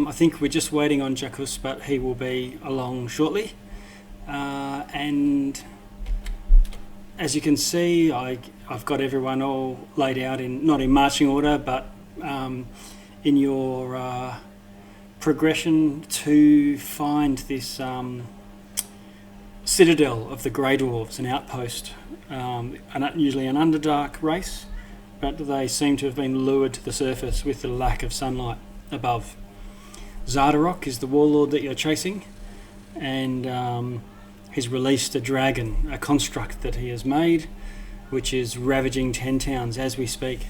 I think we're just waiting on Jacques, but he will be along shortly. And as you can see, I've got everyone all laid out not in marching order, but in your progression to find this citadel of the Grey Dwarves, an outpost, usually an Underdark race, but they seem to have been lured to the surface with the lack of sunlight above. Zardarok is the warlord that you're chasing, and he's released a dragon, a construct that he has made, which is ravaging 10 towns as we speak.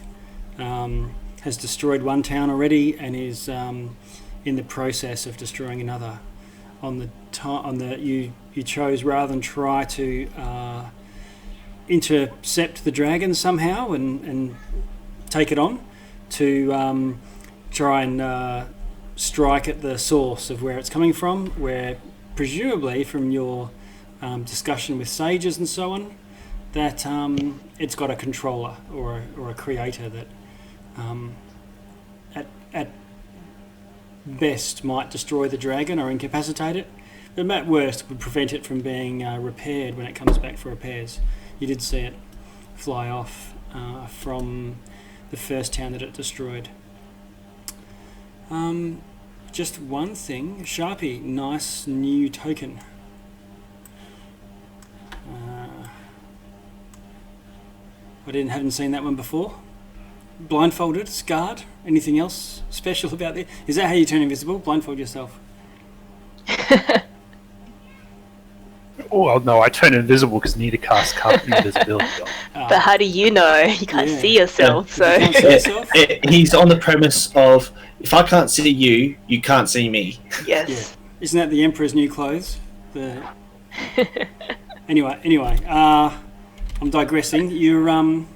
Has destroyed one town already and is in the process of destroying another. You chose, rather than try to intercept the dragon somehow and take it on, to try and strike at the source of where it's coming from, where presumably from your discussion with sages and so on, that it's got a controller or a creator that at best might destroy the dragon or incapacitate it, but at worst would prevent it from being repaired when it comes back for repairs. You did see it fly off from the first town that it destroyed. Just one thing, Sharpie, nice new token. Hadn't seen that one before. Blindfolded, scarred. Anything else special about it? Is that how you turn invisible? Blindfold yourself. Oh no, I turn invisible because I need to cast invisibility on. But how do you know? You can't see yourself, so... You can't see yourself? He's on the premise of, if I can't see you, you can't see me. Yes. Yeah. Isn't that the Emperor's New Clothes? Anyway, I'm digressing.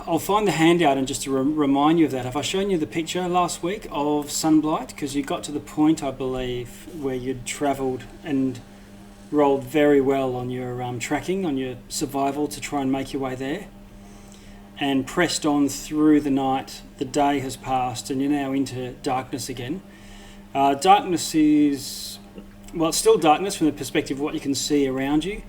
I'll find the handout and just to remind you of that. Have I shown you the picture last week of Sunblight? Because you got to the point, I believe, where you'd travelled and rolled very well on your tracking, on your survival to try and make your way there, and pressed on through the night. The day has passed and you're now into darkness again. Darkness is... Well, it's still darkness from the perspective of what you can see around you.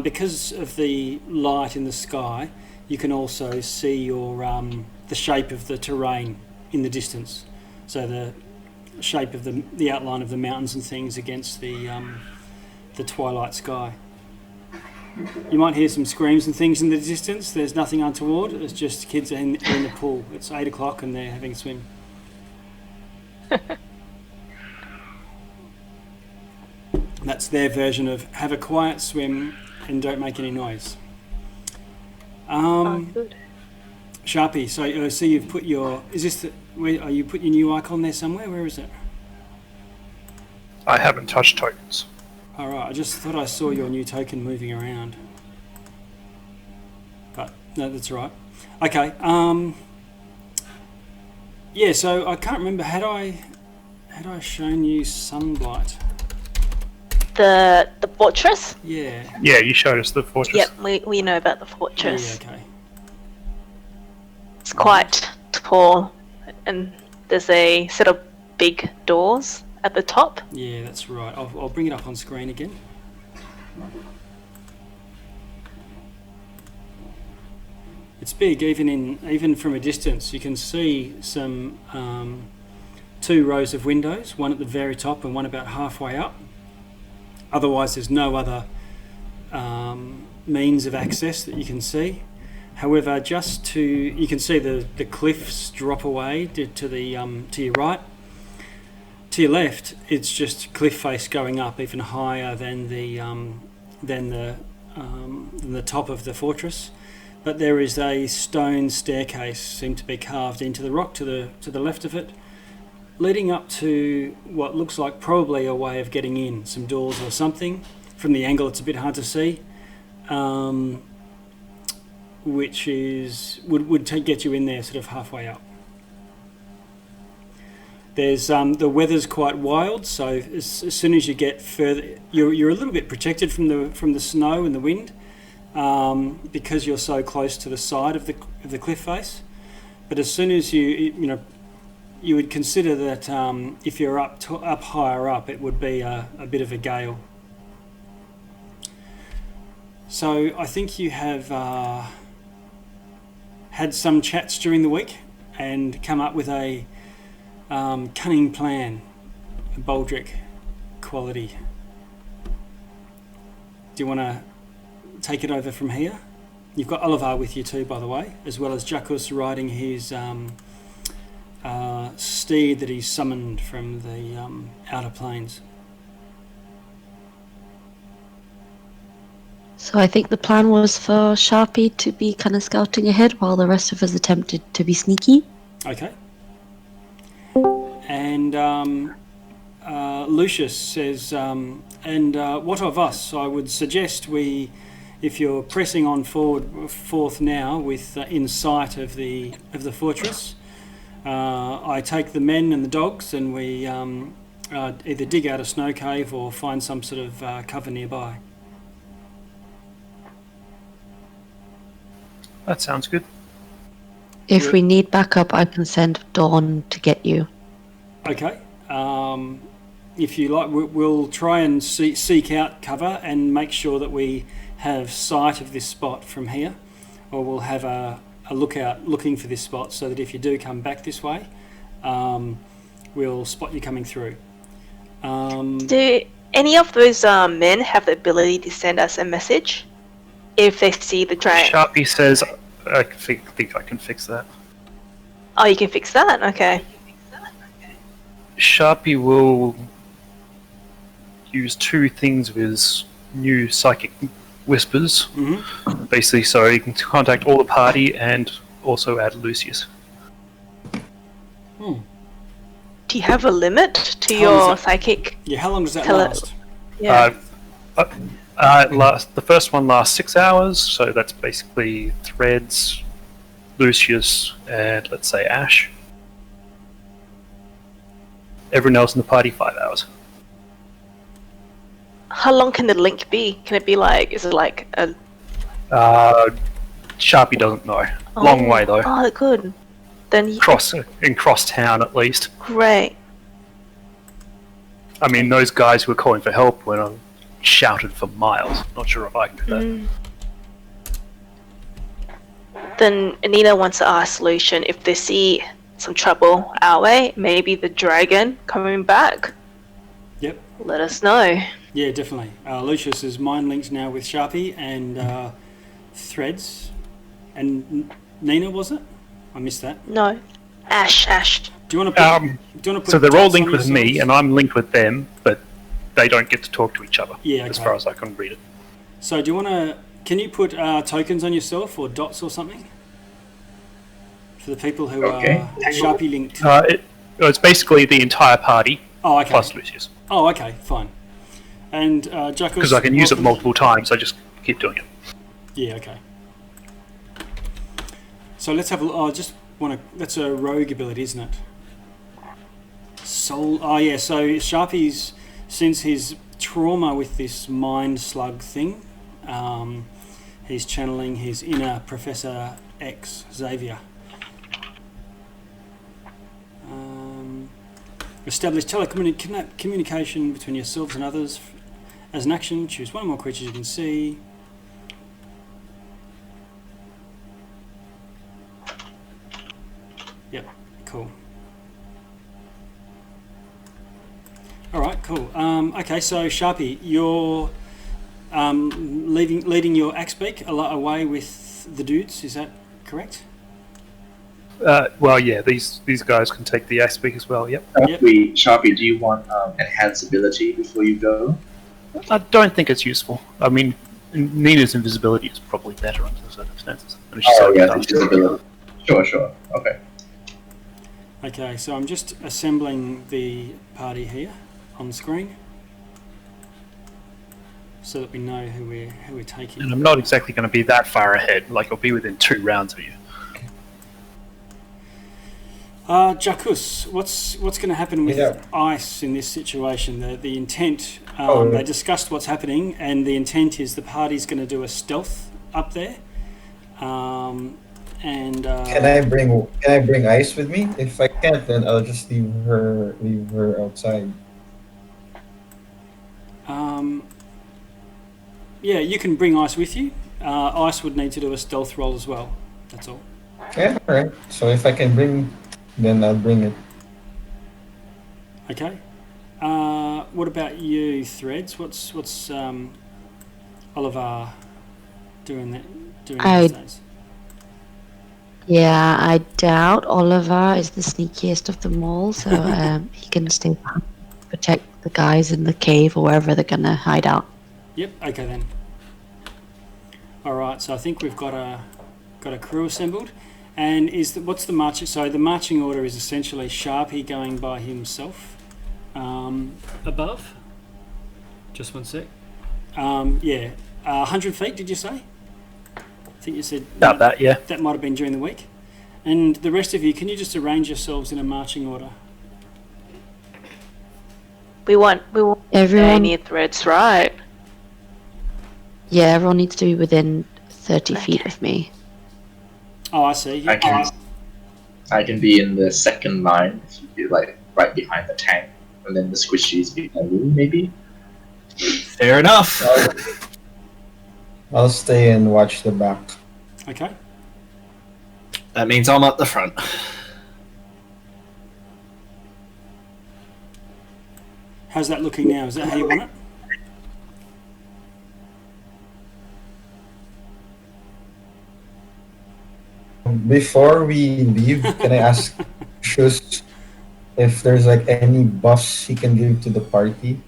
Because of the light in the sky, you can also see your the shape of the terrain in the distance. So the shape of the outline of the mountains and things against the twilight sky. You might hear some screams and things in the distance. There's nothing untoward. It's just kids in the pool. It's 8 o'clock and they're having a swim. That's their version of have a quiet swim and don't make any noise. Good. Sharpie, so you've put your... Are you put your new icon there somewhere? Where is it? I haven't touched tokens. Alright, I just thought I saw your new token moving around. But, no, that's right. Okay, yeah, so I can't remember, had I shown you Sunblight? The fortress? Yeah. Yeah, you showed us the fortress. Yep, we know about the fortress. Yeah, okay. It's quite tall, and there's a set of big doors at the top. Yeah, that's right. I'll bring it up on screen again. It's big, even from a distance. You can see some 2 rows of windows, one at the very top and one about halfway up. Otherwise, there's no other means of access that you can see. However, you can see the cliffs drop away to your right. To your left, it's just cliff face going up even higher than the top of the fortress. But there is a stone staircase, seemed to be carved into the rock to the left of it, leading up to what looks like probably a way of getting in, some doors or something. From the angle, it's a bit hard to see, which would get you in there sort of halfway up. There's the weather's quite wild, so as soon as you get further, you're a little bit protected from the snow and the wind, because you're so close to the side of the cliff face. But as soon as you you would consider that if you're up higher up, it would be a bit of a gale. So I think you have had some chats during the week and come up with a cunning plan, a Baldric quality. Do you want to take it over from here? You've got Oliver with you too, by the way, as well as Jackus riding his steed that he's summoned from the outer planes. So I think the plan was for Sharpie to be kind of scouting ahead while the rest of us attempted to be sneaky. Okay. And Lucius says, what of us? I would suggest we, if you're pressing on forth now with in sight of the fortress, I take the men and the dogs, and we either dig out a snow cave or find some sort of cover nearby. That sounds good. If we need backup, I can send Dawn to get you. Okay. If you like, we'll try and seek out cover and make sure that we have sight of this spot from here, or we'll have a lookout looking for this spot so that if you do come back this way, we'll spot you coming through. Do any of those men have the ability to send us a message if they see the dragon? Sharpie says, I think I can fix that. Oh, you can fix that? Okay. Sharpie will use two things with his new psychic whispers, basically, so he can contact all the party and also add Lucius. Do you have a limit to How your long does psychic? Yeah, how long does that Tele- last? Yeah. The first one lasts 6 hours, so that's basically Threads, Lucius, and let's say Ash. Everyone else in the party, 5 hours. How long can the link be? Can it be like? Is it like a? Sharpie doesn't know. Long way though. Oh, good. Then you Cross town at least. Great. I mean, those guys who were calling for help went on shouted for miles. Not sure if I can do that. Then Anita wants to ask Lucian if they see some trouble our way, maybe the dragon coming back. Yep. Let us know. Yeah, definitely. Lucius is mind linked now with Sharpie and Threads. And Nina, was it? I missed that. No. Ash. Do you want to put So they're all dots on linked with me, yourselves? and I'm linked with them, but they don't get to talk to each other, Yeah, as okay. far as I can read it. So do you want to... Can you put tokens on yourself or dots or something? For the people who are Sharpie linked. It's basically the entire party Oh, okay. plus Lucius. Oh, okay, fine. And Jackus... Because I can use it multiple times, I just keep doing it. Yeah, okay. So let's have a... I just want to... That's a rogue ability, isn't it? Soul... Oh, yeah, so Sharpie's... Since his trauma with this mind slug thing, he's channeling his inner Professor X, Xavier. Establish telecommunication between yourselves and others. As an action, choose one or more creatures you can see. Yep, cool. Alright, cool. Okay, so Sharpie, you're leading your Axbeak away with the dudes, is that correct? Well, yeah, these guys can take the aspect as well, yep. Sharpie, do you want enhanced ability before you go? I don't think it's useful. I mean, Nina's invisibility is probably better under the circumstances. I mean, she's invisibility. Sure. Okay. Okay, so I'm just assembling the party here on the screen so that we know who we're taking. And I'm not exactly going to be that far ahead. Like, I'll be within 2 rounds of you. Jackus, what's going to happen with Ice in this situation? The intent, they discussed what's happening, and the intent is the party's going to do a stealth up there, and And Can I bring Ice with me? If I can't, then I'll just leave her outside. Yeah, you can bring Ice with you. Ice would need to do a stealth roll as well. That's all. Yeah, alright. So if I can bring, then I'll bring it. Okay. What about you, Threads? What's Oliver doing these days? Yeah, I doubt Oliver is the sneakiest of them all, so he can stay behind, protect the guys in the cave or wherever they're gonna hide out. Yep. Okay then. All right. So I think we've got a crew assembled, and what's the marching? So the marching order is essentially Sharpie going by himself. Above. Just one sec. 100 feet. Did you say? I think you said About that, yeah. That might have been during the week. And the rest of you, can you just arrange yourselves in a marching order? We want Everyone- any threads, right? Yeah, everyone needs to be within 30 feet of me. Oh, I see. Yeah. I can be in the second line, if you be like right behind the tank, and then the squishies behind me, maybe. Fair enough. I'll stay and watch the back. Okay. That means I'm at the front. How's that looking now? Is that how you want it? Before we leave, can I ask Shus if there's like any buffs he can give to the party?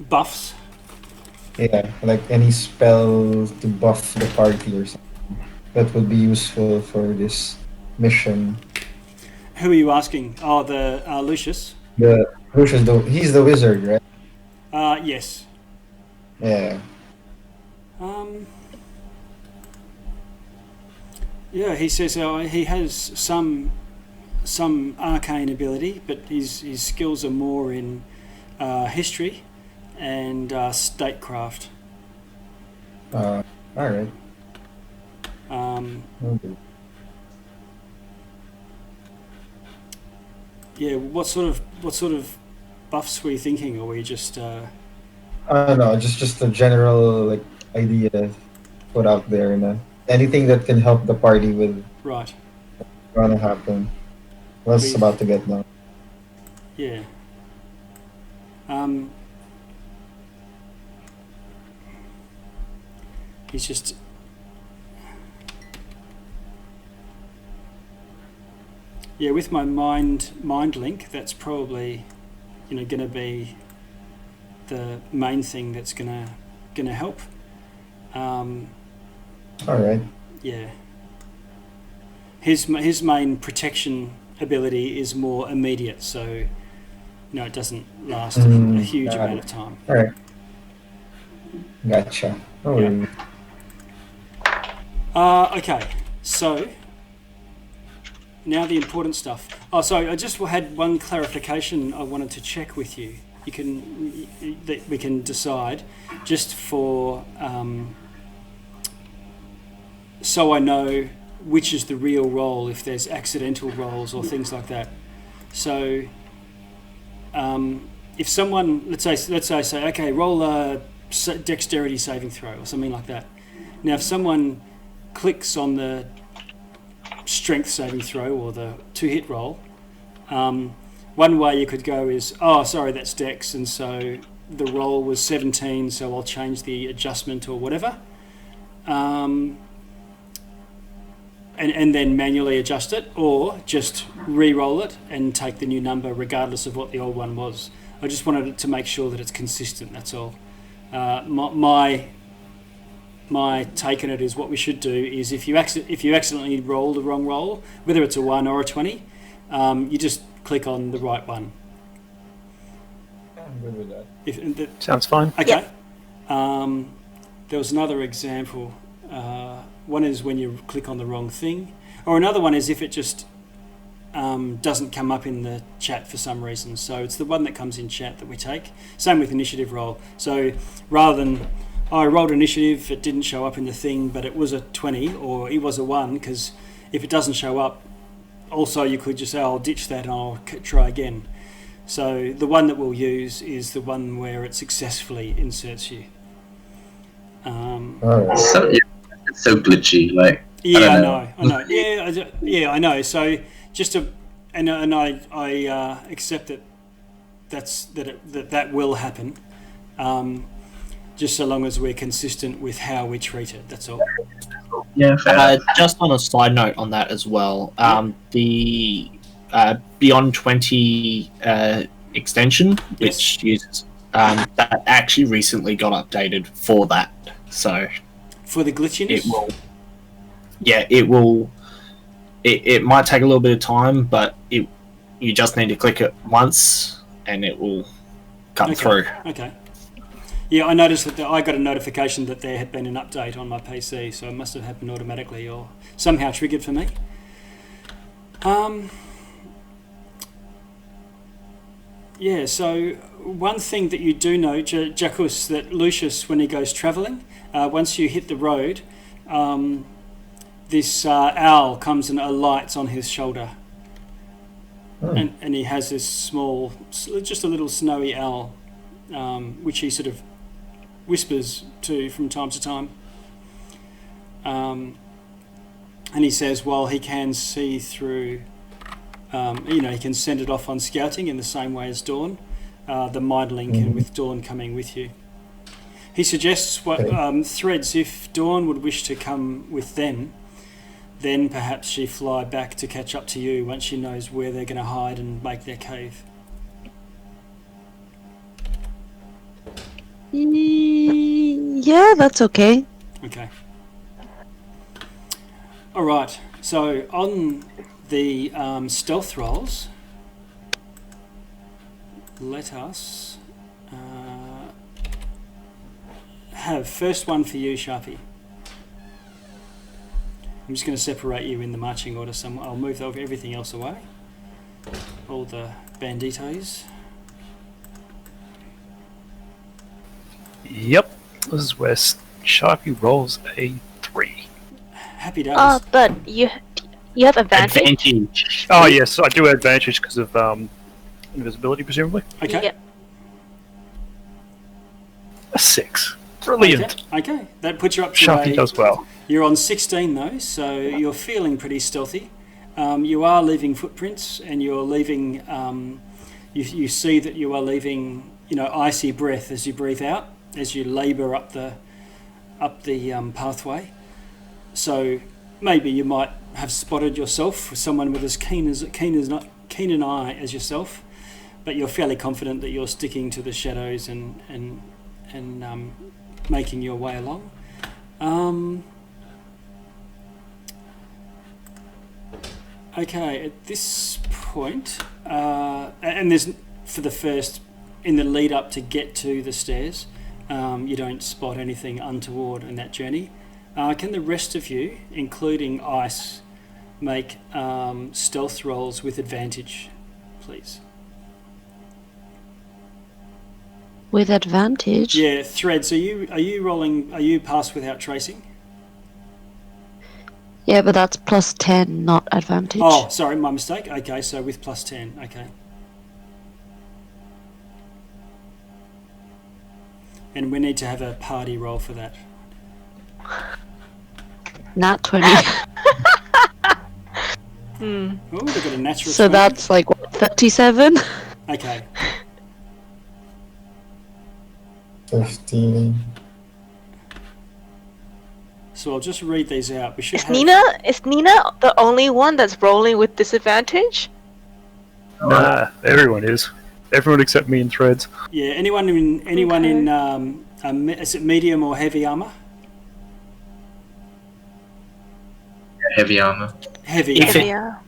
Buffs. Yeah, like any spell to buff the party or something that would be useful for this mission. Who are you asking? Oh, the Lucius. The Lucius, he's the wizard, right? Yes. Yeah. Yeah, he says he has some arcane ability, but his skills are more in history and statecraft. All right. Okay. Yeah, what sort of buffs were you thinking, or were you just? No, just a general like idea put out there, and anything that can help the party with Right. what's gonna happen. What's about to get done. Yeah. He's just. Yeah, with my mind link, that's probably, going to be the main thing that's gonna help. All right. Yeah. His main protection ability is more immediate, so it doesn't last a huge amount of time. All right. Gotcha. Oh, Yeah. Okay, so now the important stuff. Oh, sorry, I just had one clarification I wanted to check with you. That we can decide just for so I know which is the real role, if there's accidental roles or things like that. So if someone, let's say, okay, roll a dexterity saving throw or something like that. Now, if someone clicks on the strength saving throw or the 2-hit roll, one way you could go is, oh, sorry, that's dex, and so the roll was 17, so I'll change the adjustment or whatever. And then manually adjust it, or just re-roll it and take the new number regardless of what the old one was. I just wanted to make sure that it's consistent, that's all. My take on it is what we should do is if you accidentally roll the wrong roll, whether it's a 1 or a 20, you just click on the right one. I'm good with that. Sounds fine. Okay. There was another example. One is when you click on the wrong thing, or another one is if it just doesn't come up in the chat for some reason. So it's the one that comes in chat that we take. Same with initiative roll. So rather than I rolled initiative, it didn't show up in the thing, but it was a 20 or it was a 1, because if it doesn't show up, also you could just say, I'll ditch that and I'll try again. So the one that we'll use is the one where it successfully inserts you. It's so glitchy, like. Yeah, I know. Yeah, I know. So just to, and I accept that will happen. Just so long as we're consistent with how we treat it, that's all. Yeah, fair. Just on a side note on that as well, the Beyond 20 extension, which uses that actually recently got updated for that. So for the glitchiness, it will. It might take a little bit of time, but you just need to click it once, and it will come through. Okay. Yeah, I noticed that I got a notification that there had been an update on my PC, so it must have happened automatically or somehow triggered for me. Yeah, so one thing that you do know, Jackus, that Lucius, when he goes travelling, once you hit the road, this owl comes and alights on his shoulder. And he has this small, just a little snowy owl, which he sort of whispers to from time to time. And he says, well, he can see through, he can send it off on scouting in the same way as Dawn, the mind link, and with Dawn coming with you. He suggests Threads, if Dawn would wish to come with them, then perhaps she fly back to catch up to you once she knows where they're going to hide and make their cave. Yeah, that's okay. Okay. All right. So on the stealth rolls, let us have first one for you, Sharpie. I'm just going to separate you in the marching order somewhere. I'll move everything else away. All the banditos. Yep, this is where Sharpie rolls a 3. Happy days. But you have advantage. Oh yes, I do have advantage because of invisibility, presumably. Okay. Yep. A 6. Brilliant. Okay. That puts you up to Sharpie does well. You're on 16 though, so you're feeling pretty stealthy. You are leaving footprints, and you're leaving. You see that you are leaving, icy breath as you breathe out, as you labour up the pathway. So maybe you might have spotted yourself with someone with as keen an eye as yourself, but you're fairly confident that you're sticking to the shadows and making your way along. Okay, at this point, and there's for the first, in the lead up to get to the stairs, you don't spot anything untoward in that journey. Can the rest of you, including Ice, make stealth rolls with advantage, please? With advantage? Yeah, Threads, are you rolling? Are you passed without tracing? Yeah, but that's plus 10, not advantage. Oh, sorry, my mistake. Okay, so with plus 10. Okay. And we need to have a party roll for that. Nat 20. Oh, we've got a natural. So 20. that's like, what, 37? Okay. 15. So I'll just read these out. We should Is Nina the only one that's rolling with disadvantage? Nah, everyone is. Everyone except me and Threads. Yeah. Anyone in is it medium or heavy armor? Heavy armor. Heavy. Yeah.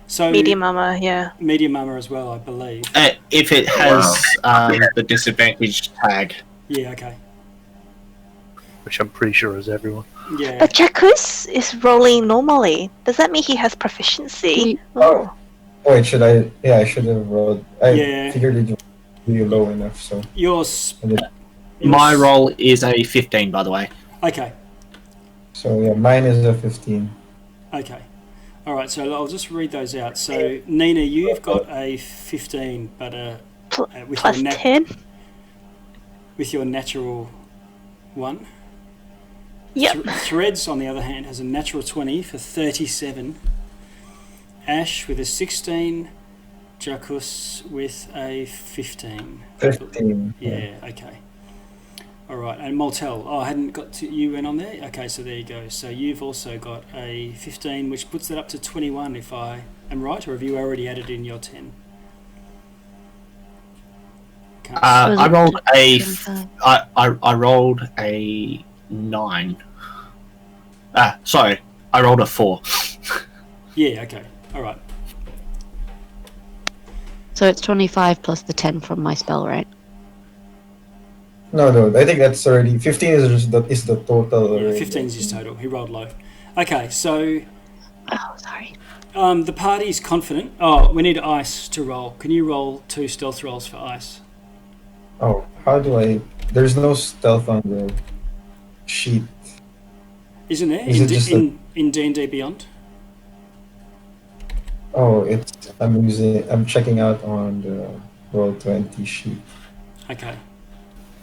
So Medium armor, yeah. medium armor as well, I believe. If it has the disadvantage tag. Yeah. Okay. Which I'm pretty sure is everyone. Yeah. But Jacuz is rolling normally. Does that mean he has proficiency? Oh. Wait, should I? Yeah, I should have rolled. I Yeah. figured it would be low enough, so. Yours. My roll is a 15, by the way. Okay. So yeah, mine is a 15. Okay. All right. So I'll just read those out. So Nina, you've got a 15, but with Plus 10. with your natural one. Yep. Threads, on the other hand, has a natural 20 for 37. Ash with a 16. Jacus with a 15. 15. Yeah, okay. All right, and Moltel. Oh, I hadn't got to you in on there? Okay, so there you go. So you've also got a 15, which puts that up to 21 if I am right, or have you already added in your 10? I rolled I rolled a 9. Sorry, I rolled a 4. Yeah, okay. All right. So it's 25 plus the 10 from my spell, right? No, I think that's already 15 is the total. Yeah, already. 15 is his total. He rolled low. Okay, so Oh, sorry. the party's confident. Oh, we need Ice to roll. Can you roll 2 stealth rolls for Ice? Oh, how do I? There's no stealth on the sheet. Isn't there? Is it just in D&D Beyond? Oh, I'm checking out on the Roll20 sheet. Okay.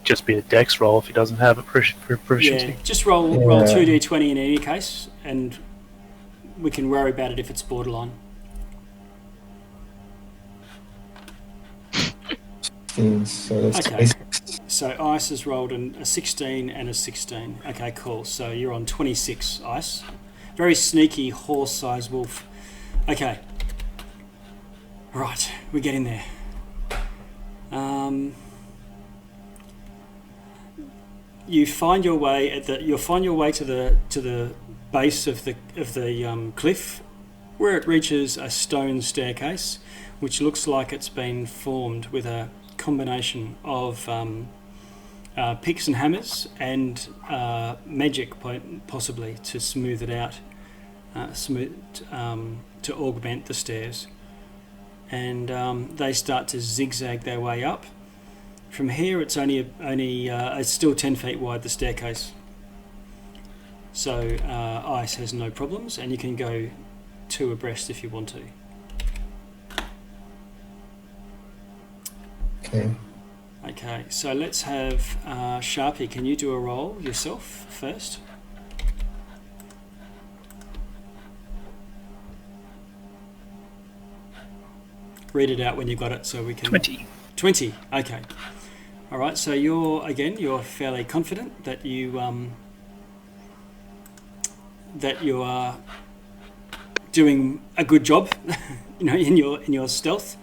Just be a dex roll if he doesn't have a proficiency. Yeah, just roll 2d20 in any case, and we can worry about it if it's borderline. 16, so that's Okay. 26. So Ice has rolled a 16 and a 16. Okay, cool. So you're on 26, Ice. Very sneaky horse-sized wolf. Okay. Right, we're getting there. You find your way to the base of the cliff, where it reaches a stone staircase, which looks like it's been formed with a combination of picks and hammers and magic, possibly, to smooth it out, to augment the stairs. And they start to zigzag their way up. From here, it's it's still 10 feet wide, the staircase. So Ice has no problems, and you can go 2 abreast if you want to. Okay. Okay, so let's have Sharpie. Can you do a roll yourself first? Read it out when you got it, so we can. 20. 20. Okay. All right. So you're fairly confident that you are doing a good job, in your stealth,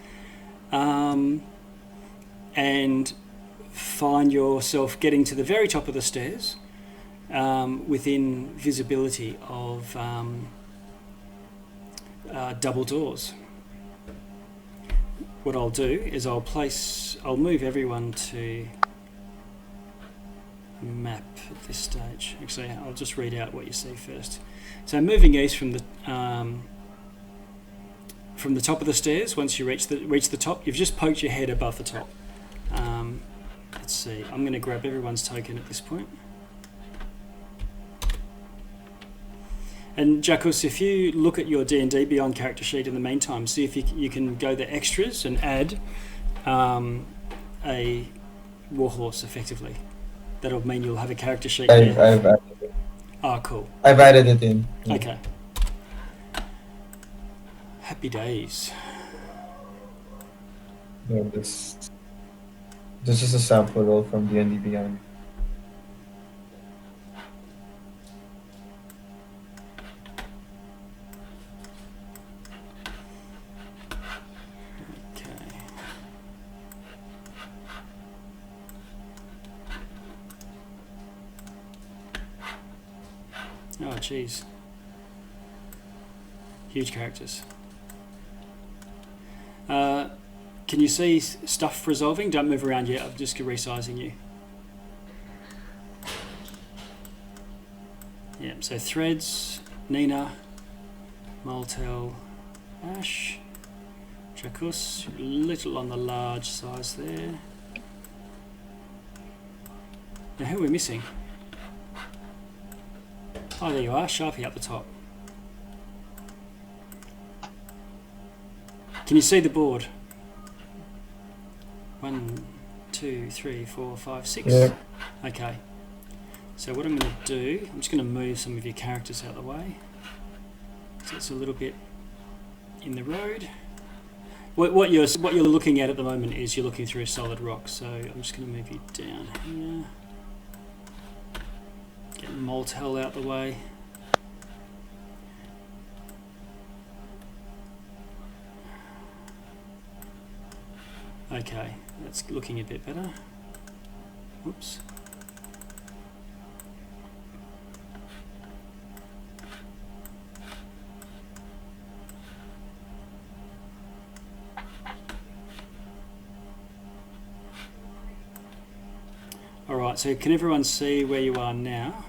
and find yourself getting to the very top of the stairs, within visibility of double doors. What I'll do is I'll move everyone to a map at this stage. Actually, I'll just read out what you see first. So moving east from the top of the stairs, once you reach the top, you've just poked your head above the top. Let's see. I'm going to grab everyone's token at this point. And Jacus, if you look at your D&D Beyond character sheet in the meantime, see if you can go the extras and add a warhorse effectively. That'll mean you'll have a character sheet there. I've added it. Oh, cool. I've added it in. Yeah. Okay. Happy days. No, this is a sample roll from D&D Beyond. Oh, jeez. Huge characters. Can you see stuff resolving? Don't move around yet. I'm just resizing you. Yeah, so Threads, Nina, Maltel, Ash, Jacus, little on the large size there. Now, who are we missing? Oh, there you are, Sharpie up the top. Can you see the board? 1, 2, 3, 4, 5, 6. Yeah. Okay. So what I'm going to do, I'm just going to move some of your characters out of the way. So it's a little bit in the road. What you're looking at the moment is you're looking through a solid rock. So I'm just going to move you down here. Get Moltel out the way. Okay, that's looking a bit better. Whoops. Alright, so can everyone see where you are now?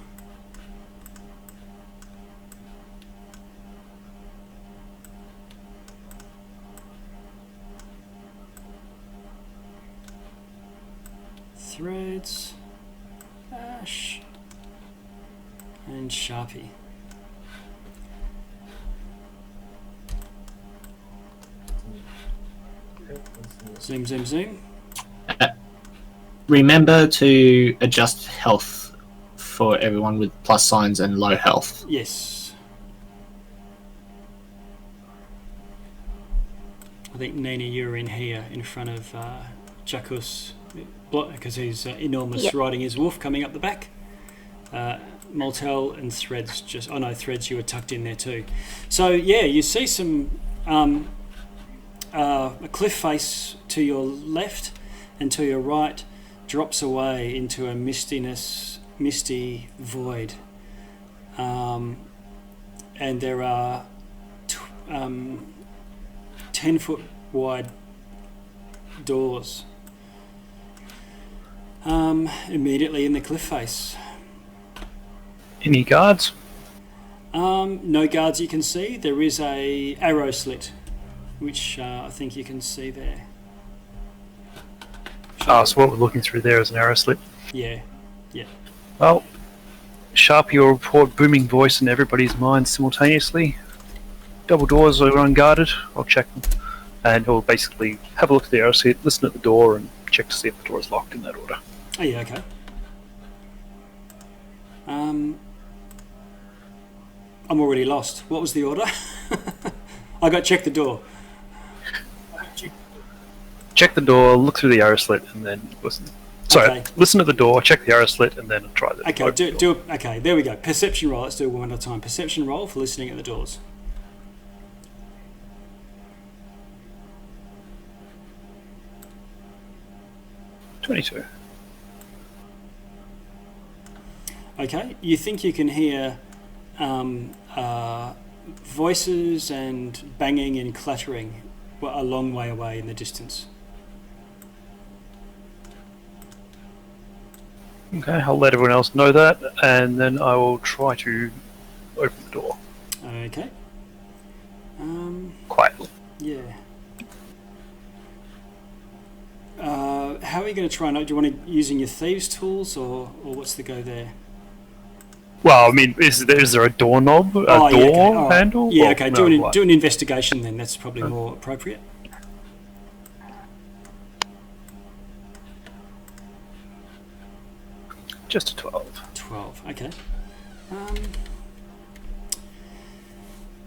Threads, Ash, and Sharpie. Zoom, zoom, zoom. Remember to adjust health for everyone with plus signs and low health. Yes. I think Nina, you're in here in front of Jackus, because he's enormous, Yep. riding his wolf coming up the back. Moltel and Threads just... Oh no, Threads, you were tucked in there too. So yeah, you see some... a cliff face to your left, and to your right drops away into a misty void. And there are 10-foot wide doors immediately in the cliff face. Any guards? No guards you can see. There is a arrow slit, which I think you can see there. So what we're looking through there is an arrow slit. Yeah, yeah. Well, Sharpie will report booming voice in everybody's minds simultaneously. Double doors are unguarded. I'll check them. And he'll basically have a look at the arrow slit, listen at the door, and check to see if the door is locked in that order. Oh yeah, okay. I'm already lost. What was the order? I got check the door. Check the door, look through the arrow slit, and then listen. Sorry, Okay. listen at the door, check the arrow slit, and then try the Okay, open the door. okay, there we go. Perception roll. Let's do it one at a time. Perception roll for listening at the doors. $22. Okay, you think you can hear voices and banging and clattering a long way away in the distance. Okay, I'll let everyone else know that, and then I will try to open the door Okay. quietly. Yeah. How are you going to try and... Do you want to using your thieves' tools, or what's the go there? Well, I mean, is there a doorknob, a door all right. handle? Yeah, Well, okay. no, Do an investigation then. That's probably more appropriate. Just a 12. 12. Okay.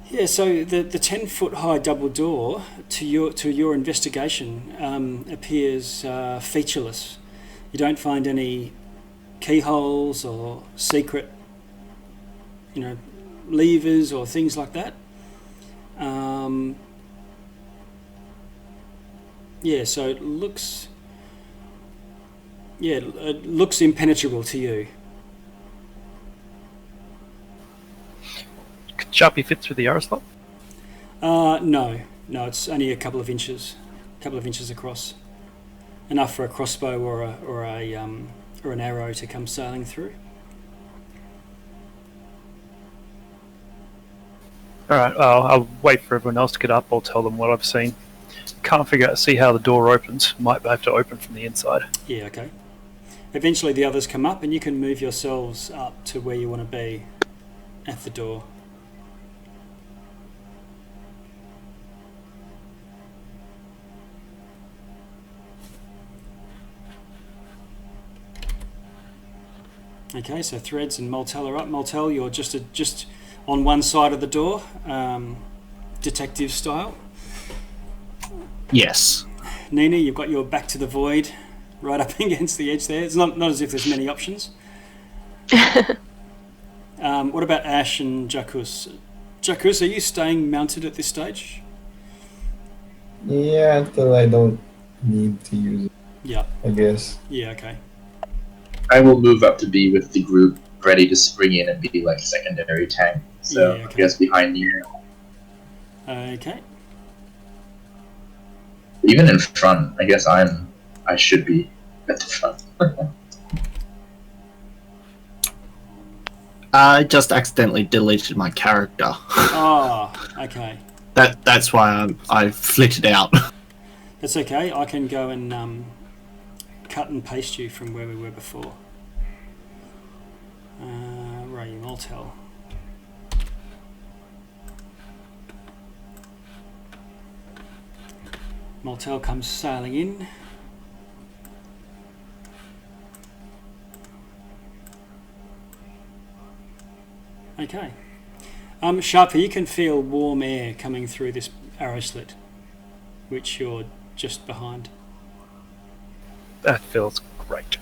Yeah. So the 10-foot high double door to your investigation appears featureless. You don't find any keyholes or secret, levers or things like that. Yeah. So it looks. Yeah, it looks impenetrable to you. Could Sharpie fit through the arrow slot? No, it's only a couple of inches across, enough for a crossbow or an arrow to come sailing through. All right, I'll wait for everyone else to get up. I'll tell them what I've seen. Can't see how the door opens. Might have to open from the inside. Yeah, okay. Eventually the others come up and you can move yourselves up to where you want to be at the door. Okay, so Threads and Moltel are up. Moltel, you're just on one side of the door, detective style. Yes. Nina, you've got your back to the void right up against the edge there. It's not as if there's many options. What about Ash and Jacuz? Jacuz, are you staying mounted at this stage? Yeah, until I don't need to use it. Yeah. I guess. Yeah, okay. I will move up to be with the group, ready to spring in and be like a secondary tank. So Yeah, okay. I guess behind you. Okay. Even in front, I guess I should be at the front. I just accidentally deleted my character. Oh, okay. That's why I flitted out. That's okay. I can go and cut and paste you from where we were before. Right, Moltel. Moltel comes sailing in. Okay. Sharpie, you can feel warm air coming through this arrow slit, which you're just behind. That feels great.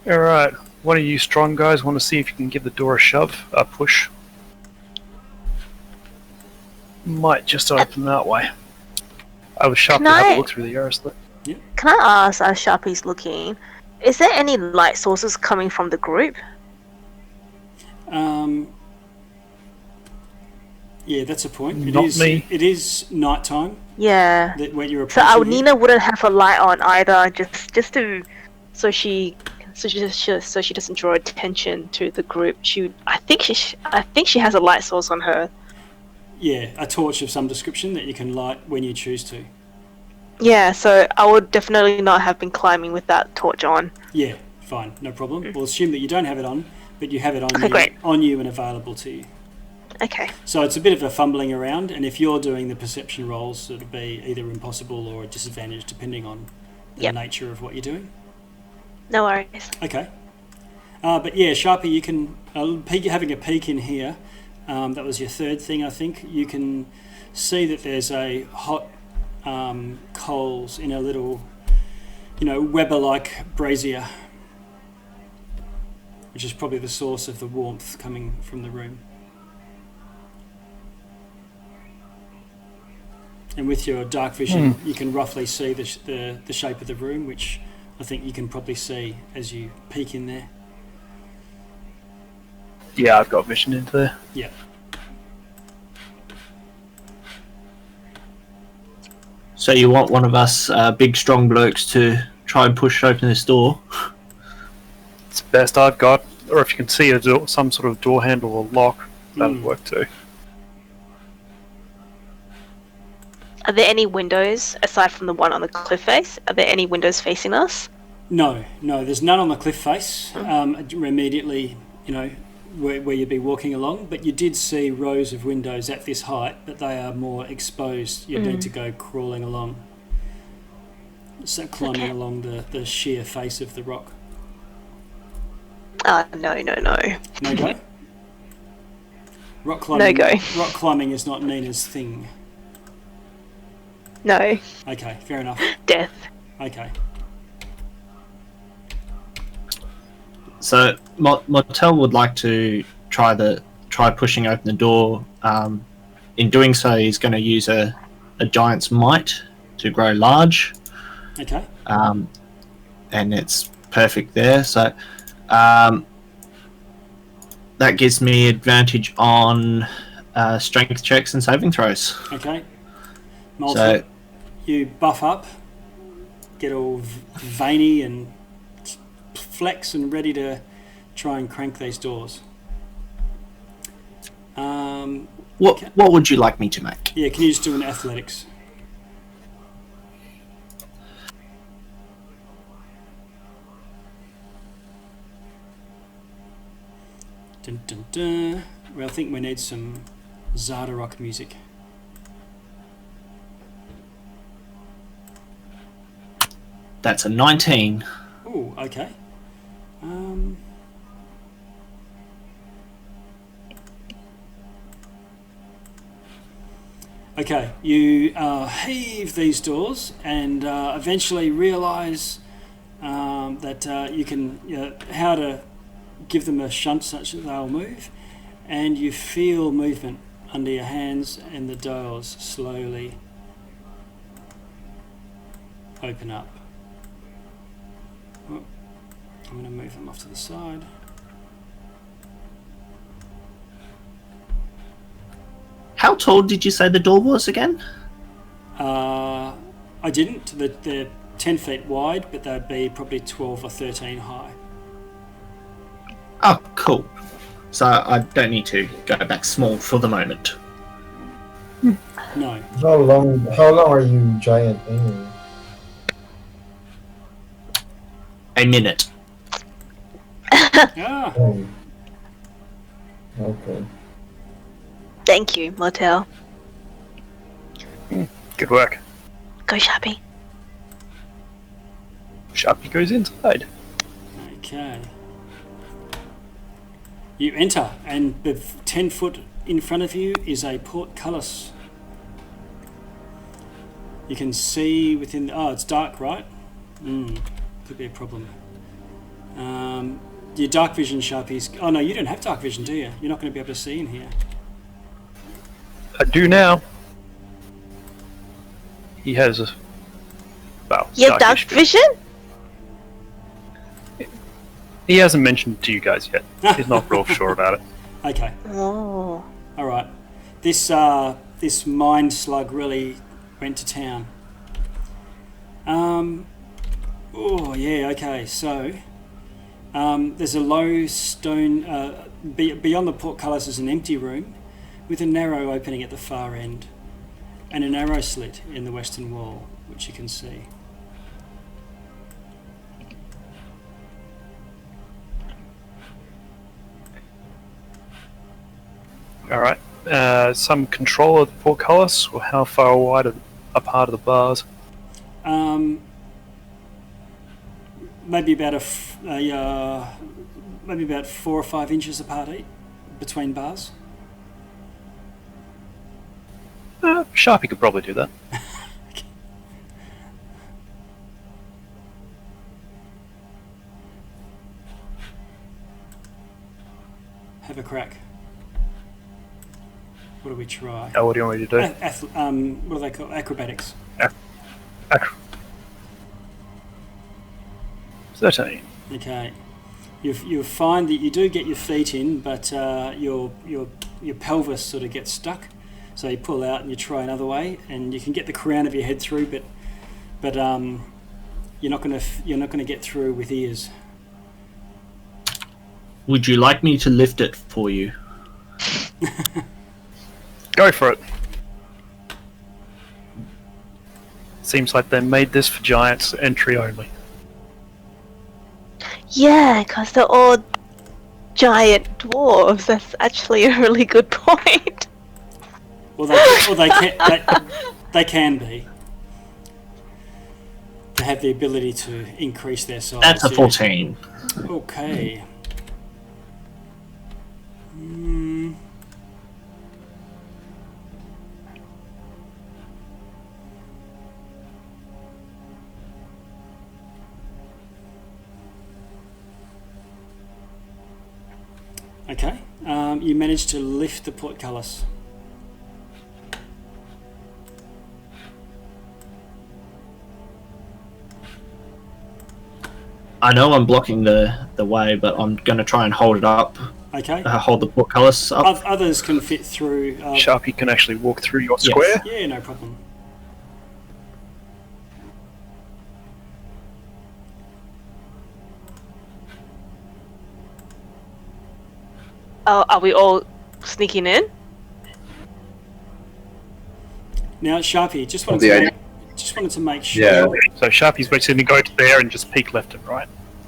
Alright, one of you strong guys want to see if you can give the door a shove, a push? Might just open that way. I was sharp to have a look through the arrow slit. Can I ask, as Sharpie's looking, is there any light sources coming from the group? Yeah, that's a point. Not me. It is nighttime. Yeah. When you're So approaching Nina wouldn't have a light on either, just to so she doesn't draw attention to the group. I think she has a light source on her. Yeah, a torch of some description that you can light when you choose to. Yeah, so I would definitely not have been climbing with that torch on. Yeah, fine, no problem. We'll assume that you don't have it on, but you have it on Okay, great. on you and available to you. Okay. So it's a bit of a fumbling around, and if you're doing the perception rolls, it'll be either impossible or a disadvantage depending on the nature of what you're doing. No worries. Okay. But yeah, Sharpie, you can having a peek in here. That was your third thing, I think. You can see that there's a hot coals in a little, Weber-like brazier, which is probably the source of the warmth coming from the room. And with your dark vision, you can roughly see the shape of the room, which I think you can probably see as you peek in there. Yeah, I've got vision into there. Yeah. So you want one of us big strong blokes to try and push open this door? It's the best I've got. Or if you can see some sort of door handle or lock, that would work too. Are there any windows, aside from the one on the cliff face? Are there any windows facing us? No, there's none on the cliff face. Immediately, where you'd be walking along, but you did see rows of windows at this height, but they are more exposed. You need to go crawling along, so climbing along the sheer face of the rock. No. No go? Rock climbing, No go. Rock climbing is not Nina's thing. No. Okay, fair enough. Death. Okay. So Motel would like to try pushing open the door. In doing so, he's going to use a giant's might to grow large. Okay. And it's perfect there. So that gives me advantage on strength checks and saving throws. Okay. Malta, So you buff up, get all veiny and flex and ready to try and crank these doors. what would you like me to make? Yeah, can you just do an athletics? Dun, dun, dun. Well, I think we need some Zada rock music. That's a 19. Oh, okay. Okay, you heave these doors and eventually realise that you can, how to give them a shunt such that they'll move, and you feel movement under your hands, and the doors slowly open up. Oh, I'm going to move them off to the side. How tall did you say the door was again? I didn't. They're 10 feet wide, but they'd be probably 12 or 13 high. Oh, cool. So I don't need to go back small for the moment. No. How long are you giant anyway? A minute. Ah, Oh. Okay. Thank you, Motel. Good work. Go Sharpie. Sharpie goes inside. okay. You enter, and 10 foot in front of you is a portcullis. You can see within. Oh, it's dark, right? Could be a problem. Your dark vision, Sharpies. Oh no, you don't have dark vision, do you? You're not going to be able to see in here. I do now. He has a... Well, You have dark darkish vision? He hasn't mentioned it to you guys yet. He's not real sure about it. Okay. Oh. All right. This mind slug really went to town. Oh yeah. Okay. So there's a low stone. Beyond the portcullis is an empty room with a narrow opening at the far end and a narrow slit in the western wall, which you can see. Alright. Some control of the portcullis, or how far wide apart are the bars? Maybe about maybe about 4 or 5 inches apart between bars. Sharpie could probably do that. Have a crack. What do we try? What do you want me to do? What do they call acrobatics? 13. Okay. You find that you do get your feet in, but your pelvis sort of gets stuck. So you pull out and you try another way, and you can get the crown of your head through, but you're not gonna get through with ears. Would you like me to lift it for you? Go for it. Seems like they made this for giants entry only. Yeah, because they're all giant dwarves. That's actually a really good point. Well, they can be. They have the ability to increase their size. That's a 14. Okay. Okay. You managed to lift the portcullis. I know I'm blocking the way, but I'm going to try and hold it up. Okay. Hold the portcullis up. Others can fit through. Sharpie can actually walk through your Yes. square. Yeah, no problem. Are we all sneaking in? Now, Sharpie, just wanted to make sure. Yeah. So Sharpie's basically going to go there and just peek left and right.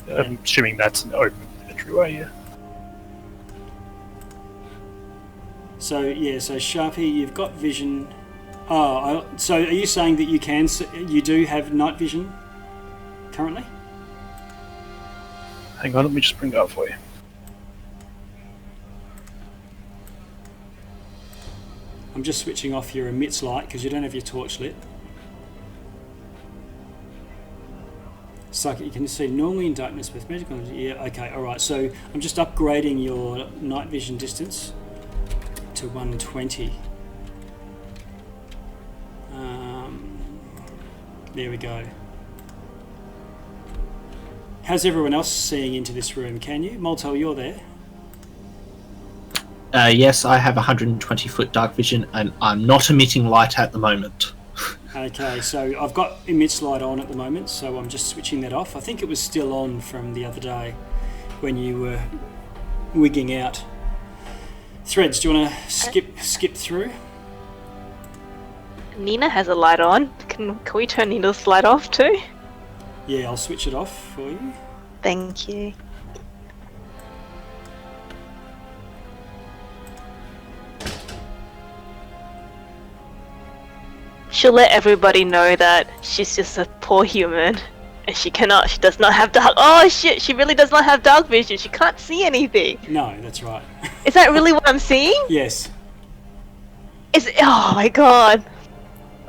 I'm assuming that's an open entryway, yeah. So yeah, so Sharpie, you've got vision. Oh, so are you saying that you do have night vision currently? Hang on, let me just bring it up for you. I'm just switching off your emits light because you don't have your torch lit. So you can see normally in darkness with magical. Yeah, okay, all right. So I'm just upgrading your night vision distance to 120. There we go. How's everyone else seeing into this room? Can you? Moltel, you're there. Yes, I have 120-foot dark vision, and I'm not emitting light at the moment. Okay, so I've got emits light on at the moment, so I'm just switching that off. I think it was still on from the other day when you were wigging out. Threads, do you want to skip through? Nina has a light on. Can we turn Nina's light off too? Yeah, I'll switch it off for you. Thank you. She'll let everybody know that she's just a poor human and she does not have dark. Oh shit, she really does not have dark vision. She can't see anything. No, that's right. Is that really what I'm seeing? Yes. Oh my god.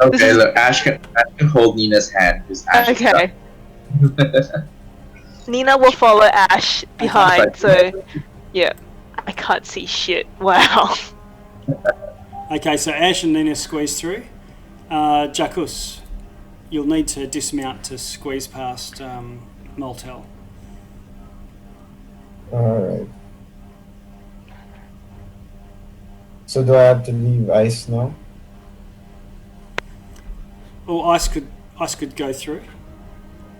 Okay, look, Ash can hold Nina's hand. Ash okay. Nina will follow Ash behind, so yeah. I can't see shit. Wow. Okay, so Ash and Nina squeeze through. Jacus, you'll need to dismount to squeeze past Moltel. Alright. So do I have to leave ice now? Or ice could go through.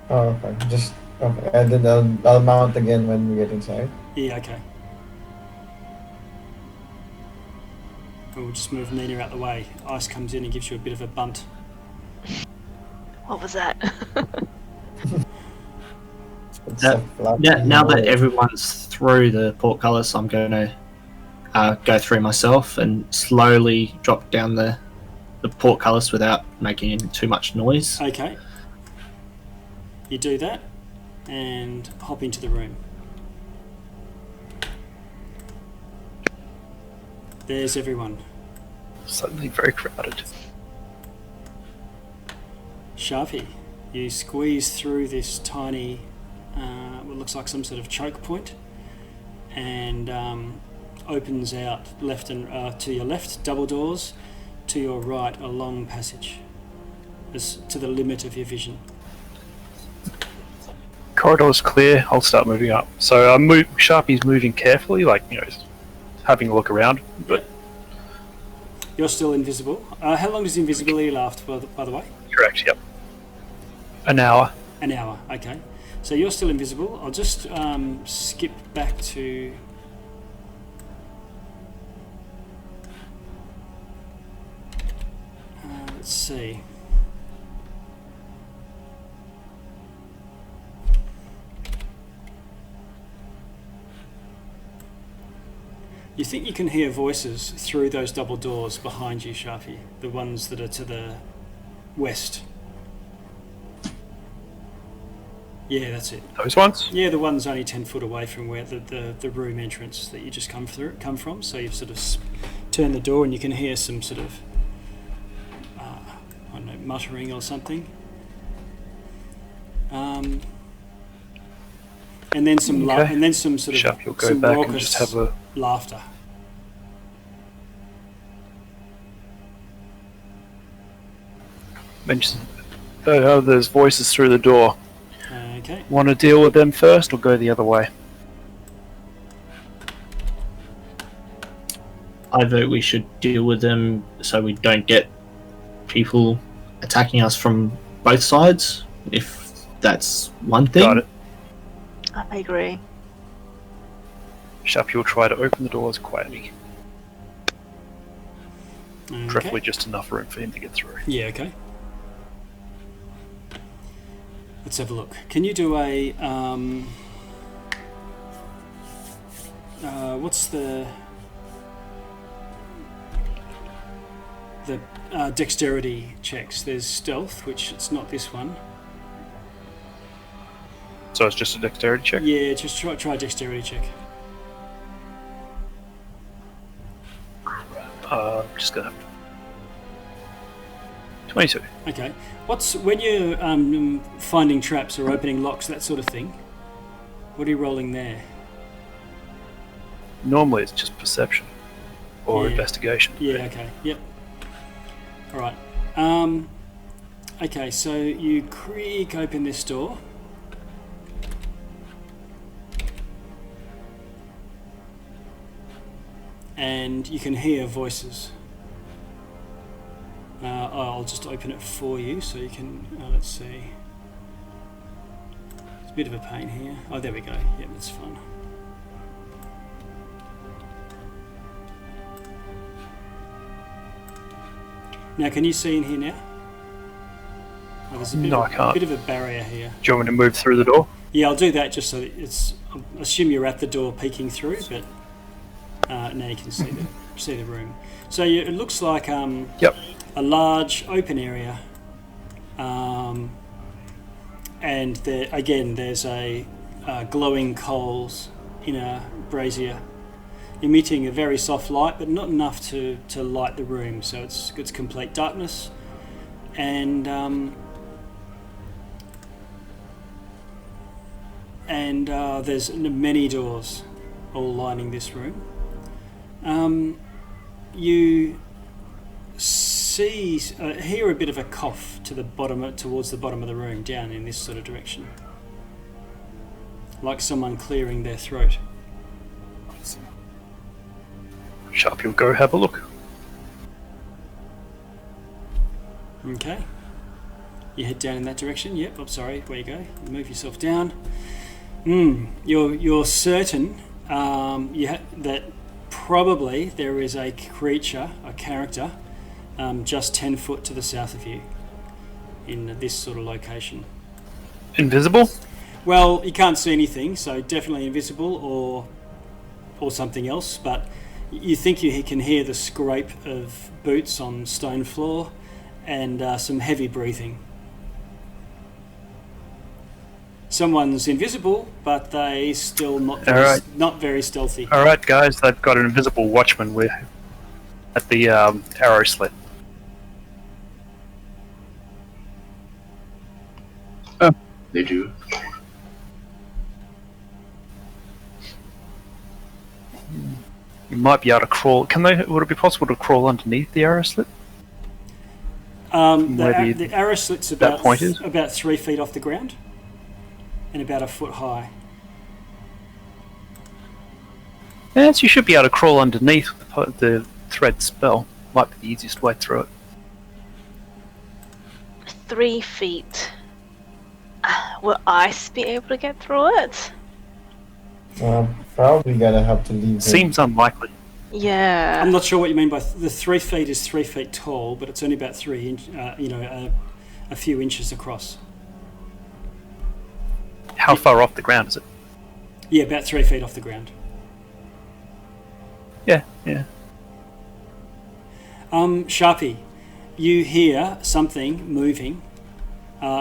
Oh, okay. Just okay. And then I'll mount again when we get inside. Yeah, okay. We'll just move Nina out the way. Ice comes in and gives you a bit of a bunt. What was that? Now that everyone's through the portcullis, I'm going to go through myself and slowly drop down the portcullis without making too much noise. Okay. You do that and hop into the room. There's everyone. Suddenly very crowded. Sharpie, you squeeze through this tiny, what looks like some sort of choke point, and opens out left and to your left, double doors, to your right, a long passage, to the limit of your vision. Corridor's clear. I'll start moving up. So Sharpie's moving carefully, like having a look around. But you're still invisible. How long does invisibility last, by the way? Correct. Yep. An hour. An hour. Okay. So you're still invisible. I'll just skip back to. Let's see. You think you can hear voices through those double doors behind you, Sharpie? The ones that are to the west. Yeah, that's it. Those ones? Yeah, the one's only 10 foot away from where the room entrance that you just come from. So you've sort of turned the door and you can hear some sort of I don't know, muttering or something. And then some and then some sort of Sharp, you'll go some back raucous and just have a laughter. mention. Oh, there's voices through the door. Okay. Want to deal with them first, or go the other way? I vote we should deal with them so we don't get people attacking us from both sides. If that's one thing. Got it. I agree. Sharpie will try to open the doors quietly. Okay. Preferably just enough room for him to get through. Yeah, okay. Let's have a look. Can you do a what's the the dexterity checks. There's stealth, which it's not this one. So it's just a dexterity check? Yeah, just try a dexterity check. Just gonna... 22. Okay. When you're finding traps or opening locks, that sort of thing, what are you rolling there? Normally it's just perception. Or Yeah. investigation. Yeah, okay. Yep. Alright. Okay, so you creak open this door. And you can hear voices. I'll just open it for you so you can, let's see. It's a bit of a pain here. Oh, there we go. Yep, that's fun. Now, can you see in here now? Oh, there's a bit No, of, I can't. bit of a barrier here. Do you want me to move through the door? Yeah, I'll do that just so that it's. I assume you're at the door peeking through, but now you can see the room. So it looks like Yep. a large open area, and there's a glowing coals in a brazier, emitting a very soft light, but not enough to light the room. So it's complete darkness, and there's many doors all lining this room. You hear a bit of a cough towards the bottom of the room, down in this sort of direction, like someone clearing their throat. Sharpie will go have a look. Okay. You head down in that direction. Yep. I'm sorry. Where you go? You move yourself down. You're certain that probably there is a character, just 10 foot to the south of you, in this sort of location. Invisible? Well, you can't see anything, so definitely invisible or something else. But you think you can hear the scrape of boots on stone floor and some heavy breathing. Someone's invisible, but they still not very stealthy. Alright guys, they've got an invisible watchman at the arrow slit. Oh, they do. You might be able to crawl. Would it be possible to crawl underneath the arrow slit? The arrow slit's about point is? about 3 feet off the ground and about a foot high. Yes, you should be able to crawl underneath the thread spell. Might be the easiest way through it. 3 feet. Will Ice be able to get through it? Probably gonna have to leave. Seems unlikely. Yeah. I'm not sure what you mean by the 3 feet is 3 feet tall, but it's only about 3 inch, a few inches across. How far off the ground is it? Yeah, about 3 feet off the ground. Yeah. Sharpie, you hear something moving,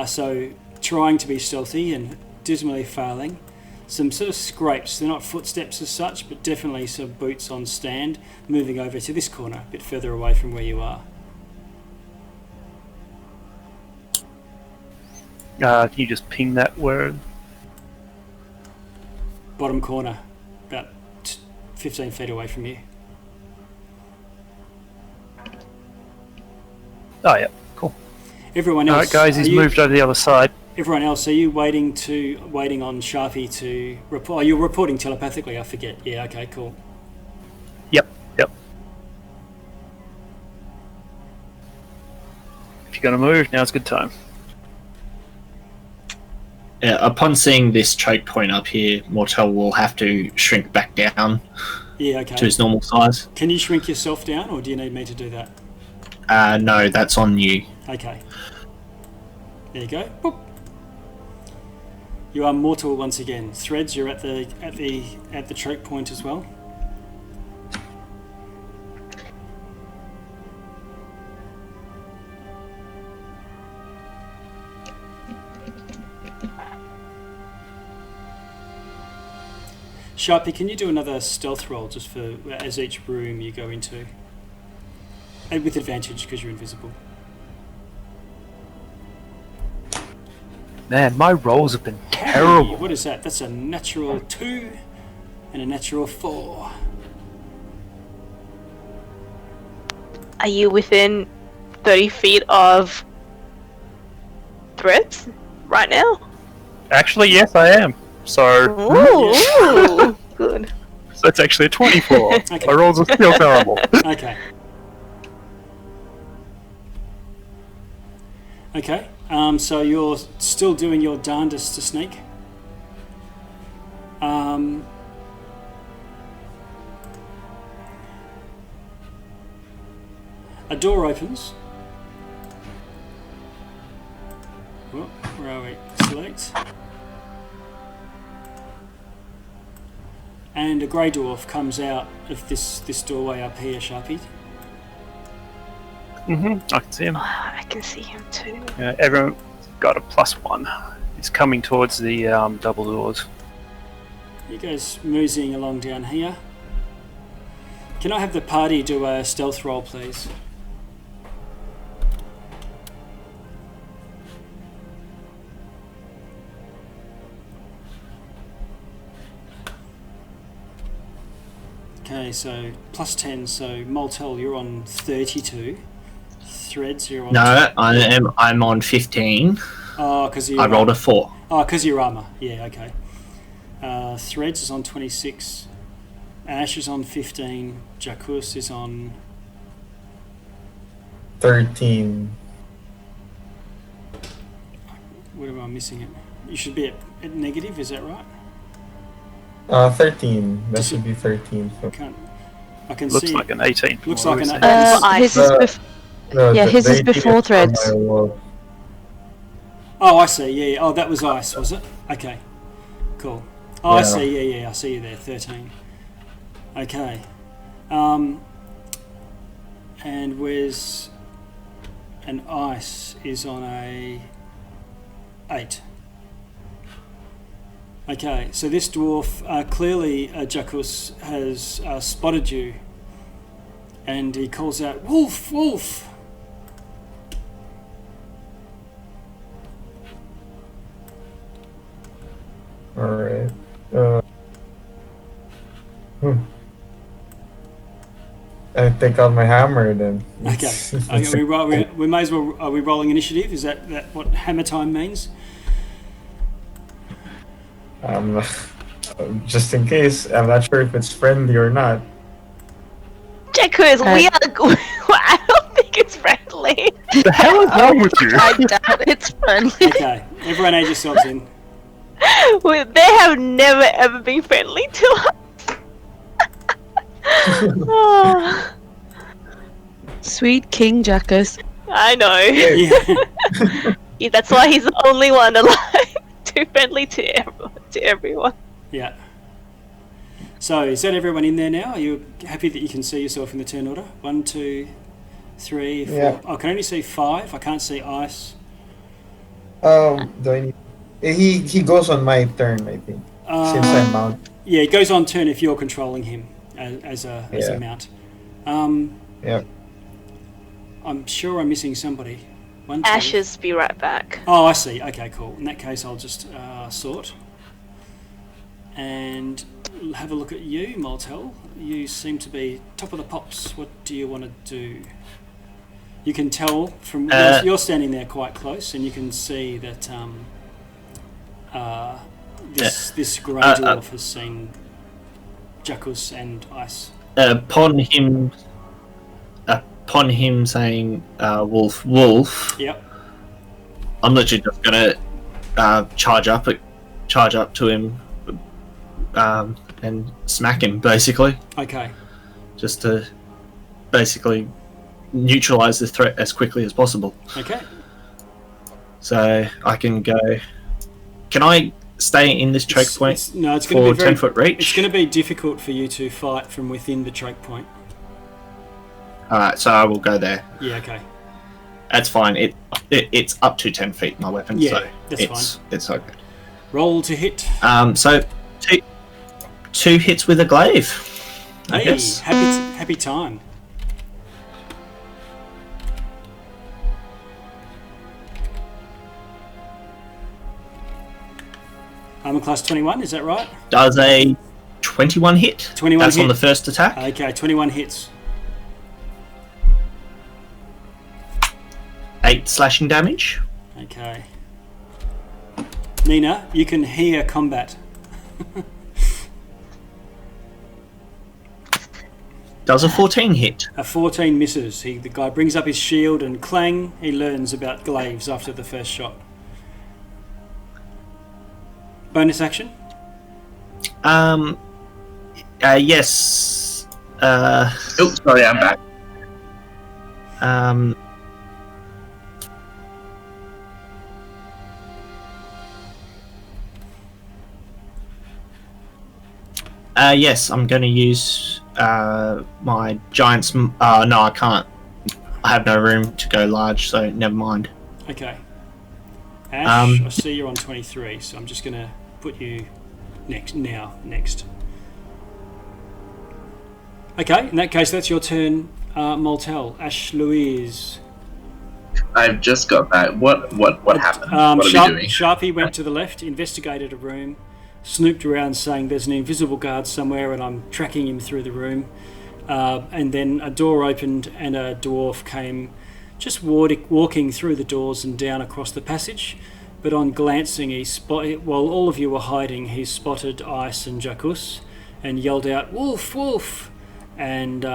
so trying to be stealthy and dismally failing. Some sort of scrapes. They're not footsteps as such, but definitely some boots on stand moving over to this corner, a bit further away from where you are. Can you just ping that word? Bottom corner, about 15 feet away from you. Oh yeah, cool. Everyone else. Alright guys, he's moved over the other side. Everyone else, are you waiting on Sharpie to report? Oh, you're reporting telepathically, I forget. Yeah, okay, cool. Yep. If you're gonna move, now's a good time. Upon seeing this choke point up here, Mortel will have to shrink back down Yeah, okay. to his normal size. Can you shrink yourself down, or do you need me to do that? No, that's on you. Okay. There you go. Boop. You are mortal once again. Threads, you're at the choke point as well. Sharpie, can you do another stealth roll just for as each room you go into? And with advantage because you're invisible. Man, my rolls have been Hey, terrible. what is that? That's a natural 2 and a natural 4. Are you within 30 feet of threats right now? Actually, yes, I am. So Ooh, good. that's actually a 24. Okay. My rolls are still terrible. Okay. Okay. So you're still doing your darndest to sneak. A door opens. Oh, where are we? Select. And a grey dwarf comes out of this doorway up here, Sharpie. I can see him. I can see him too. Yeah, everyone got a +1. He's coming towards the double doors. You guys moosing along down here. Can I have the party do a stealth roll, please? Okay, so +10. So Moltel, you're on 32. Threads, you're on. No, I'm on 15. Oh, because you. I rolled a 4. Oh, because your armor. Yeah, okay. Threads is on 26. Ash is on 15. Jacuz is on. 13. What am I missing? It. You should be at negative. Is that right? 13. That should be 13. So. I can Looks see. like an 18. Looks like an. His is No, yeah, the- his the is 18 before on threads. my wall. Oh, I see. Yeah. Oh, that was ice, was it? Okay. Cool. Oh, I Yeah. see. Yeah. I see you there. 13. Okay. And where's an ice is on a 8. Okay, so this dwarf, clearly Jacuz has spotted you and he calls out, "Wolf, wolf!" Alright. I take out my hammer then. Okay, we may as well, are we rolling initiative? Is that what hammer time means? Just in case, I'm not sure if it's friendly or not. Jacuz, we are good. I don't think it's friendly. The hell is wrong with you? I doubt it's friendly. Okay, everyone aid yourselves in. They have never ever been friendly to us. Oh, Sweet King Jackus. I know. Yeah. Yeah, that's why he's the only one alive. Too friendly to everyone. Yeah. So, is that everyone in there now? Are you happy that you can see yourself in the turn order? 1, 2, 3, 4. Yeah. I can only see 5. I can't see ice. Do I need... He goes on my turn, I think. Since I'm mount. Yeah, it goes on turn if you're controlling him as a mount. Yeah. I'm sure I'm missing somebody. 1, 2. Ashes, be right back. Oh, I see. Okay, cool. In that case, I'll just sort. And have a look at you, Moltel. You seem to be top of the pops. What do you want to do? You can tell from... you're standing there quite close, and you can see that this grey dwarf has seen Jacuz and Ice. Upon him saying wolf, wolf, Yep. I'm literally just gonna charge up to him and smack him, basically, Okay. just to basically neutralize the threat as quickly as possible. Okay. So I can go. Can I stay in this choke point It's going to be for 10-foot reach? It's going to be difficult for you to fight from within the choke point. Alright, so I will go there. Yeah. Okay. That's fine. It's up to 10 feet, my weapon, Yeah, so that's it's okay. Roll to hit. So 2 hits with a glaive. I Hey, guess. happy time. Armor class 21, is that right? Does a 21 hit. 21 That's hit. on the first attack. Okay, 21 hits. 8 slashing damage. Okay. Nina, you can hear combat. Does a 14 hit. A 14 misses. The guy brings up his shield and clang, he learns about glaives after the first shot. Bonus action? Yes. Oh, sorry, I'm back. Yes, I'm going to use my giant's. No, I can't. I have no room to go large, so never mind. Okay. Ash, I see you're on 23, so I'm just going to put you next. Okay, in that case, that's your turn, Moltel. Ash Louise. I've just got back. What happened? What are we doing? Sharpie went to the left, investigated a room, snooped around saying there's an invisible guard somewhere and I'm tracking him through the room. And then a door opened and a dwarf came just walking through the doors and down across the passage. But on glancing, while all of you were hiding, he spotted Ice and Jacus and yelled out, "Wolf, wolf!" And in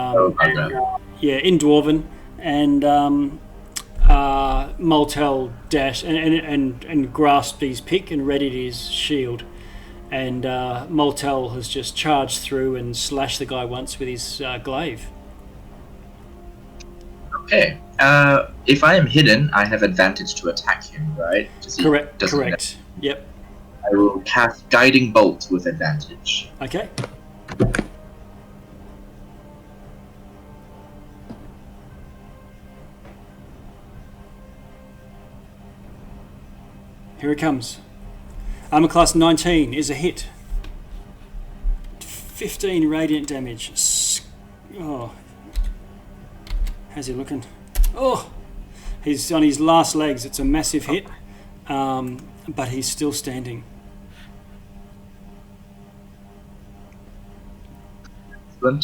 Dwarven. And Moltel dashed and grasped his pick and readied his shield. And Moltel has just charged through and slashed the guy once with his glaive. Okay. If I am hidden, I have advantage to attack him, right? Correct. Yep. I will cast Guiding Bolt with advantage. Okay. Here it comes. Armor class 19 is a hit. 15 radiant damage. Oh. How's he looking? Oh! He's on his last legs. It's a massive hit. But he's still standing.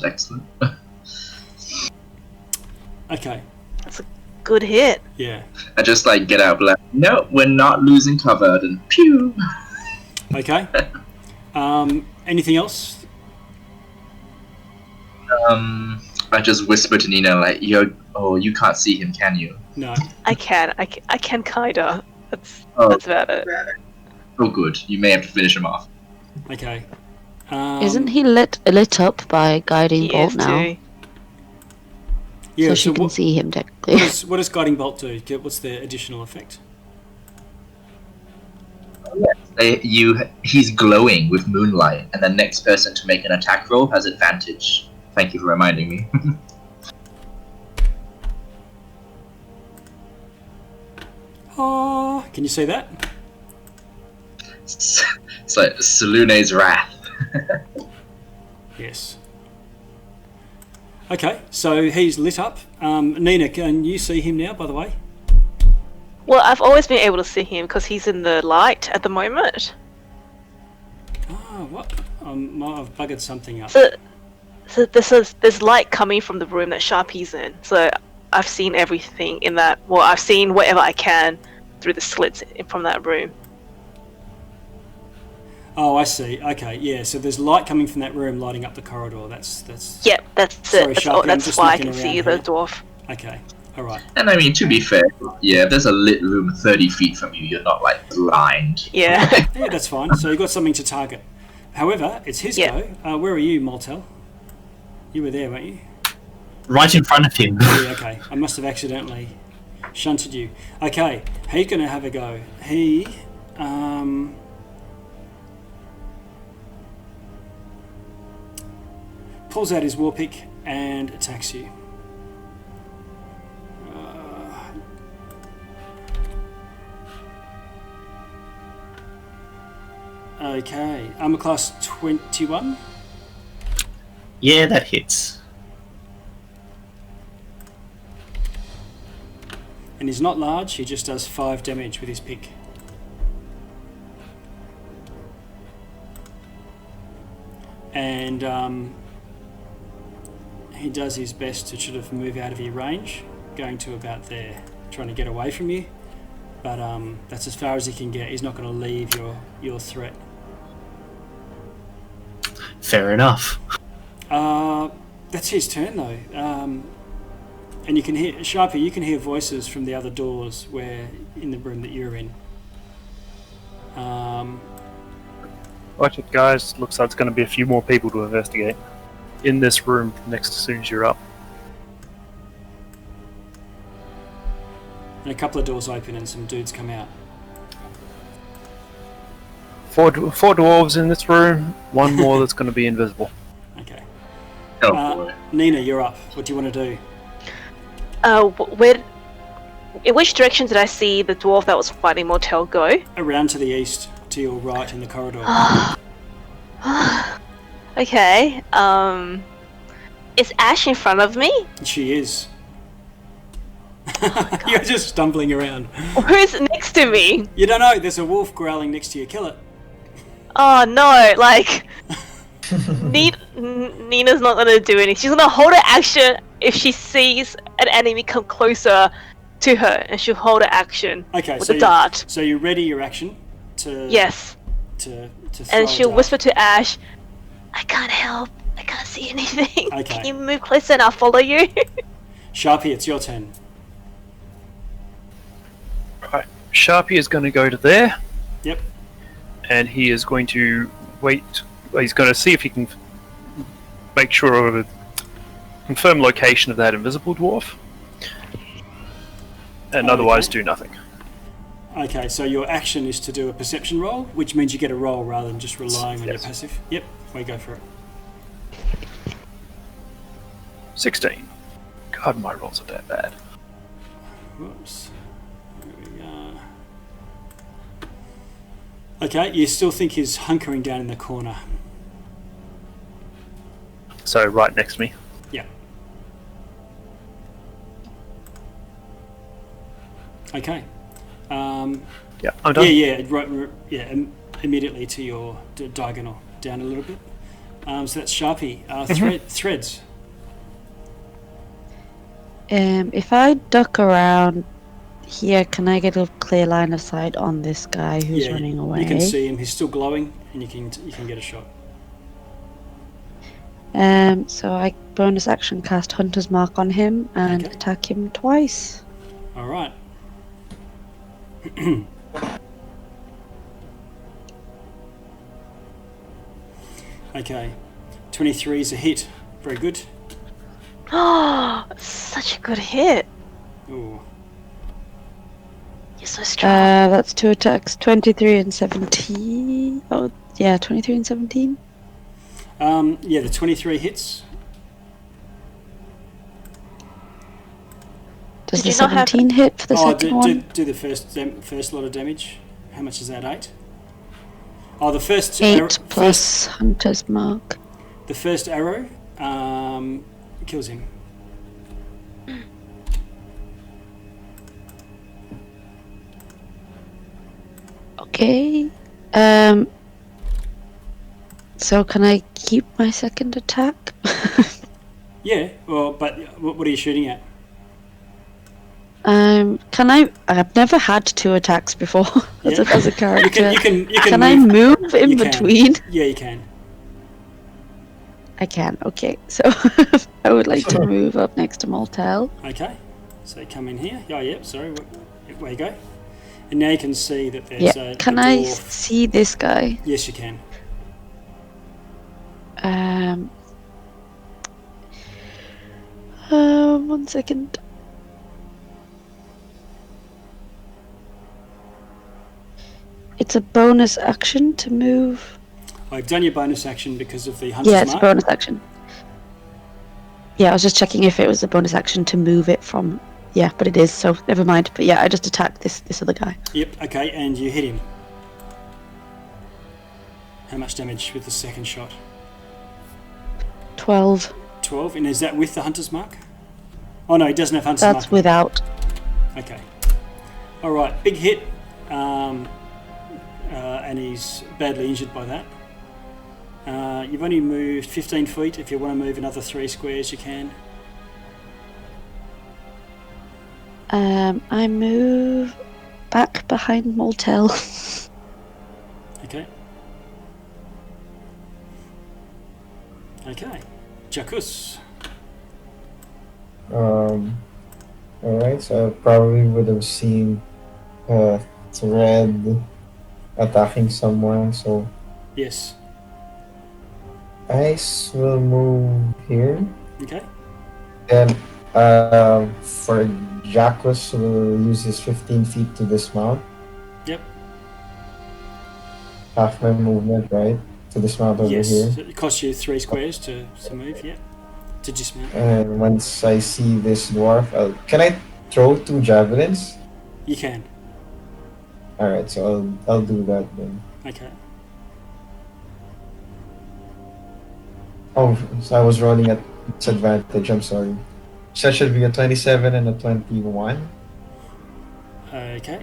Excellent. Okay. That's a good hit. Yeah. I just get out like, no, we're not losing cover, then pew! Okay. Anything else? I just whispered to Nina you can't see him, can you? No. I can kinda. That's about it. Oh, good. You may have to finish him off. Okay. Isn't he lit up by guiding He bolt is now? too. Yeah, So she can see him technically. what does Guiding Bolt do? What's the additional effect? He's glowing with moonlight, and the next person to make an attack roll has advantage. Thank you for reminding me. Oh, can you say that? It's like Salune's wrath. Yes. Okay, so he's lit up. Nina, can you see him now, by the way? Well, I've always been able to see him because he's in the light at the moment. Oh, what? I've buggered something up. So there's light coming from the room that Sharpie's in. So I've seen everything in that. Well, I've seen whatever I can through the slits from that room. Oh, I see. Okay, yeah. So there's light coming from that room, lighting up the corridor. That's. Yep, that's Sorry, it. That's, Sharpie, I'm that's just why I looking can see around the here. dwarf. Okay. All right. And I mean, to be fair, if there's a lit room 30 feet from you, you're not blind. Yeah. Yeah, that's fine. So you've got something to target. However, it's his Yeah. go. Where are you, Moltel? You were there, weren't you? Right in front of him. Yeah, okay. I must have accidentally shunted you. Okay, he's going to have a go. He, pulls out his war pick and attacks you. Okay, armor class 21. Yeah, that hits. And he's not large, he just does 5 damage with his pick. And he does his best to sort of move out of your range, going to about there, trying to get away from you. But that's as far as he can get. He's not going to leave your threat. Fair enough. That's his turn though. And you can hear, Sharpie, you can hear voices from the other doors where in the room that you're in. Watch it, guys. Looks like it's going to be a few more people to investigate in this room next as soon as you're up. And a couple of doors open and some dudes come out. Four dwarves in this room. One more that's going to be invisible. Okay. Oh boy. Nina, you're up. What do you want to do? In which direction did I see the dwarf that was fighting Mortel go? Around to the east, to your right in the corridor. Okay. Is Ash in front of me? She is. You're just stumbling around. Who's next to me? You don't know. There's a wolf growling next to you. Kill it. Oh no! Like, Nina's not gonna do anything. She's gonna hold her action if she sees an enemy come closer to her, and she'll hold her action Okay, with a dart. So you ready your action to Yes. to throw And a she'll dart. whisper to Ash, "I can't help. I can't see anything. Okay. Can you move closer and I'll follow you?" Sharpie, it's your turn. Right. Sharpie is going to go to there. Yep. And he is going to wait. He's going to see if he can make sure of a confirm location of that invisible dwarf, and otherwise do nothing. Okay, so your action is to do a perception roll, which means you get a roll rather than just relying on your Yes. passive. Yep, we go for it. 16. God, my rolls are that bad. Whoops. There we go. Okay, you still think he's hunkering down in the corner. So right next to me. Yeah. Okay. Yeah, I'm done. Yeah, right, yeah, immediately to your diagonal, down a little bit. So that's Sharpie. Threads. If I duck around here, can I get a clear line of sight on this guy who's Yeah, running away? You can see him. He's still glowing, and you can get a shot. So I bonus action cast Hunter's Mark on him and Okay. attack him twice. All right. Okay. 23 is a hit. Very good. Oh, such a good hit. Ooh. You're so strong. That's 2 attacks, 23 and 17. Oh, yeah, 23 and 17. Yeah, the 23 hits. Does Did the you not have- 17 hit for the second one? do the first lot of damage. How much is that? 8. Oh, the first 8 plus Hunter's Mark. the first arrow kills him. Okay. So can I keep my second attack? Yeah. Well, but what are you shooting at? Can I? I've never had 2 attacks before as, Yeah. as a character. You can Can I move in You can. between? Yeah, you can. I can. Okay, so I would like to move up next to Mortel. Okay. So come in here. Oh, yep. Sorry. Where you go? And now you can see that there's Yeah. a Can a I dwarf. see this guy? Yes, you can. One second. It's a bonus action to move. I've done your bonus action because of the hunter's Yeah, it's a mark. bonus action. Yeah, I was just checking if it was a bonus action to move it from. Yeah, but it is, so never mind. But yeah, I just attacked this other guy. Yep. Okay, and you hit him. How much damage with the second shot? 12. 12, and is that with the hunter's mark? Oh no, he doesn't have hunter's mark. That's without. Okay. All right, big hit, and he's badly injured by that. You've only moved 15 feet. If you want to move another 3 squares, you can. I move back behind Motel. Okay. Okay. Jacuz. Alright, so I probably would have seen Thread attacking someone, so Yes. Ice will move here. Okay. Then for Jackus will use his 15 feet to dismount. Yep. Half my movement, right? To dismount over Yes. here. So it costs you 3 squares to move. Yeah. To dismount. And once I see this dwarf, can I throw 2 javelins? You can. Alright, so I'll do that then. Okay. Oh, so I was rolling at disadvantage, I'm sorry. So that should be a 27 and a 21. Okay.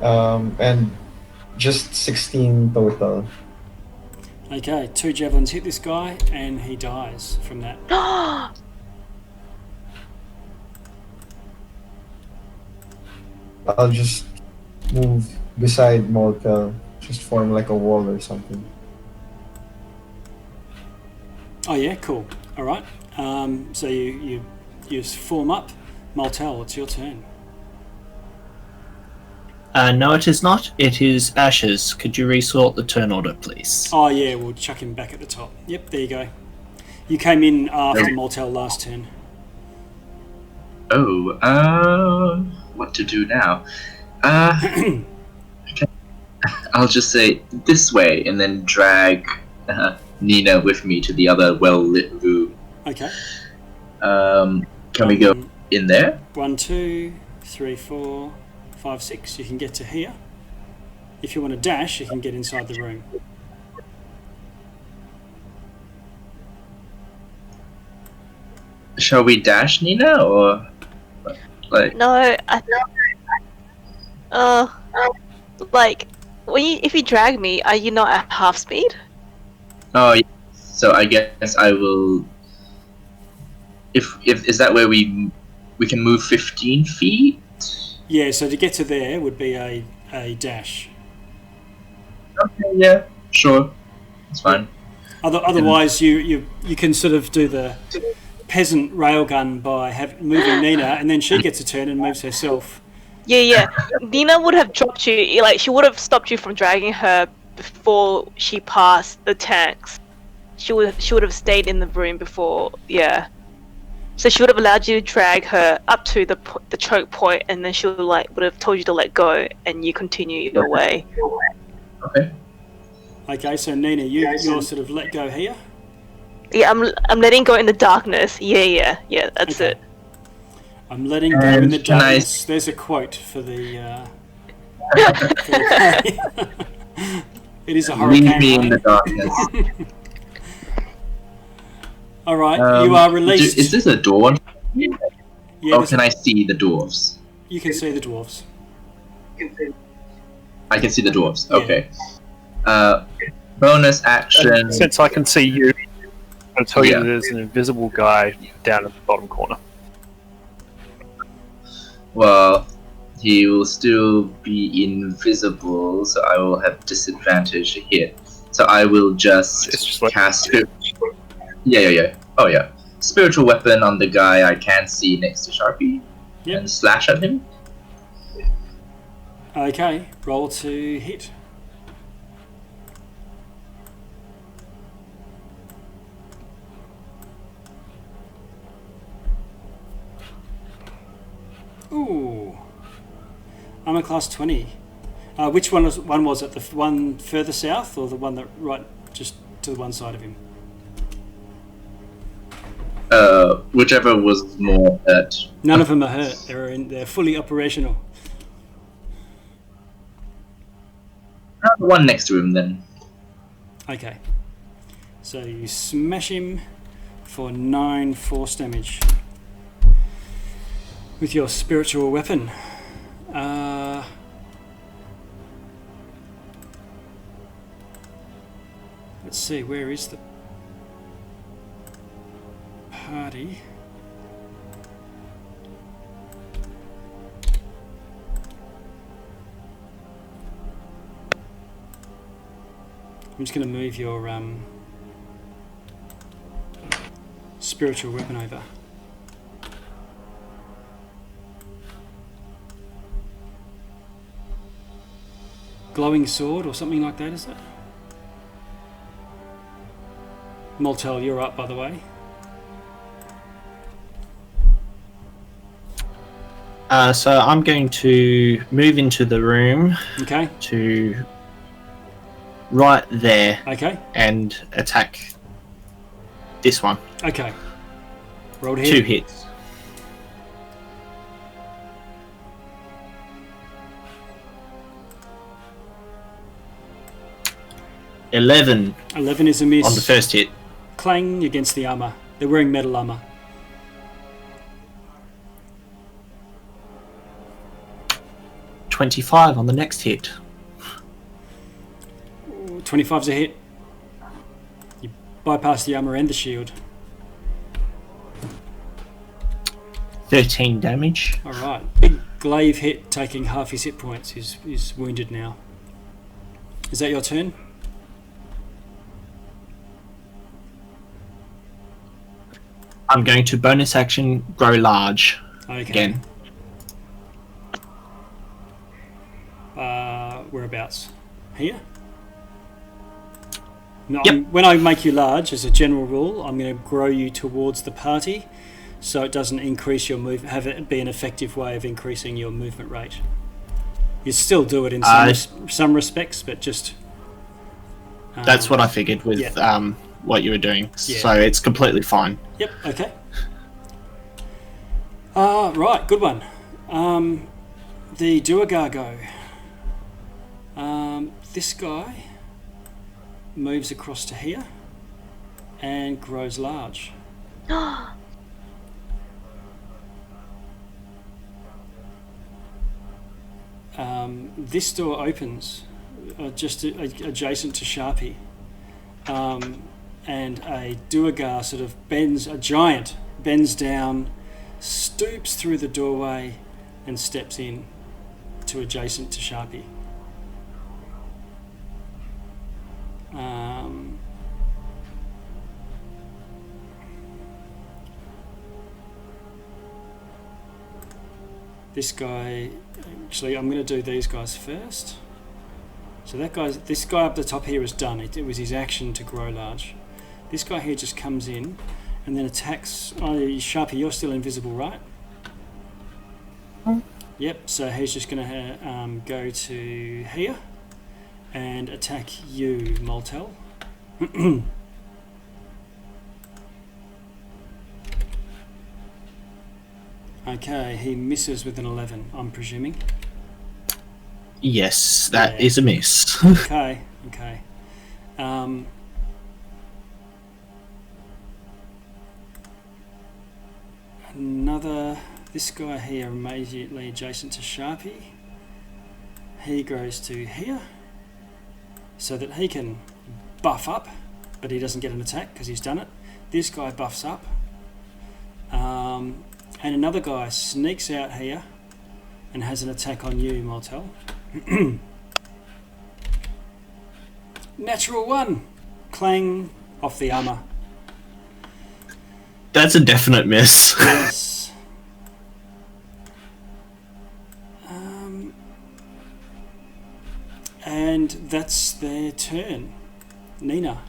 And just 16 total. Okay. 2 javelins hit this guy, and he dies from that. I'll just move beside Motel, just form like a wall or something. Oh yeah, cool. All right. So you form up. Maltel, it's your turn. No, it is not. It is Ashes. Could you resort the turn order, please? Oh yeah, we'll chuck him back at the top. Yep, there you go. You came in after Maltel last turn. Oh, what to do now? Okay. I'll just say this way and then drag Nina with me to the other well-lit room. Okay. Can we go in there? 1, 2, 3, 4, 5, 6. You can get to here. If you want to dash, you can get inside the room. Shall we dash, Nina, or like? No, like if you drag me, are you not at half speed? Oh, yeah. So I guess I will. If is that where we can move 15 feet? Yeah. So to get to there would be a dash. Okay. Yeah. Sure. It's fine. Otherwise, you can sort of do the peasant railgun by moving Nina, and then she gets a turn and moves herself. Yeah. Nina would have dropped you. Like she would have stopped you from dragging her before she passed the tanks. She would have stayed in the room before. Yeah. So she would have allowed you to drag her up to the choke point, and then she would have told you to let go, and you continue your way. Okay. Okay, so Nina, you're sort of let go here. Yeah, I'm letting go in the darkness. Yeah. That's Okay. it. I'm letting go in the can I- darkness. There's a quote for the. For the it is a hurricane. Leave me in the rain. darkness. All right, you are released. Is this a door? Yeah, Or can I see the dwarves? You can see the dwarves. I can see the dwarves. Yeah. Okay. Bonus action. Since I can see you, I'll tell Yeah. you there's an invisible guy down at the bottom corner. Well, he will still be invisible, so I will have disadvantage to hit. So I will It's just just like cast. Yeah. Oh yeah. Spiritual weapon on the guy I can't see next to Sharpie. Yep. And slash at him. Okay, roll to hit. Ooh. I'm a class 20. Which one was it? The one further south or the one that right just to the one side of him? Whichever was more hurt. None of them are hurt. They're fully operational. The one next to him then. Okay. So you smash him for 9 force damage with your spiritual weapon. Let's see, where is the party? I'm just going to move your spiritual weapon over. Glowing sword or something like that, is it? Moltel, you're up, by the way. So I'm going to move into the room. Okay. To right there. Okay. And attack this one. Okay. Roll to hit. 2 hits. $11 11 is a miss. on the first hit. Clang against the armor. They're wearing metal armor. 25 on the next hit. 25's a hit. You bypass the armor and the shield. 13 damage. Alright. Big glaive hit, taking half his hit points. He's wounded now. Is that your turn? I'm going to bonus action grow large Okay. again. Whereabouts? Here? No, Yep. when I make you large, as a general rule, I'm going to grow you towards the party, so it doesn't increase your move. Have it be an effective way of increasing your movement rate. You still do it in some respects, but just. That's what I figured with what you were doing. Yeah. So it's completely fine. Yep. Okay. Right. Good one. The Duergar. This guy moves across to here and grows large. This door opens just adjacent to Sharpie, and a Duergar sort of bends down, stoops through the doorway and steps in to adjacent to Sharpie. This guy, actually, I'm going to do these guys first. So this guy up the top here is done. It was his action to grow large. This guy here just comes in and then attacks. Oh, Sharpie, you're still invisible, right? Yep. So he's just going to go to here and attack you, Moltel. Okay, he misses with an 11, I'm presuming. Yes, that is a miss. Okay. This guy here immediately adjacent to Sharpie. He goes to here so that he can buff up, but he doesn't get an attack because he's done it. This guy buffs up. And another guy sneaks out here and has an attack on you, Moltel. Natural 1. Clang off the armor. That's a definite miss. Yes. And that's their turn. Nina.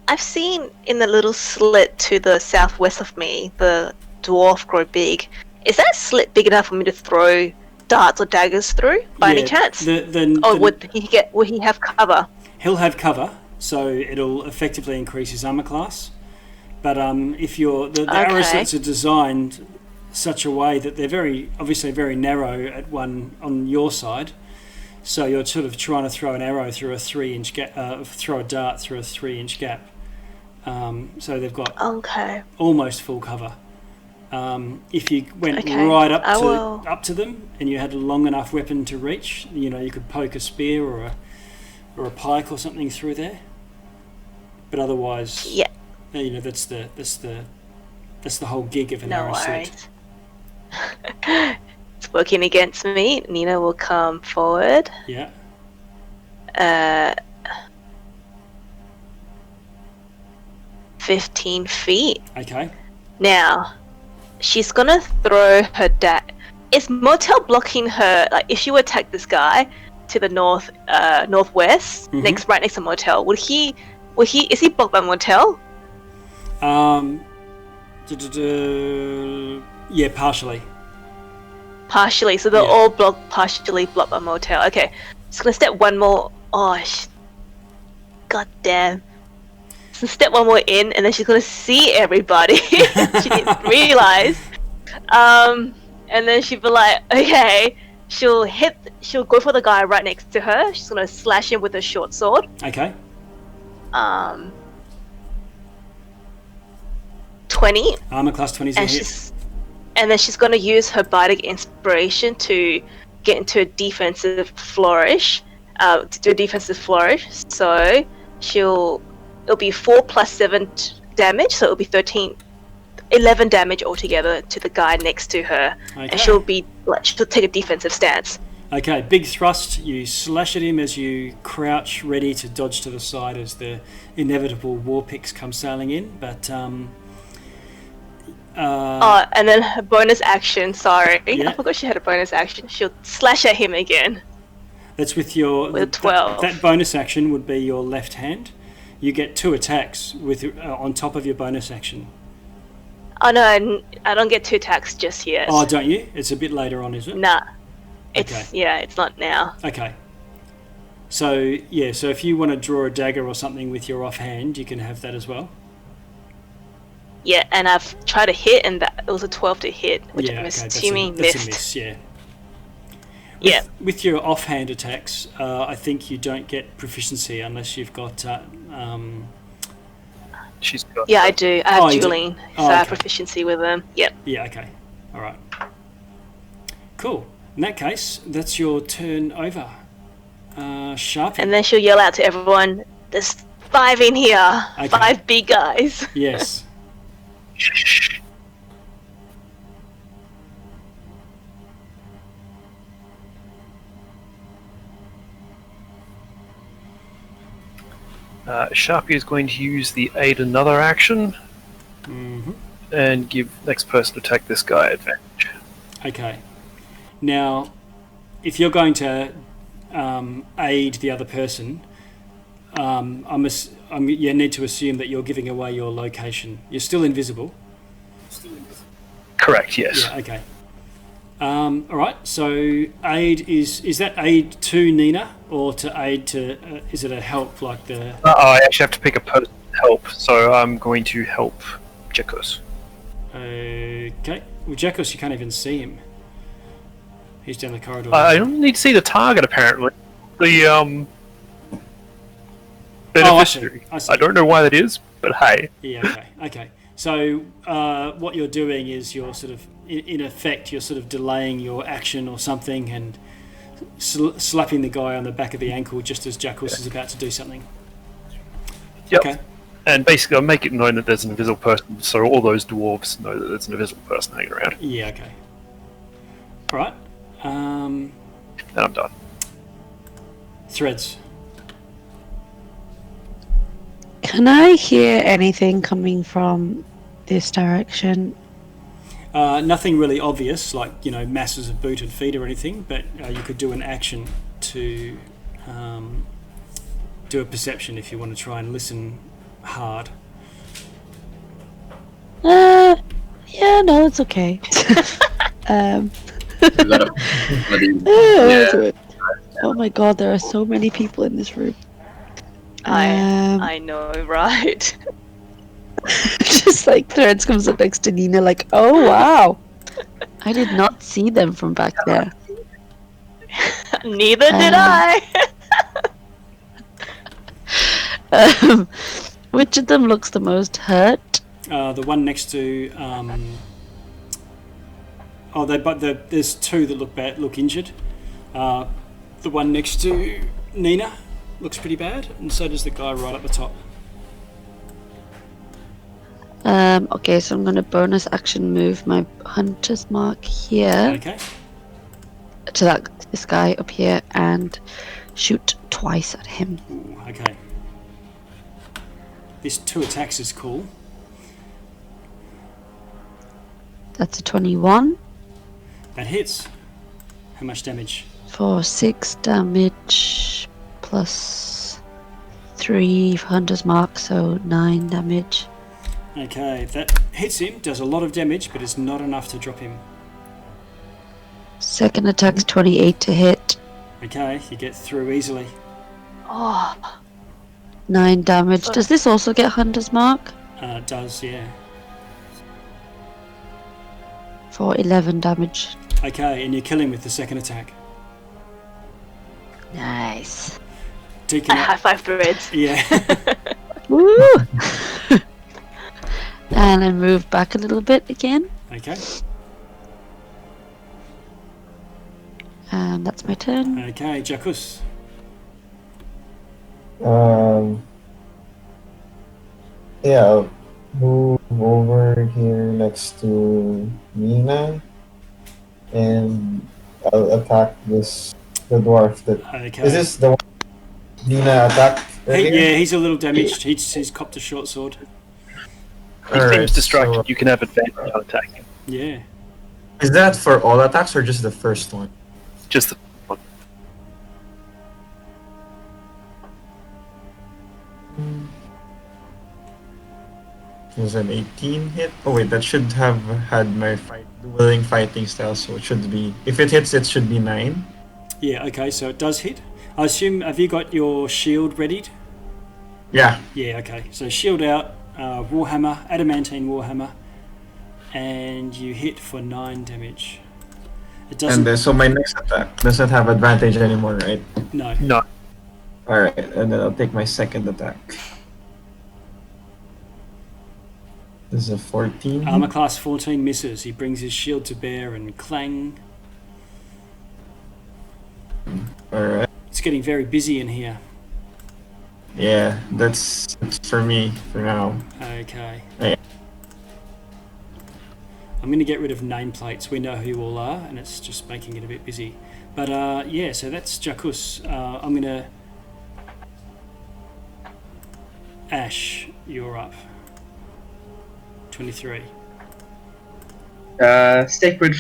I've seen in the little slit to the southwest of me, the dwarf grow big. Is that slit big enough for me to throw darts or daggers through by any chance? Will he have cover? He'll have cover, so it'll effectively increase his armor class. But if the arrow slits are designed such a way that they're obviously very narrow at one on your side, So you're sort of trying to throw an arrow through a 3-inch gap, throw a dart through a 3-inch gap. So they've got Okay. almost full cover. If you went Okay, right I will. up to them and you had a long enough weapon to reach, you know, you could poke a spear or a pike or something through there. But otherwise, Yeah. you know, that's the whole gig of an No arrow worries. slit. It's working against me. Nina will come forward. Yeah. 15 feet. Okay. Now, she's gonna throw her Is Motel blocking her? Like, if she would attack this guy to the northwest, Mhm. right next to Motel, is he blocked by Motel? Yeah, partially. Partially, so they're Yeah. all partially blocked by Motel. Okay, just gonna step one more. God damn. So step one more in, and then she's gonna see everybody. She didn't realize. And then she'll be like, okay. She'll go for the guy right next to her. She's gonna slash him with a short sword. Okay. 20, Armor class 20 is a and hit. then she's gonna use her bardic inspiration to get into a defensive flourish. To do a defensive flourish. So it'll be 4 plus 7 damage. So it'll be 11 damage altogether to the guy next to her, Okay. and she'll take a defensive stance. Okay, big thrust. You slash at him as you crouch, ready to dodge to the side as the inevitable war picks come sailing in. But And then her bonus action. Sorry, Yeah. I forgot she had a bonus action. She'll slash at him again. that's with your With 12. That bonus action would be your left hand. You get 2 attacks with on top of your bonus action. Oh no, I don't get 2 attacks just yet. Oh, don't you? It's a bit later on, is it? Nah, it's Okay. it's not now. Okay. So so if you want to draw a dagger or something with your offhand, you can have that as well. Yeah, and I've tried to hit, and it was a 12 to hit, which I'm assuming that's missed. a miss. Yeah. Yeah. With your offhand attacks, I think you don't get proficiency unless you've got. She's got. Yeah, I do. I Oh, have you do? dueling, so Oh, I have okay. proficiency with them. Yep. Yeah. Okay. All right. Cool. In that case, that's your turn over. Sharpie. And then she'll yell out to everyone, "There's 5 in here. Okay. 5 big guys." Yes. Sharpie is going to use the aid another action hmm and give next person to attack this guy advantage. Okay. Now, if you're going to aid the other person, you need to assume that you're giving away your location. You're still invisible. Correct, yes. Yeah. Okay. All right. So aid is that aid to Nina or to aid to? Is it a help like the? I actually have to pick a person to help, so I'm going to help Jekos. Okay. Well, Jekos, you can't even see him. He's down the corridor. I don't need to see the target, apparently. The, Oh, I see. beneficiary. I see. I don't know why that is, but hey. Yeah. Okay. Okay. So what you're doing is you're sort of, in effect, you're sort of delaying your action or something and slapping the guy on the back of the ankle just as Jekos is about to do something. Yep. Okay. And basically, I'll make it known that there's an invisible person, so all those dwarves know that there's an invisible person hanging around. Yeah. Okay. All right. And I'm done. Threads. Can I hear anything coming from this direction? Nothing really obvious, like masses of booted feet or anything, but you could do an action to do a perception if you want to try and listen hard. Yeah, no, it's okay. We got a Yeah. Oh my god, there are so many people in this room. I know, right? Just like Threads comes up next to Nina, like, oh wow, I did not see them from back there. Neither did I. Which of them looks the most hurt? The one next to. There's two that look injured. The one next to Nina looks pretty bad, and so does the guy right up the top. Okay, so I'm going to bonus action move my hunter's mark here Okay. to this guy up here and shoot twice at him. Ooh, okay. This 2 attacks is cool. That's a 21 That hits. How much damage? for 6 damage plus 3 for hunter's mark, so 9 damage. Okay, that hits him, does a lot of damage, but it's not enough to drop him. Second attack's 28 to hit, Okay, you get through easily. Oh, 9 damage. Does this also get hunter's mark? It does, yeah. For 11 damage. Okay, and you kill him with the second attack. Nice. Deacon, high five birds. yeah. Woo! And I move back a little bit again, Okay, and that's my turn. okay, Jacuz. Yeah, I'll move over here next to Nina, and I'll attack the dwarf. Okay. Is this the one Nina attacked earlier? Yeah, he's a little damaged. He's copped a short sword. He Alright, seems distracted. so- You can have advantage on attacking. Yeah. Is that for all attacks or just the first one? Just the It was an 18 hit. Oh wait, that should have had my willing fighting style, so it should be. If it hits, it should be 9. Yeah, okay, so it does hit. I assume, have you got your shield readied? Yeah. Yeah, okay. So shield out, Warhammer, adamantine Warhammer, and you hit for 9 damage. It doesn't. And so my next attack doesn't have advantage anymore, right? No. no. Alright, and then I'll take my second attack. This is a 14. Armor class 14 misses. He brings his shield to bear and clang. Alright. It's getting very busy in here. Yeah, that's for me for now. Okay. Yeah. I'm going to get rid of nameplates. We know who you all are, and it's just making it a bit busy. But yeah, so that's Jacuz. I'm going to... Ash, you're up. 23. Sacred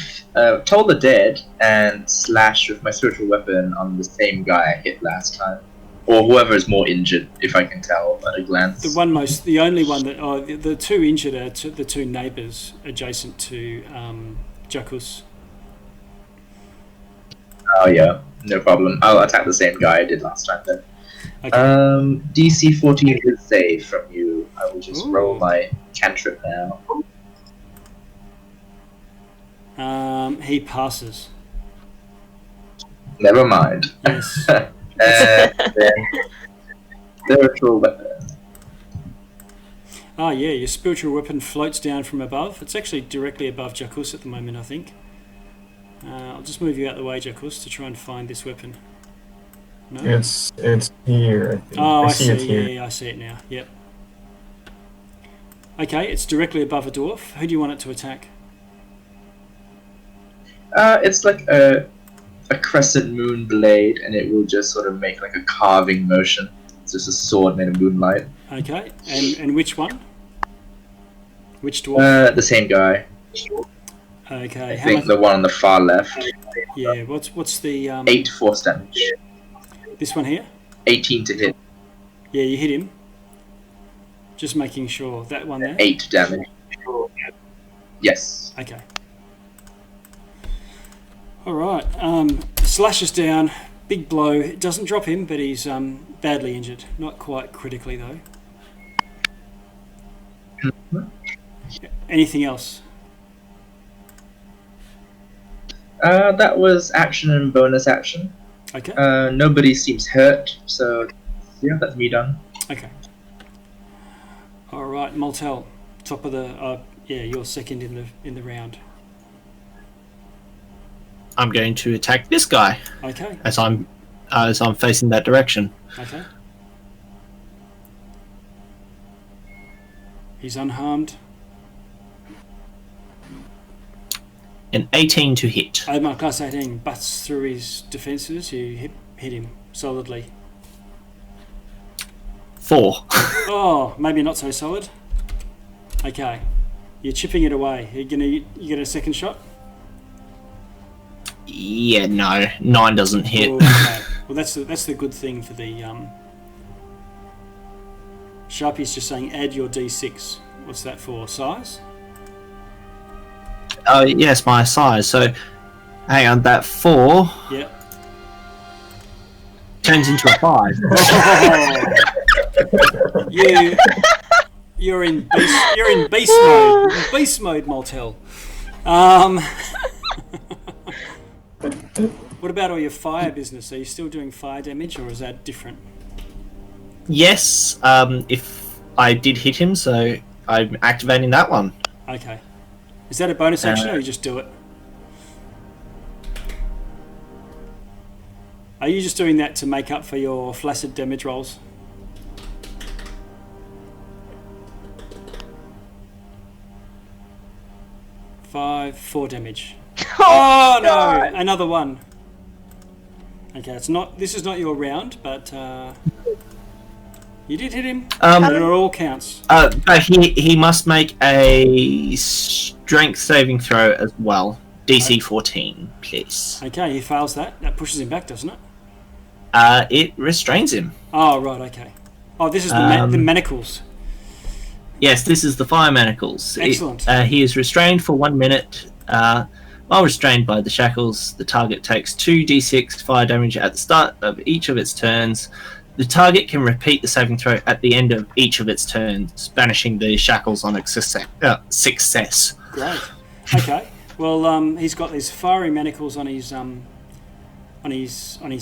Toll the Dead and slash with my spiritual weapon on the same guy I hit last time. Or whoever is more injured, if I can tell at a glance. The only one that... Oh, the two injured are the two neighbours adjacent to Jacuz. Oh yeah, no problem. I'll attack the same guy I did last time then. Okay. DC 14 is save from you. I will just Ooh. roll my cantrip now. He passes. Never mind. Yes. Then spiritual weapon. Oh yeah, your spiritual weapon floats down from above. It's actually directly above Jacuz at the moment, I think. I'll just move you out the way, Jacuz, to try and find this weapon. No? It's here, I think. Oh, I see. it here. Yeah, I see it now. Yep. Okay, it's directly above a dwarf. Who do you want it to attack? It's like a crescent moon blade, and it will just sort of make like a carving motion. It's just a sword made of moonlight. Okay, and which one? Which dwarf? The same guy. Okay, I how think much? the one on the far left. Yeah, what's the 8 force damage. this one here? 18 to hit. Yeah, you hit him. Just making sure that one there. 8 damage. Yes. Okay. All right. Slashes down. Big blow. It doesn't drop him, but he's badly injured. Not quite critically though. Anything else? That was action and bonus action. Okay. Nobody seems hurt, so yeah, that's me done. Okay. All right, Maltel, top of the. You're second in the round. I'm going to attack this guy Okay. as I'm facing that direction. Okay. He's unharmed. An 18 to hit. My class 18 butts through his defences. You hit him solidly. 4. Oh, maybe not so solid. Okay. You're chipping it away. You get a second shot? Yeah, no. 9 doesn't hit. Oh, okay. Well, that's the good thing for the Sharpie's just saying add your D6. What's that for? Size? Oh, yes, my size. So, hang on, that 4 Yeah. turns into a 5. Oh. You're in beast mode. Beast mode, Maltel. What about all your fire business? Are you still doing fire damage, or is that different? Yes, if I did hit him, so I'm activating that one. Okay. Is that a bonus action, or you just do it? Are you just doing that to make up for your flaccid damage rolls? Four damage. Oh no! Another one. Okay, this is not your round, but you did hit him. And it all counts. But he must make a strength saving throw as well. DC 14, please. Okay, he fails that. That pushes him back, doesn't it? It restrains him. Oh right, okay. Oh, this is the manacles. Yes, this is the fire manacles. Excellent. He is restrained for 1 minute. While restrained by the shackles, the target takes 2d6 fire damage at the start of each of its turns. The target can repeat the saving throw at the end of each of its turns, banishing the shackles on success. Great. Okay. Well, he's got these fiery manacles on his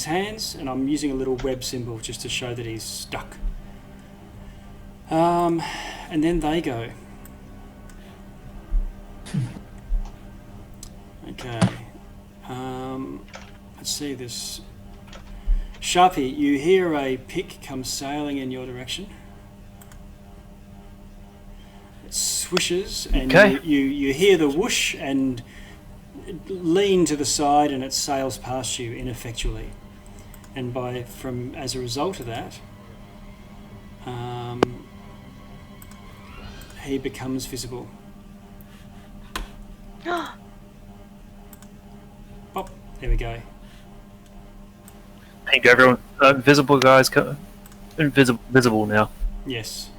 hands, and I'm using a little web symbol just to show that he's stuck. And then they go. Okay. Let's see this. Sharpie, you hear a pick come sailing in your direction. It swishes, and Okay. you hear the whoosh and lean to the side, and it sails past you ineffectually. And as a result of that, he becomes visible. Oh, there we go. Thank you, everyone. Invisible guys, invisible now. Yes.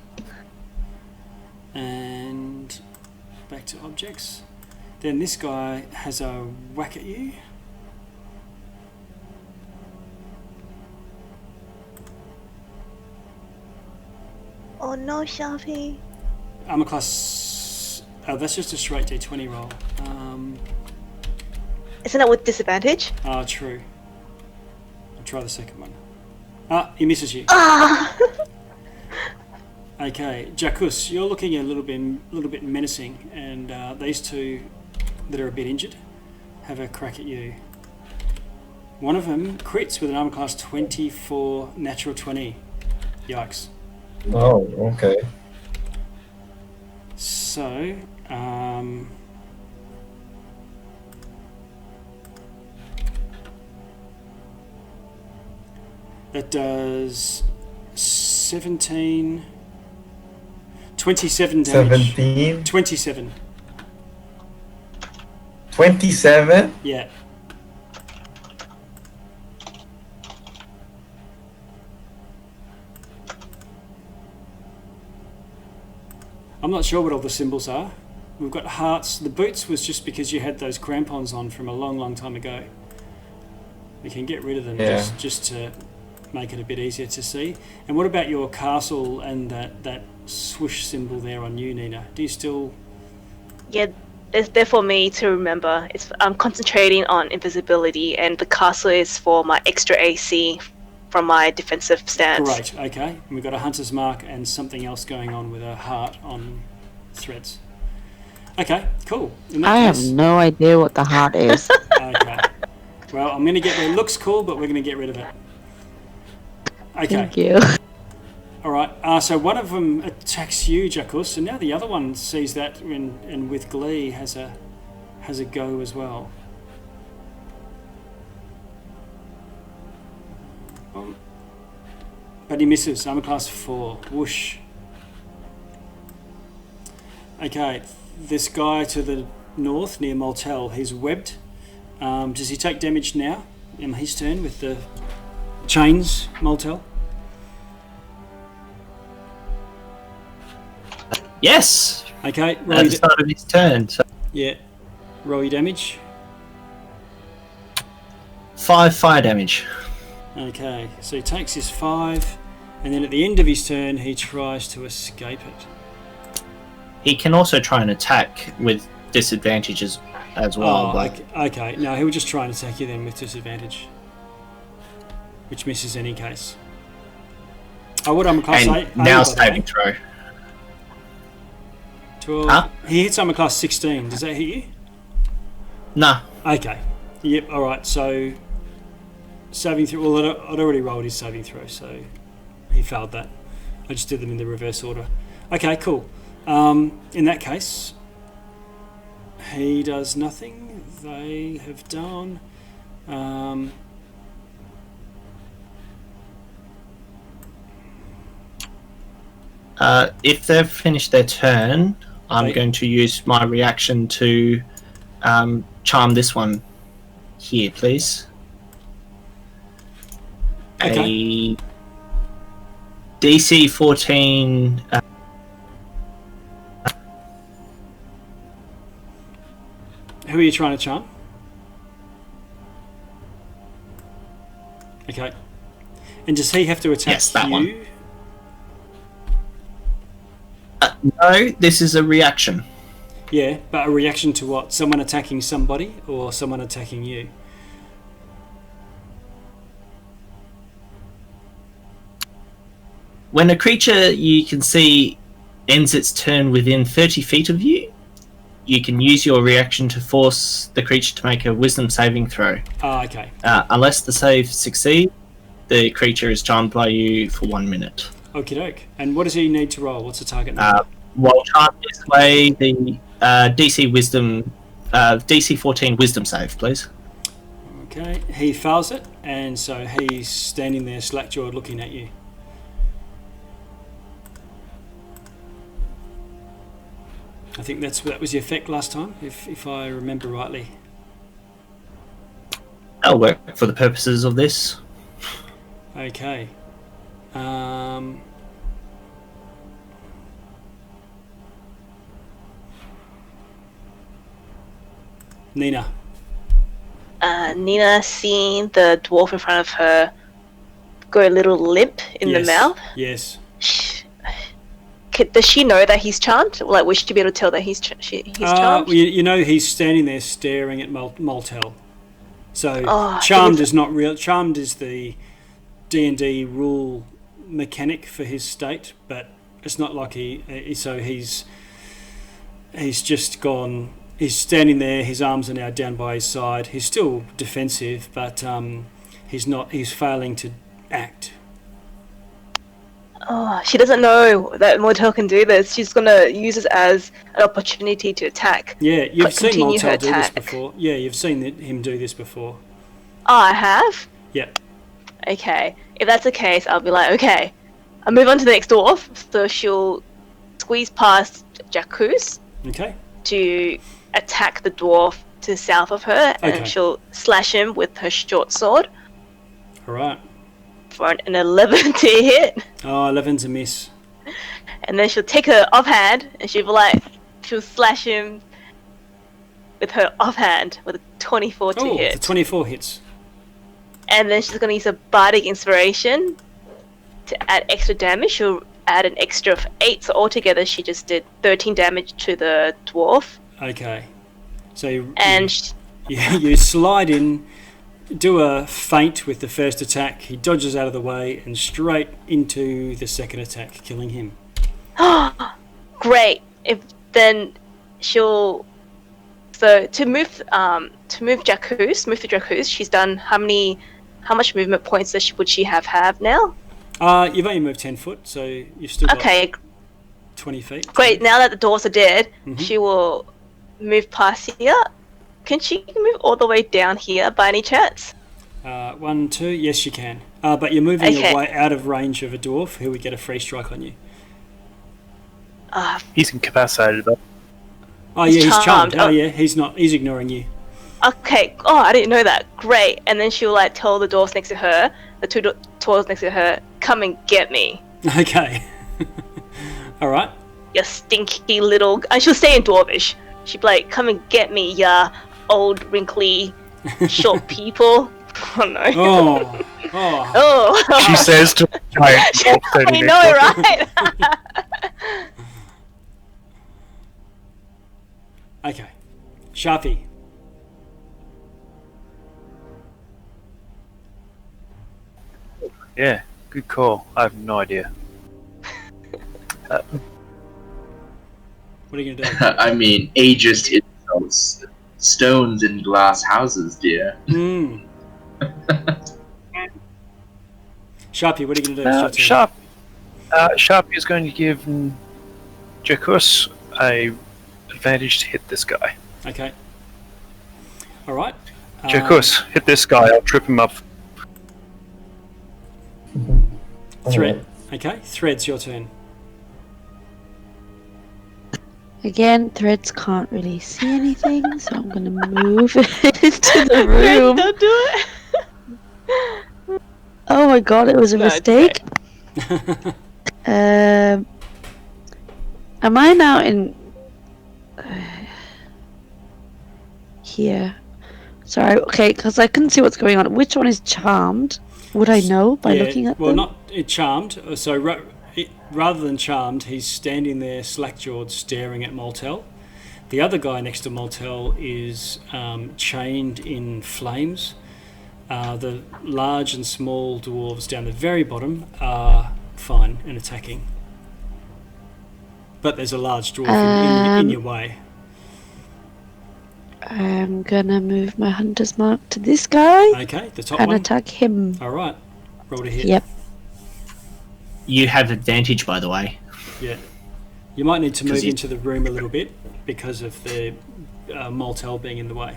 And back to objects. Then this guy has a whack at you. Oh no, Sharpie. Armor class. Oh, that's just a straight D20 roll. Isn't it with disadvantage? Oh, true. I'll try the second one. Ah, he misses you. Ah! Okay, Jacus, you're looking a little bit menacing, and these two that are a bit injured have a crack at you. One of them crits with an armor class 24 natural 20. Yikes. Oh, okay. So, that does 27 damage. 17? 27. 27? Yeah. I'm not sure what all the symbols are. We've got hearts. The boots was just because you had those crampons on from a long, long time ago. We can get rid of them just to make it a bit easier to see. And what about your castle and that swoosh symbol there on you, Nina? Do you still... Yeah, They're for me to remember. I'm concentrating on invisibility, and the castle is for my extra AC from my defensive stance. Great, okay. And we've got a hunter's mark and something else going on with a heart on threads. Okay, cool. In that I have case- no idea what the heart is. Okay. Well, I'm going to get rid. It looks cool, but we're going to get rid of it. Okay. Thank you. All right. So one of them attacks you, Jackus, and now the other one sees that and with glee has a go as well. But he misses. Armor class 4. Whoosh. Okay. This guy to the north near Moltel, he's webbed. Does he take damage now? In his turn with the chains, Moltel? Yes. Okay, roll At your the start of his turn. So yeah. Roll your damage. 5 fire damage. Okay, so he takes his 5, and then at the end of his turn, he tries to escape it. He can also try and attack with disadvantages as well. Okay. No, he will just try and attack you then with disadvantage, which misses any case. Oh, what armor class? And now saving throw. 12. Huh? He hits armor class 16. Does that hit you? Nah. Okay. Yep. All right. So saving throw. Well, I'd already rolled his saving throw, so he failed that. I just did them in the reverse order. Okay. Cool. In that case, he does nothing. They have done. If they've finished their turn, I'm Right. going to use my reaction to charm this one here, please. Okay. A DC 14. Who are you trying to charm? Okay. And does he have to attack Yes, that you? one. No, this is a reaction. Yeah, but a reaction to what? Someone attacking somebody or someone attacking you? When a creature you can see ends its turn within 30 feet of you, you can use your reaction to force the creature to make a wisdom saving throw. Ah, okay. Unless the save succeeds, the creature is charmed by you for 1 minute. Okie doke. And what does he need to roll? What's the target number? While charmed this way, the DC 14 wisdom save, please. Okay, he fails it, and so he's standing there slack-jawed looking at you. I think that was the effect last time, if I remember rightly. That'll work for the purposes of this. Okay. Nina. Nina seeing the dwarf in front of her go a little limp in the Yes, mouth. Yes. Does she know that he's charmed? Like, would she be able to tell that he's charmed? Well, you know he's standing there staring at Moltel. So Oh, charmed it is not real. Charmed is the D&D rule mechanic for his state, but it's not like he's just gone. He's standing there. His arms are now down by his side. He's still defensive, but he's not. He's failing to act. Oh, she doesn't know that Motel can do this. She's gonna use it as an opportunity to attack. Yeah, you've seen continue her Moltel do this attack. before. Yeah, you've seen him do this before. Oh, I have? Yeah. Okay. If that's the case, I'll be like, okay. I'll move on to the next dwarf. So she'll squeeze past Jacuz Okay. to attack the dwarf to the south of her, and Okay. she'll slash him with her short sword All right. for an 11 to hit. Oh, 11's a miss. And then she'll take her offhand and she'll slash him with her offhand with a 24 to Oh, the hit. 24 hits. And then she's going to use a bardic inspiration to add extra damage. She'll add an extra of 8, so altogether she just did 13 damage to the dwarf. Okay. So you, And you slide in, do a feint with the first attack. He dodges out of the way and straight into the second attack, killing him. great. If then she'll to move Jacuz, move the Jacuz. She's done how much movement points would she have now? You've only moved 10 foot, so you've still got Okay, 20 feet. great. Now that the doors are dead, Mhm. she will move past here. Can she move all the way down here by any chance? 1, 2, yes you can. But you're moving Okay. away out of range of a dwarf who would get a free strike on you. He's incapacitated though. Oh yeah, he's charmed. Oh. Oh yeah, he's ignoring you. Okay. Oh, I didn't know that. Great. And then she'll like tell the dwarves next to her, the two dwarves next to her, come and get me, Okay. Alright. you stinky little. And she'll say in Dwarvish. She'll be like, come and get me, ya old wrinkly short people. Oh no. Oh. Oh. Oh. She says to the giant dwarf I standing know, next to her. right? Okay. Sharpie. Yeah, good call. I have no idea. What are you going to do? I mean, ageist insults. Stones in glass houses, dear. Mm. Sharpie, what are you going to do? It's your turn. Sharp is going to give Jacuz a advantage to hit this guy. Okay. Alright. Jacuz, hit this guy. I'll trip him up. Thread. Okay. Thread's your turn. Again, Threads can't really see anything, so I'm gonna move into the room. Don't do it. Oh my god, it was a No, it's mistake. Am I now in here? Sorry, okay, because I couldn't see what's going on. Which one is charmed? Would I know by looking at well, them? not charmed. So rather than charmed, he's standing there slack-jawed, staring at Moltel. The other guy next to Moltel is chained in flames. The large and small dwarves down the very bottom are fine and attacking. But there's a large dwarf in your way. I'm gonna move my hunter's mark to this guy Okay, the top and one. attack him. All right, roll to hit. Yep. You have advantage, by the way. Yeah. You might need to move 'Cause you- into the room a little bit because of the Moltel being in the way.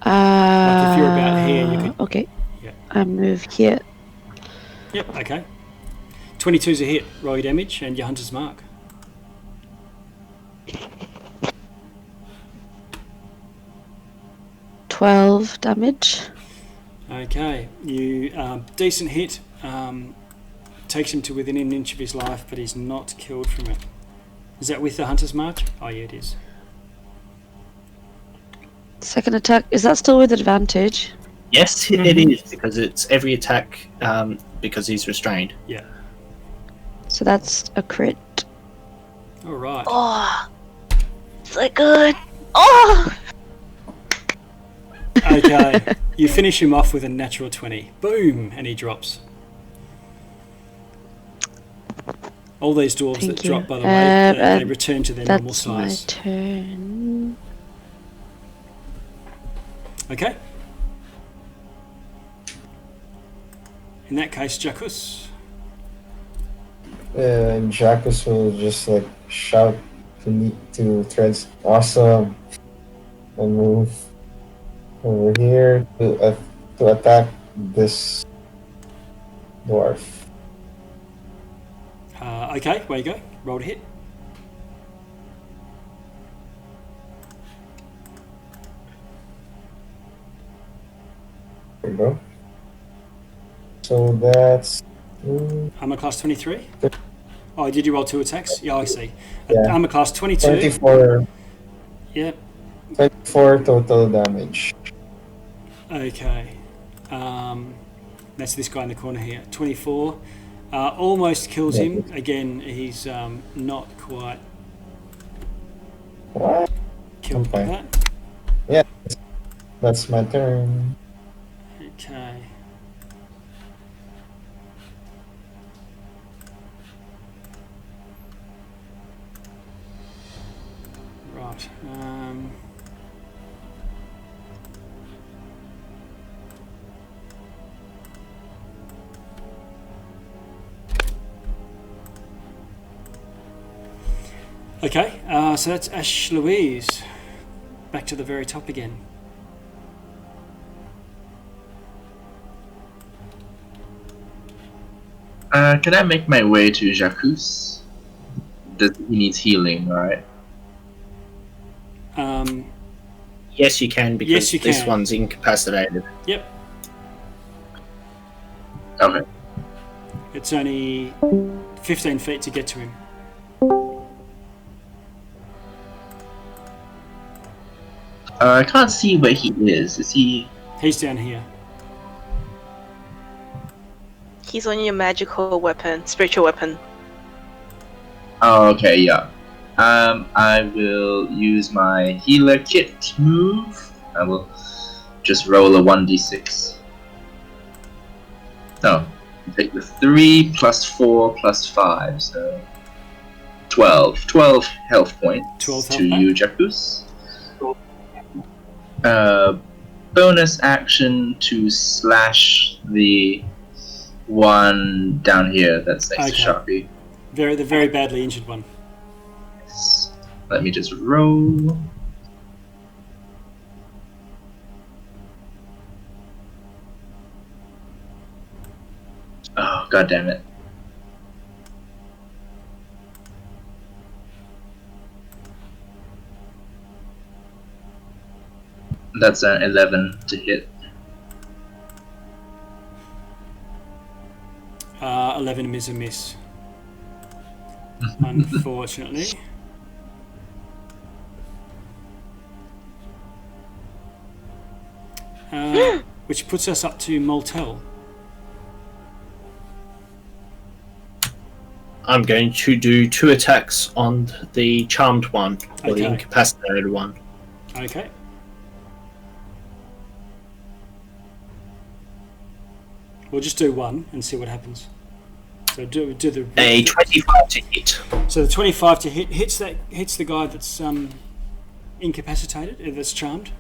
Like if you're about here, you could. Okay. Yeah. I move here. Yep. Okay. 22's a hit. Roll your damage and your hunter's mark. $12 damage. Okay. You decent hit. Takes him to within an inch of his life, but he's not killed from it. Is that with the hunter's mark? Oh yeah, it is. Second attack. Is that still with advantage? Yes, it is, because it's every attack because he's restrained. Yeah. So that's a crit. All right. Oh, so good. Oh, Okay. You finish him off with a natural 20. Boom, and he drops. All these dwarves Thank that you. drop, by the way, they return to their normal That's my size. turn. Okay. In that case, Jacuz. Jacuz will just like shout to Threads, awesome, and move over here to attack this dwarf. Okay, where you go. Roll to hit. There you go. So that's Armor class 23. Oh, did you roll 2 attacks? Yeah, I see. Yeah. Armor class 22. 24, Yep. 24 total damage. Okay. That's this guy in the corner here. 24. Almost kills him. Again, he's not quite you want to do fine. that? Yeah, that's my turn. Okay. Right. Okay, so that's Ash Louise. Back to the very top again. Can I make my way to Jacques? He needs healing, right? Yes, you can, because Yes, you this can. one's incapacitated. Yep, Okay. it's only 15 feet to get to him. I can't see where he is. Is he? He's down here. He's on your magical weapon, spiritual weapon. Oh, okay, yeah. I will use my healer kit move. I will just roll a 1d6. No, take the 3 plus 4 plus 5, so 12. 12 health points 12 to health you, Jacques. Bonus action to slash the one down here that's next to Sharpie. The very badly injured one. Let me just roll. Oh, god damn it. That's an 11 to hit. 11 is a miss. Unfortunately. Which puts us up to Moltel. I'm going to do 2 attacks on the charmed one, or the Okay. incapacitated one. Okay. We'll just do one and see what happens. So do the A 25 to hit. So the 25 to hits the guy that's incapacitated, that's charmed.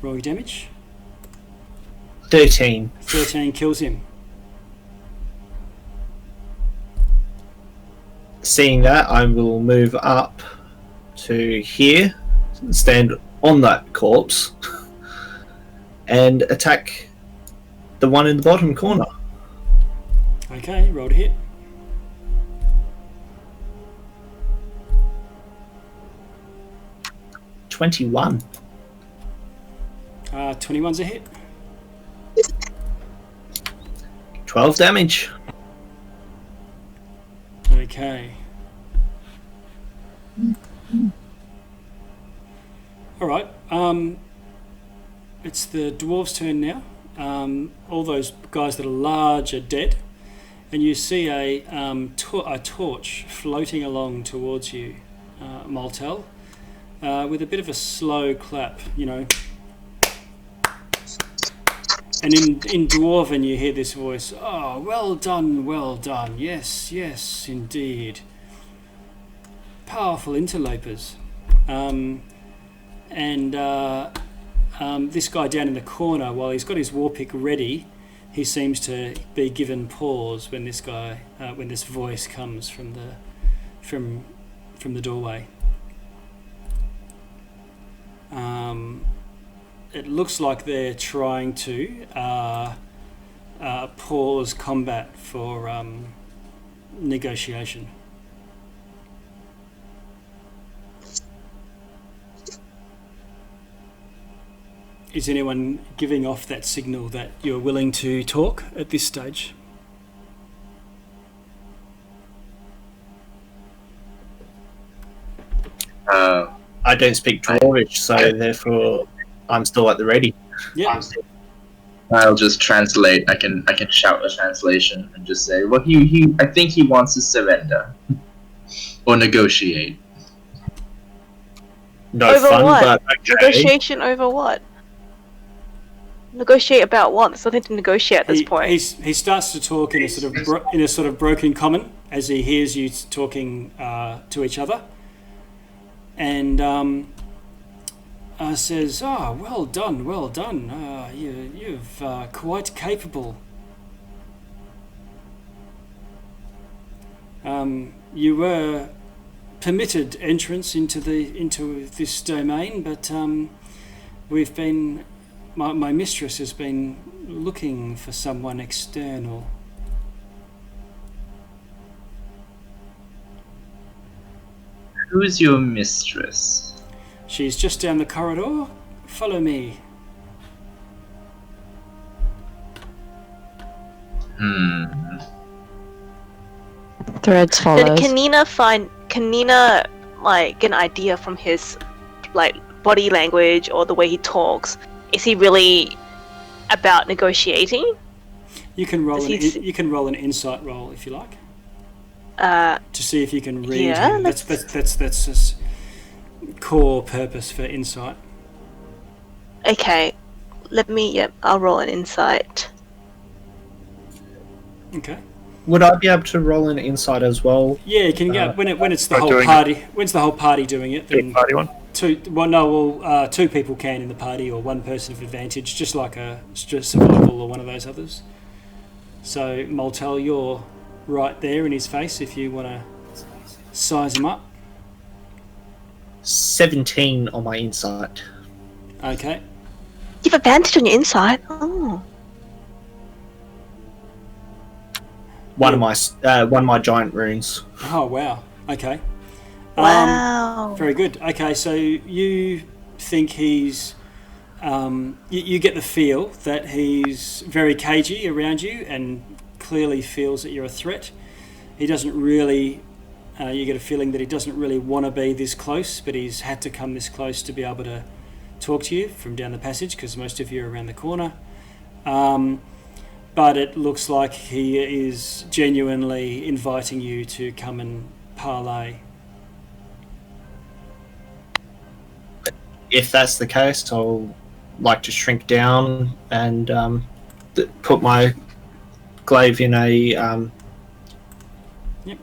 Roll your damage. 13. 13 kills him. Seeing that, I will move up to here, stand on that corpse, and attack the one in the bottom corner. Okay, roll to hit. $21. 21's a hit. 12 damage. Okay. Alright, it's the dwarves' turn now. All those guys that are large are dead. And you see a torch floating along towards you, Moltel, with a bit of a slow clap, you know. And in Dwarven you hear this voice, "Oh, well done, yes, yes, indeed. Powerful interlopers." This guy down in the corner, while he's got his war pick ready, he seems to be given pause when this guy, when this voice comes from the doorway. It looks like they're trying to pause combat for negotiation. Is anyone giving off that signal that you're willing to talk at this stage? I don't speak Dwarvish, so therefore I'm still at the ready. Yeah. I'll just translate. I can shout a translation and just say, well, I think he wants to surrender or negotiate. no Over fun, what? but okay. Negotiation over what? Negotiate about what? There's nothing to negotiate at this point. He starts to talk in a sort of broken common as he hears you talking to each other, and says, "Oh, well done. You're quite capable. You were permitted entrance into this domain, but we've been." My mistress has been looking for someone external. Who's your mistress? She's just down the corridor. Follow me. Threads follows. Can Nina like get an idea from his like body language or the way he talks? Is he really about negotiating? You can roll an insight roll if you like. To see if you can read him. That's his core purpose for insight. Okay. I'll roll an insight. Okay. Would I be able to roll an insight as well? Yeah, you can get when it's the by whole doing party. When's the whole party doing it? Big party one. Two people can in the party, or one person of advantage, just like a survival or one of those others. So Moltel, you're right there in his face if you want to size him up. 17 on my insight. Okay. You have advantage on your insight. Oh. One of my giant runes. Oh wow. Okay. Wow. Very good. Okay, so you think he's you get the feel that he's very cagey around you and clearly feels that you're a threat. He doesn't really you get a feeling that he doesn't really want to be this close, but he's had to come this close to be able to talk to you from down the passage because most of you are around the corner. But it looks like he is genuinely inviting you to come and parley. If that's the case, I'll like to shrink down and put my glaive in a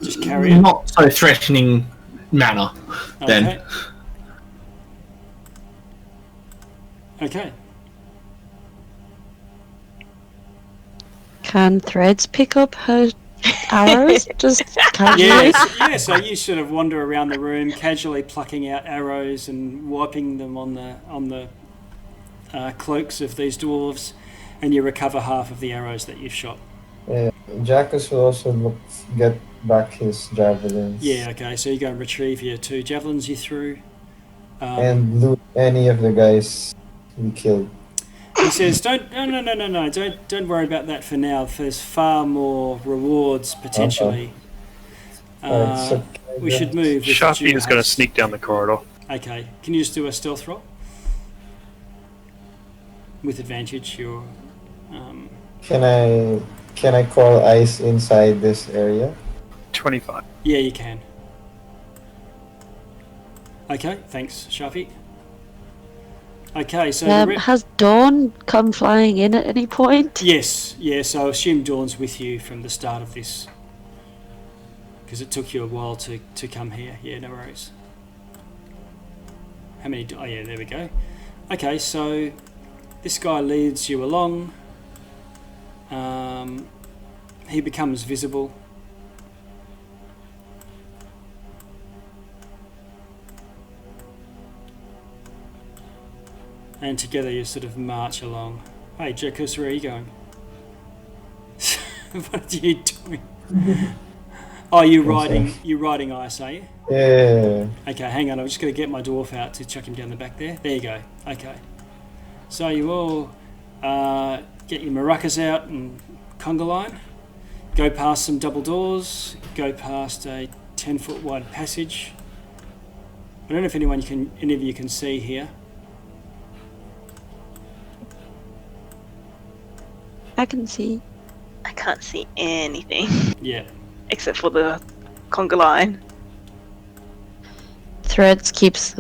just carry it. Not so threatening manner. Then. Okay. Can Threads pick up her arrows? Just casually? Yeah, so you sort of wander around the room, casually plucking out arrows and wiping them on the cloaks of these dwarves, and you recover half of the arrows that you've shot. Jackus will also get back his javelins. Yeah, okay, so you go and retrieve your 2 javelins you threw. And loot any of the guys we killed. He says, don't worry about that for now. There's far more rewards, potentially. We should move. Sharpie is going to sneak down the corridor. Okay, can you just do a stealth roll? With advantage, you're... Can I call ice inside this area? 25. Yeah, you can. Okay, thanks, Sharpie. Okay, so... has Dawn come flying in at any point? Yes, so I assume Dawn's with you from the start of this. Because it took you a while to come here. Yeah, no worries. How many... Oh, yeah, there we go. Okay, so this guy leads you along. He becomes visible. And together you sort of march along. Hey, Jackus, where are you going? What are you doing? Oh, you're riding ice, are you? Yeah. Okay, hang on. I'm just going to get my dwarf out to chuck him down the back there. There you go. Okay. So you all get your maracas out and conga line. Go past some double doors. Go past a 10-foot wide passage. I don't know if any of you can see here. I can see. I can't see anything Yeah. except for the conga line. Threads keeps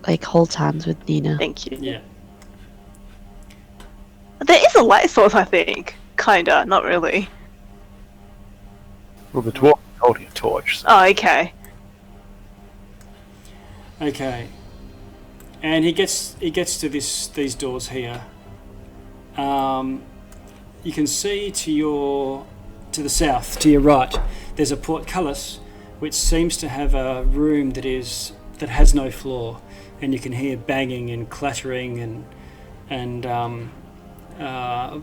like holds hands with Nina. Thank you. Yeah. There is a light source, I think. Kinda, not really. Well, the dwarf is holding a torch. So. Oh, okay. Okay. And he gets to these doors here. You can see to the south, to your right, there's a portcullis which seems to have a room that has no floor, and you can hear banging and clattering and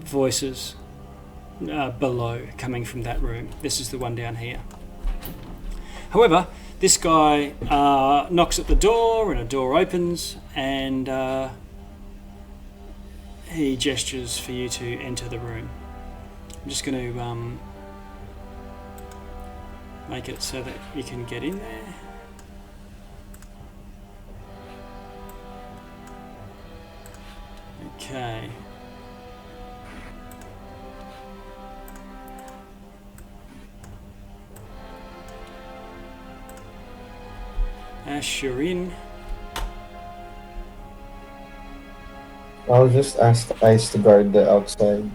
voices below coming from that room. This is the one down here. However, this guy knocks at the door, and a door opens, and he gestures for you to enter the room. I'm just going to make it so that you can get in there. Okay. Ash, you're in. I'll just ask Ice to guard the outside.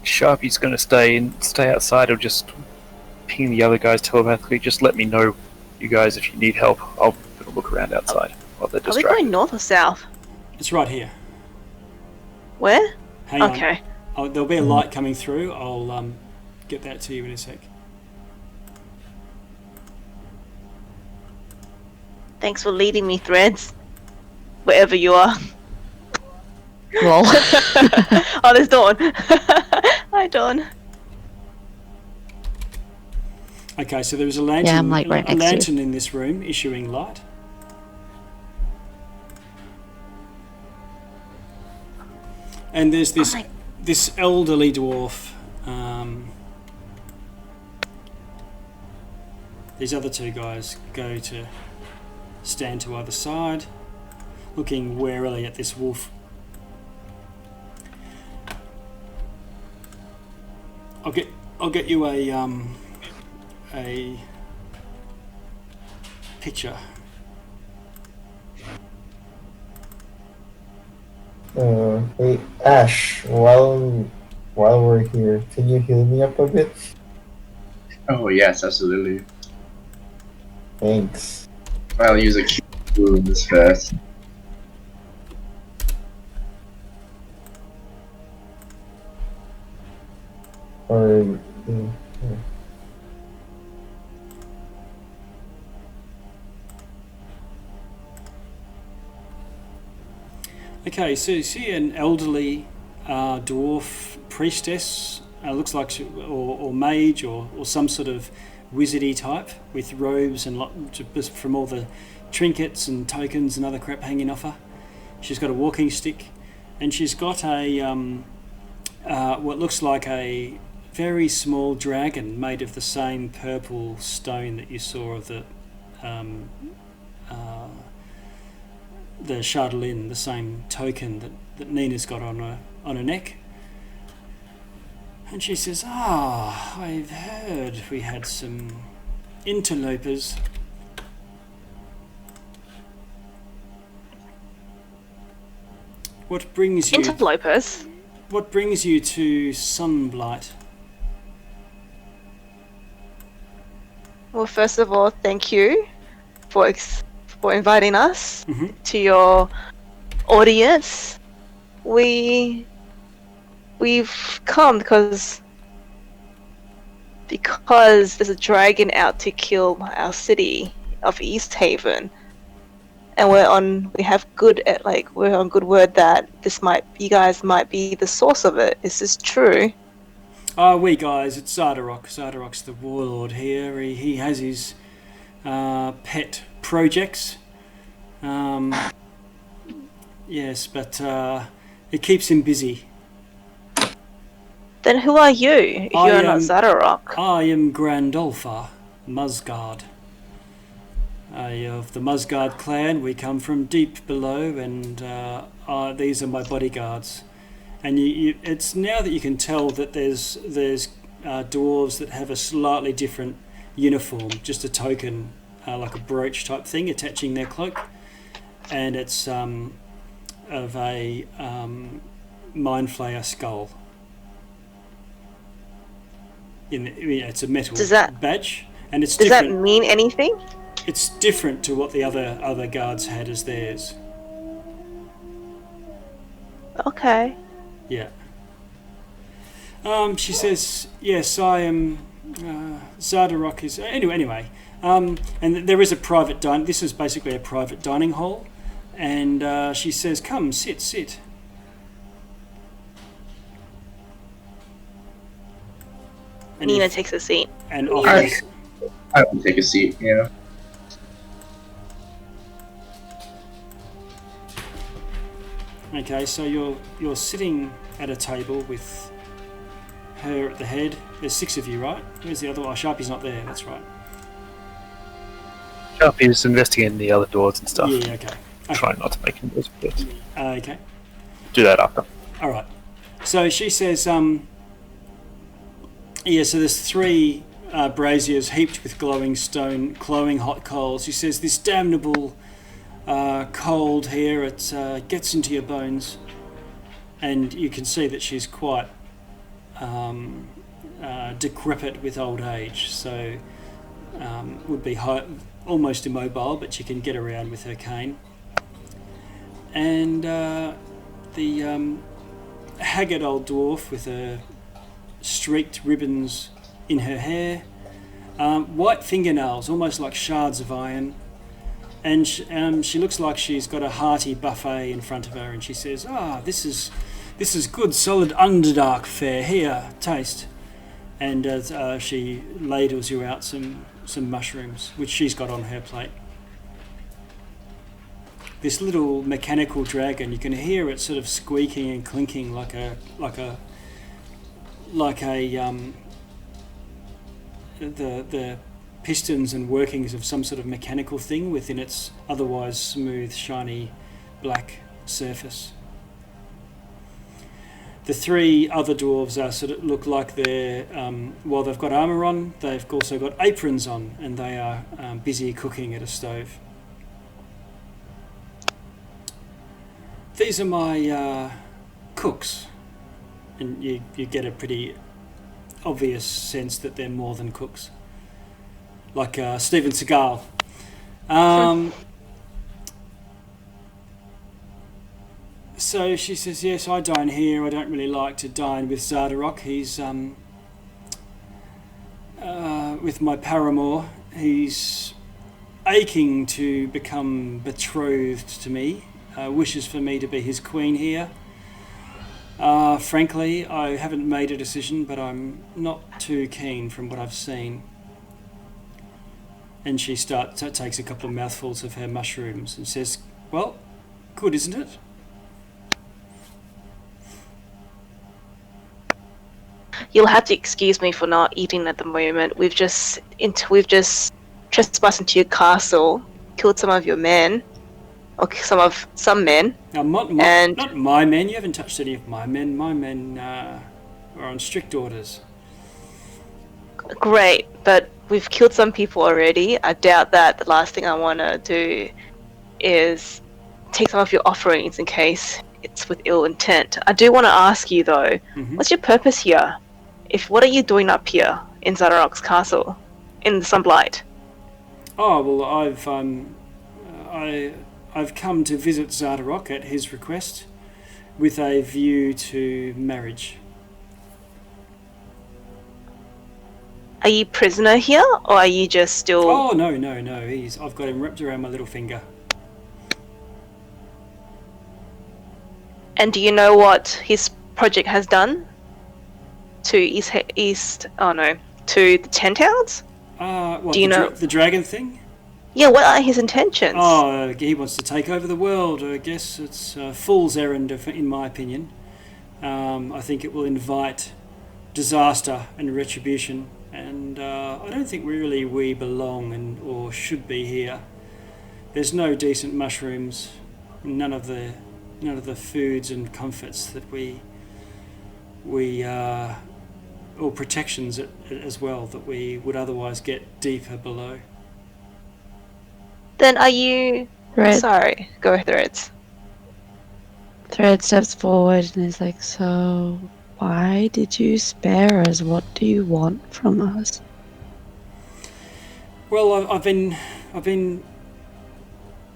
Sharpie's going to stay outside, or just ping the other guys telepathically. Just let me know, you guys, if you need help. I'll look around outside while they're Are we distracted. going north or south? It's right here. Where? Hang on. Okay. There'll be a light coming through. I'll get that to you in a sec. Thanks for leading me, Threads. Wherever you are. Lol. Oh, there's Dawn. Hi, Dawn. Okay, so there's a lantern, Yeah, I'm, like, right a next to you. lantern in this room issuing light. And there's this my- this elderly dwarf. These other two guys go to stand to either side, looking warily at this wolf. I'll get you a picture. Wait, Ash, while we're here, can you heal me up a bit? Oh yes, absolutely. Thanks. I'll use a cure wounds first. Or Okay, so you see an elderly dwarf priestess, looks like or mage or some sort of wizardy type with robes and from all the trinkets and tokens and other crap hanging off her. She's got a walking stick, and she's got a what looks like a very small dragon made of the same purple stone that you saw of the chatelaine, the same token that Nina's got on her neck. And she says, I've heard we had some interlopers. What brings you Interlopers. What brings you to Sunblight? Well, first of all, thank you for inviting us Mhm. to your audience. We've come because there's a dragon out to kill our city of East Haven, and we're on good word that you guys might be the source of it. Is this true? We guys, it's Zardarok. Zardarok's the warlord here. He has his pet projects. Yes, but it keeps him busy. Then who are you if I you're not am- Zardarok? I am Grandolpha Musgard. Of the Musgard clan, we come from deep below, and these are my bodyguards. And it's now that you can tell that there's dwarves that have a slightly different uniform, just a token, like a brooch type thing attaching their cloak, and it's of a mind flayer skull. It's a metal badge, and it's does different. that mean anything? It's different to what the other guards had as theirs. Okay. Yeah. She says, yes, I am. Zardarok is anyway. And there is a private This is basically a private dining hall, and she says, "Come, sit." And Nina takes a seat. and offers. I will take a seat. Yeah. Okay, so you're sitting at a table with her at the head. There's 6 of you, right? Where's the other one? Oh, Sharpie's not there. That's right. Sharpie is investigating the other doors and stuff. Yeah. Okay. Trying not to make him lose, but Okay. do that after. All right. So she says, so there's 3 braziers heaped with glowing hot coals. She says, this damnable cold here, it gets into your bones. And you can see that she's quite decrepit with old age, so would be almost immobile, but you can get around with her cane. And the haggard old dwarf with her streaked ribbons in her hair, white fingernails, almost like shards of iron, and she looks like she's got a hearty buffet in front of her, and she says, this is good solid underdark fare, here, taste. And she ladles you out some mushrooms, which she's got on her plate. This little mechanical dragon, you can hear it sort of squeaking and clinking like the pistons and workings of some sort of mechanical thing within its otherwise smooth, shiny, black surface. The 3 other dwarves look like they're, while they've got armour on, they've also got aprons on, and they are busy cooking at a stove. These are my cooks, and you get a pretty obvious sense that they're more than cooks, like Steven Seagal. So she says, yes, I dine here. I don't really like to dine with Zardarok. He's with my paramour. He's aching to become betrothed to me. Wishes for me to be his queen here. Frankly, I haven't made a decision, but I'm not too keen from what I've seen. And she takes a couple of mouthfuls of her mushrooms and says, well, good, isn't it? You'll have to excuse me for not eating at the moment. We've just trespassed into your castle, killed some of your men, or some men. Not my men. You haven't touched any of my men. My men are on strict orders. Great, but we've killed some people already. I doubt that the last thing I want to do is take some of your offerings in case it's with ill intent. I do want to ask you though, what's your purpose here? What are you doing up here in Zardarok's castle, in the Sunblight? Oh well, I've come to visit Zardarok at his request, with a view to marriage. Are you prisoner here, or are you just still... Oh, no. I've got him wrapped around my little finger. And do you know what his project has done? To to the 10 Towns? What, do you know... the dragon thing? Yeah, what are his intentions? Oh, he wants to take over the world, I guess. It's a fool's errand, in my opinion. I think it will invite disaster and retribution. And I don't think really we belong or should be here. There's no decent mushrooms, none of the foods and comforts that we or protections as well that we would otherwise get deeper below. Then are you... Thread, Sorry, go Threads. Thread steps forward and is like, so why did you spare us? What do you want from us? Well, I've been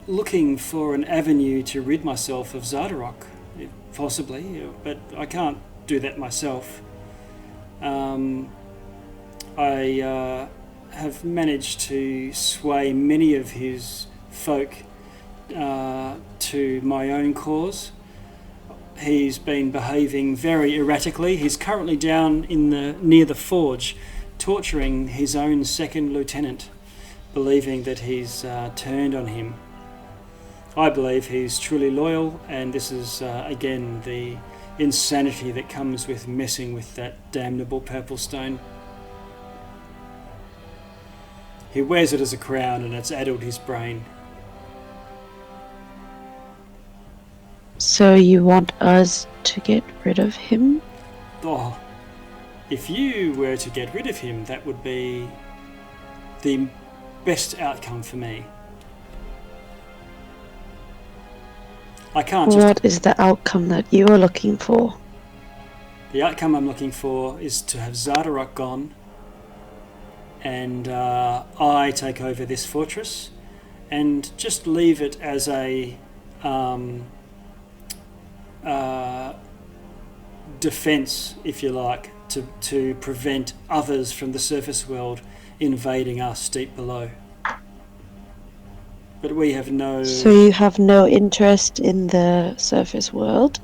looking for an avenue to rid myself of Zardarok, possibly, but I can't do that myself. I have managed to sway many of his folk to my own cause. He's been behaving very erratically. He's currently down near the forge, torturing his own second lieutenant, believing that he's turned on him. I believe he's truly loyal, and this is again the insanity that comes with messing with that damnable purple stone. He wears it as a crown, and it's addled his brain. So you want us to get rid of him? Oh, if you were to get rid of him, that would be the best outcome for me. I can't just... What is the outcome that you are looking for? The outcome I'm looking for is to have Zardarok gone, and I take over this fortress, and just leave it as a defense, if you like, to prevent others from the surface world invading us deep below. But we have no... So you have no interest in the surface world?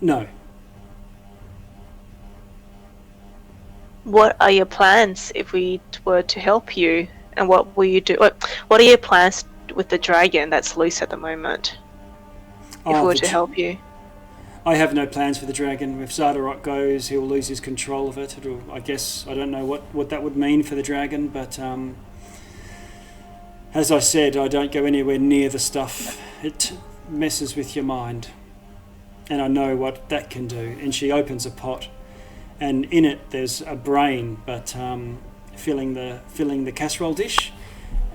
No. What are your plans if we were to help you? And what will you do? What are your plans with the dragon that's loose at the moment? If we were to help you. I have no plans for the dragon. If Zardarok goes, he'll lose his control of it. I guess, I don't know what that would mean for the dragon, but as I said, I don't go anywhere near the stuff. It messes with your mind. And I know what that can do. And she opens a pot, and in it there's a brain, but filling the casserole dish.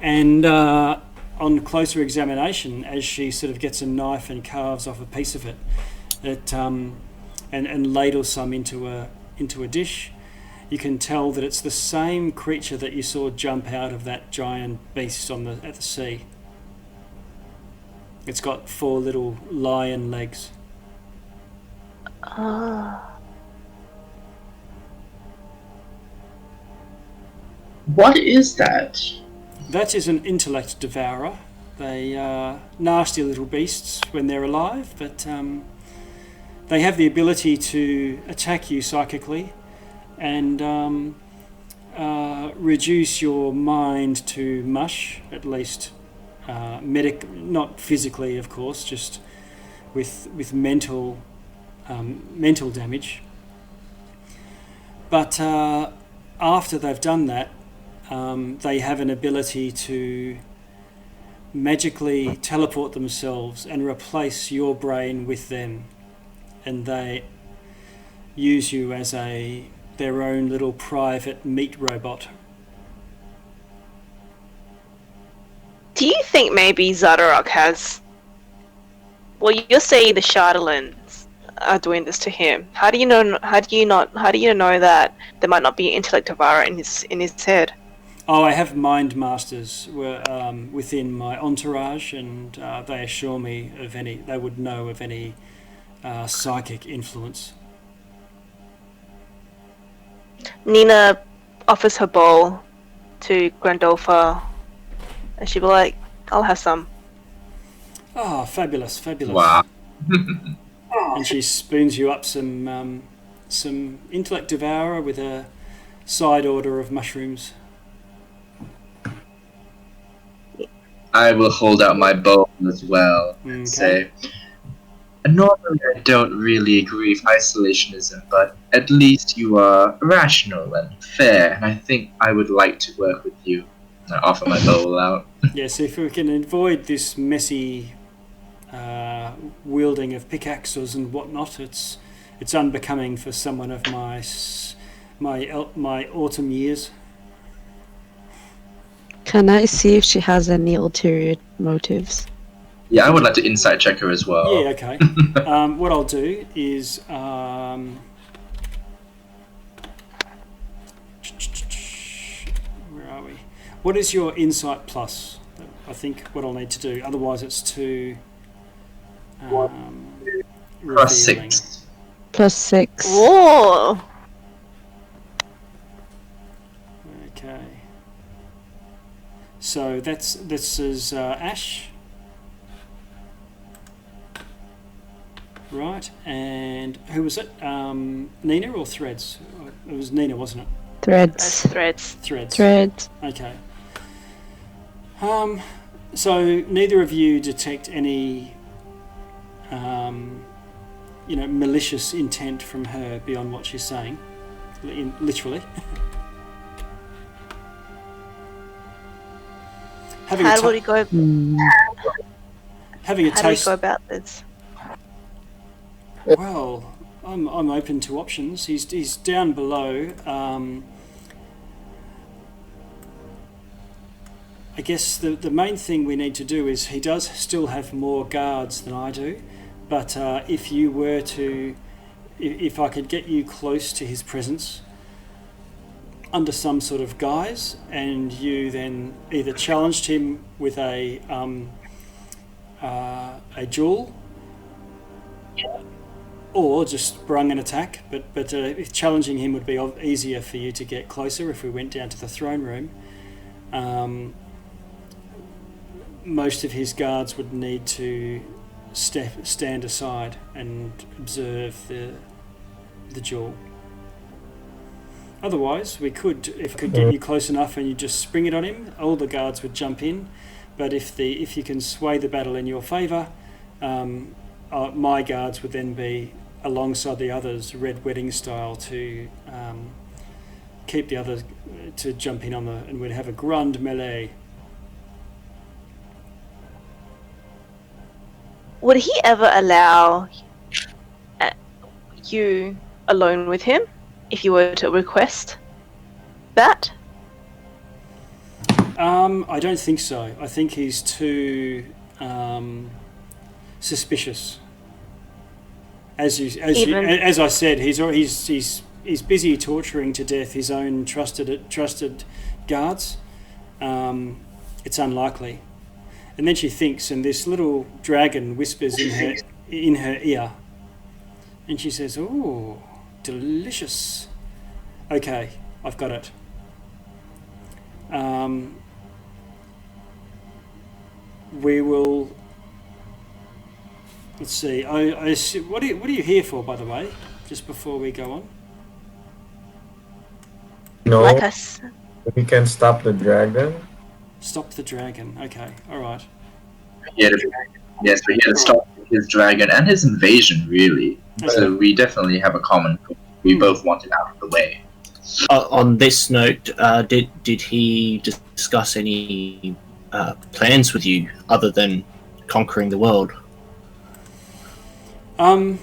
And on closer examination, as she sort of gets a knife and carves off a piece of it, and ladles some into a dish, you can tell that it's the same creature that you saw jump out of that giant beast at the sea. It's got 4 little lion legs. What is that? That is an intellect devourer. They are nasty little beasts when they're alive, but they have the ability to attack you psychically and reduce your mind to mush, at least not physically, of course, just with mental damage. But after they've done that, they have an ability to magically teleport themselves and replace your brain with them, and they use you as their own little private meat robot. Do you think maybe Zardarok has... Well, you're saying the Shardolins are doing this to him. How do you know? How do you know that there might not be an intellect devourer in his head? Oh, I have mind masters within my entourage, and they assure me of any. They would know of any psychic influence. Nina offers her bowl to Grandolpha, and she'll be like, "I'll have some." Oh, fabulous, fabulous. Wow. And she spoons you up some intellect devourer with a side order of mushrooms. I will hold out my bowl as well and say, normally I don't really agree with isolationism, but at least you are rational and fair, and I think I would like to work with you. I offer my bowl out. Yes, if we can avoid this messy wielding of pickaxes and whatnot, it's unbecoming for someone of my my autumn years. Can I see if she has any ulterior motives? Yeah, I would like to insight check her as well. Yeah, okay. What I'll do is where are we? What is your insight plus? I think what I'll need to do. Otherwise, it's too Plus revealing. 6. +6. Whoa! Okay. So this is Ash. Right, and who was it? Nina or Threads? It was Nina, wasn't it? Threads. Threads. Threads. Okay. So neither of you detect any, malicious intent from her beyond what she's saying, literally. Having How a do we go? having a How do we taste. go about this? Well, I'm open to options. He's down below. I guess the main thing we need to do is he does still have more guards than I do, but if you were to, if I could get you close to his presence under some sort of guise, and you then either challenged him with a duel, or just sprung an attack. But if challenging him would be easier for you to get closer if we went down to the throne room. Most of his guards would need to stand aside and observe the duel. Otherwise, if we could get you close enough and you just spring it on him, all the guards would jump in. But if you can sway the battle in your favour, my guards would then be alongside the others, Red Wedding style, to keep the others to jump in on and we'd have a grand melee. Would he ever allow you alone with him if you were to request that? I don't think so. I think he's too suspicious. As I said, he's busy torturing to death his own trusted guards. It's unlikely. And then she thinks, and this little dragon whispers in her ear, and she says, "Oh, delicious." Okay, I've got it. We will. Let's see. What are you here for, by the way? Just before we go on. No, Like us. we can stop the dragon. Stop the dragon. Okay, all right. We're here to stop his dragon and his invasion, really. So we definitely have a common goal. We both want it out of the way. On this note, did he discuss any plans with you other than conquering the world? I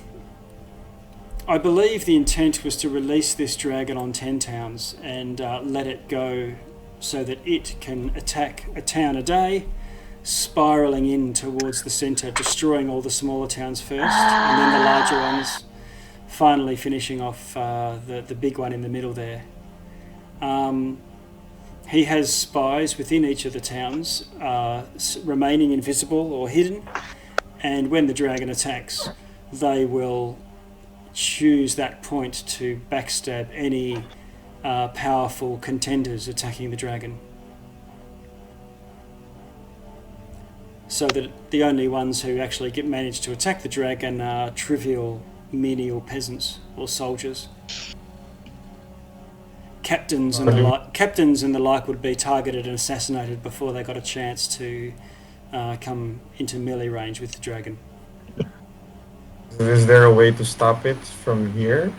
believe the intent was to release this dragon on 10 towns and let it go so that it can attack a town a day, spiralling in towards the centre, destroying all the smaller towns first, and then the larger ones, finally finishing off the big one in the middle there. He has spies within each of the towns, remaining invisible or hidden, and when the dragon attacks, they will choose that point to backstab any powerful contenders attacking the dragon. So that the only ones who actually manage to attack the dragon are trivial, menial peasants or soldiers. Captains and the like would be targeted and assassinated before they got a chance to come into melee range with the dragon. Is there a way to stop it from here?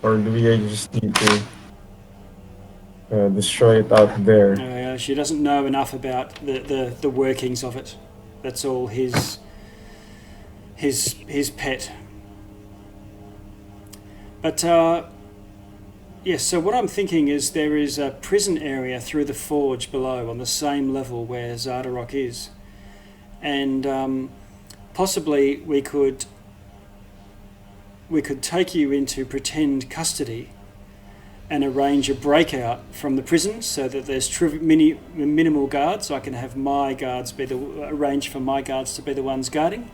Or do we just need to destroy it out there? She doesn't know enough about the workings of it. That's all his pet. But Yes, so what I'm thinking is there is a prison area through the forge below on the same level where Zardarok is. And possibly we could take you into pretend custody and arrange a breakout from the prison so that there's minimal guards. I can have my guards arrange for my guards to be the ones guarding.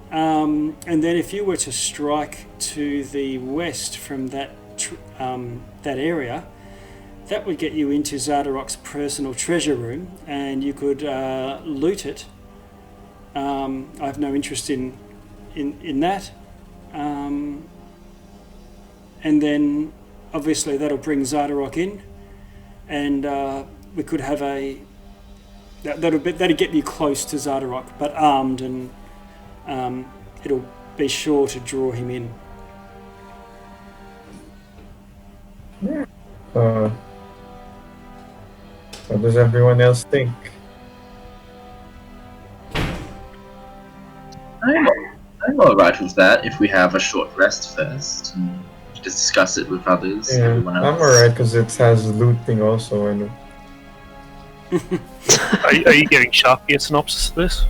And then if you were to strike to the west from that area, that would get you into Zardarok's personal treasure room, and you could loot it. I have no interest in that. And then obviously that'll bring Zardarok in, and we could have that'll get you close to Zardarok, but armed, and it'll be sure to draw him in. What does everyone else think? I'm alright with that if we have a short rest first and discuss it with others. Yeah, Everyone else. I'm alright because it has looting also. I know. Are you giving Sharpie a synopsis of this?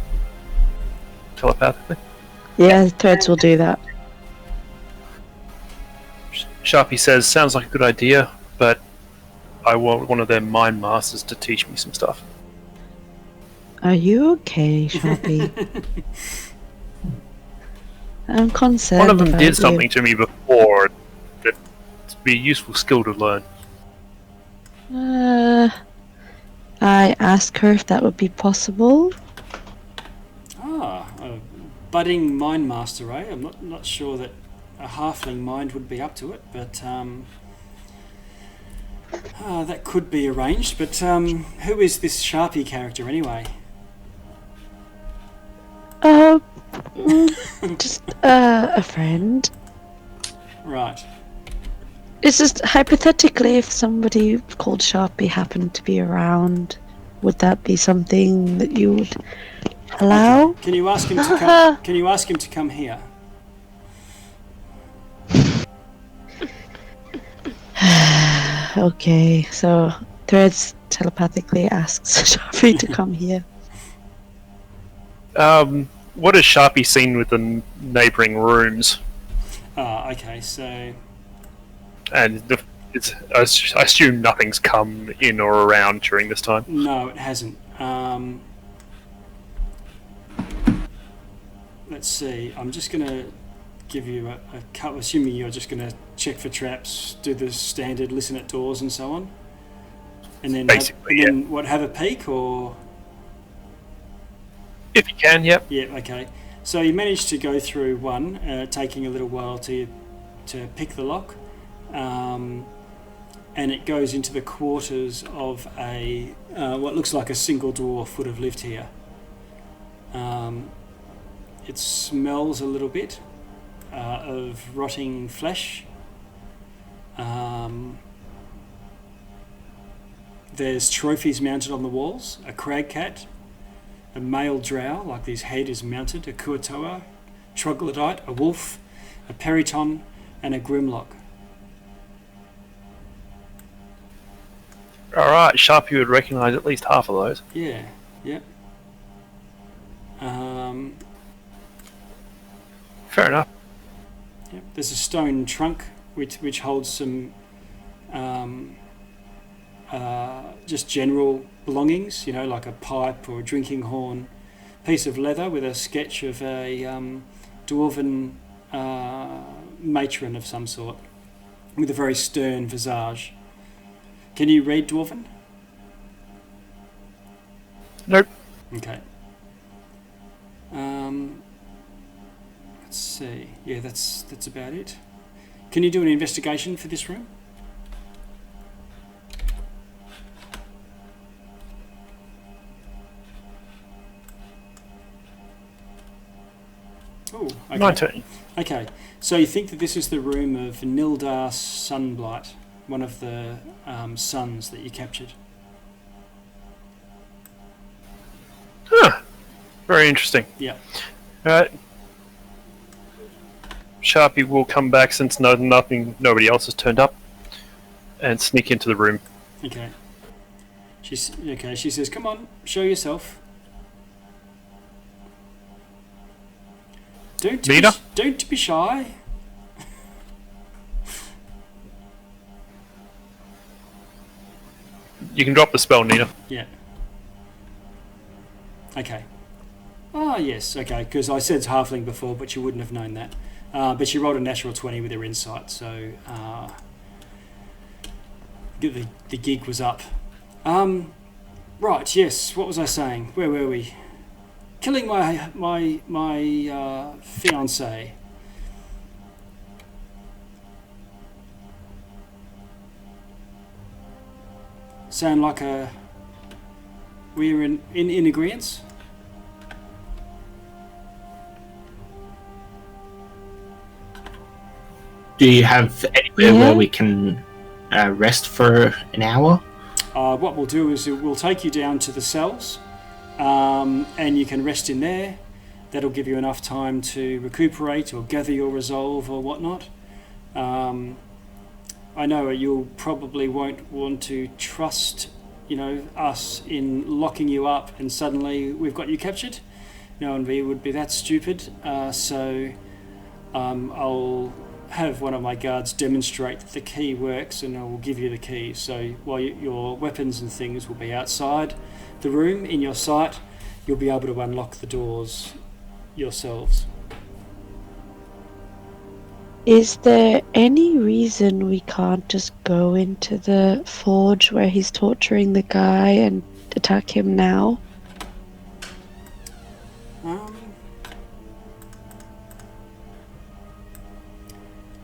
Telepathically? Yeah, Threads will do that. Sharpie says, sounds like a good idea, but I want one of their mind masters to teach me some stuff. Are you okay, Sharpie? I'm concerned. One of them about did you. something to me before that'd be a useful skill to learn. I asked her if that would be possible. A budding mind master, eh? I'm not sure that a halfling mind would be up to it, but that could be arranged. But who is this Sharpie character anyway? Just a friend. Right. It's just hypothetically, if somebody called Sharpie happened to be around, would that be something that you would allow? Can you ask him to come? Can you ask him to come here? Okay, so Threads telepathically asks Sharpie to come here. What has Sharpie seen with the neighbouring rooms? Okay, so And I assume nothing's come in or around during this time. no, it hasn't. Let's see. I'm just going to give you a couple. Assuming you're just going to check for traps, do the standard listen at doors and so on, and then Basically, have a peek, or if you can, yep. yeah, okay. So you managed to go through one, taking a little while to pick the lock, and it goes into the quarters of a what looks like a single dwarf would have lived here. It smells a little bit of rotting flesh. There's trophies mounted on the walls: a crag cat, a male drow, like his head is mounted, a kuatoa, troglodyte, a wolf, a periton, and a grimlock. Alright, Sharpie would recognise at least half of those. Yeah, yep. Fair enough. Yep. There's a stone trunk which holds some just general belongings, like a pipe or a drinking horn, piece of leather with a sketch of a dwarven matron of some sort with a very stern visage. Can you read Dwarven? Nope. Okay. Let's see. Yeah, that's about it. Can you do an investigation for this room? Oh, okay. 19. Okay, so you think that this is the room of Nildar Sunblight, one of the sons that you captured. Huh. Very interesting. Yeah. Alright. Sharpie will come back since nobody else has turned up. and sneak into the room. Okay. She says, "Come on, show yourself." Nina? Don't be shy. You can drop the spell, Nina. Yeah. Okay. Oh, yes, okay, because I said halfling before, but you wouldn't have known that. But she rolled a natural 20 with her insight, so the gig was up. Right, yes, what was I saying? Where were we? Killing my fiancée. Sound like we're in agreement? Do you have anywhere where we can rest for an hour? What we'll do is we'll take you down to the cells, and you can rest in there. That'll give you enough time to recuperate or gather your resolve or whatnot. I know you'll probably won't want to trust, us in locking you up and suddenly we've got you captured. No one would be that stupid. So I'll have one of my guards demonstrate that the key works, and I will give you the key. So while your weapons and things will be outside the room in your sight, you'll be able to unlock the doors yourselves. Is there any reason we can't just go into the forge where he's torturing the guy and attack him now?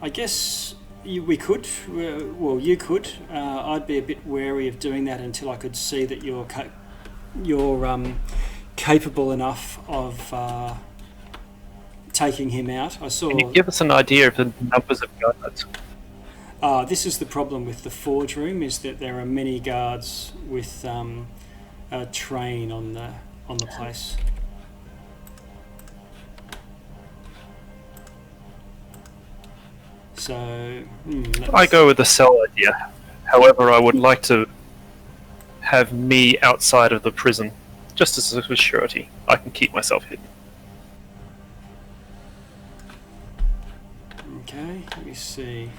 I guess we could. Well, you could. I'd be a bit wary of doing that until I could see that you're capable enough of taking him out. I saw. Can you give us an idea of the numbers of guards? This is the problem with the forge room: is that there are many guards with a train on the place. So I go with the cell idea. However, I would like to have me outside of the prison, just as a surety. I can keep myself hidden. Okay, let me see.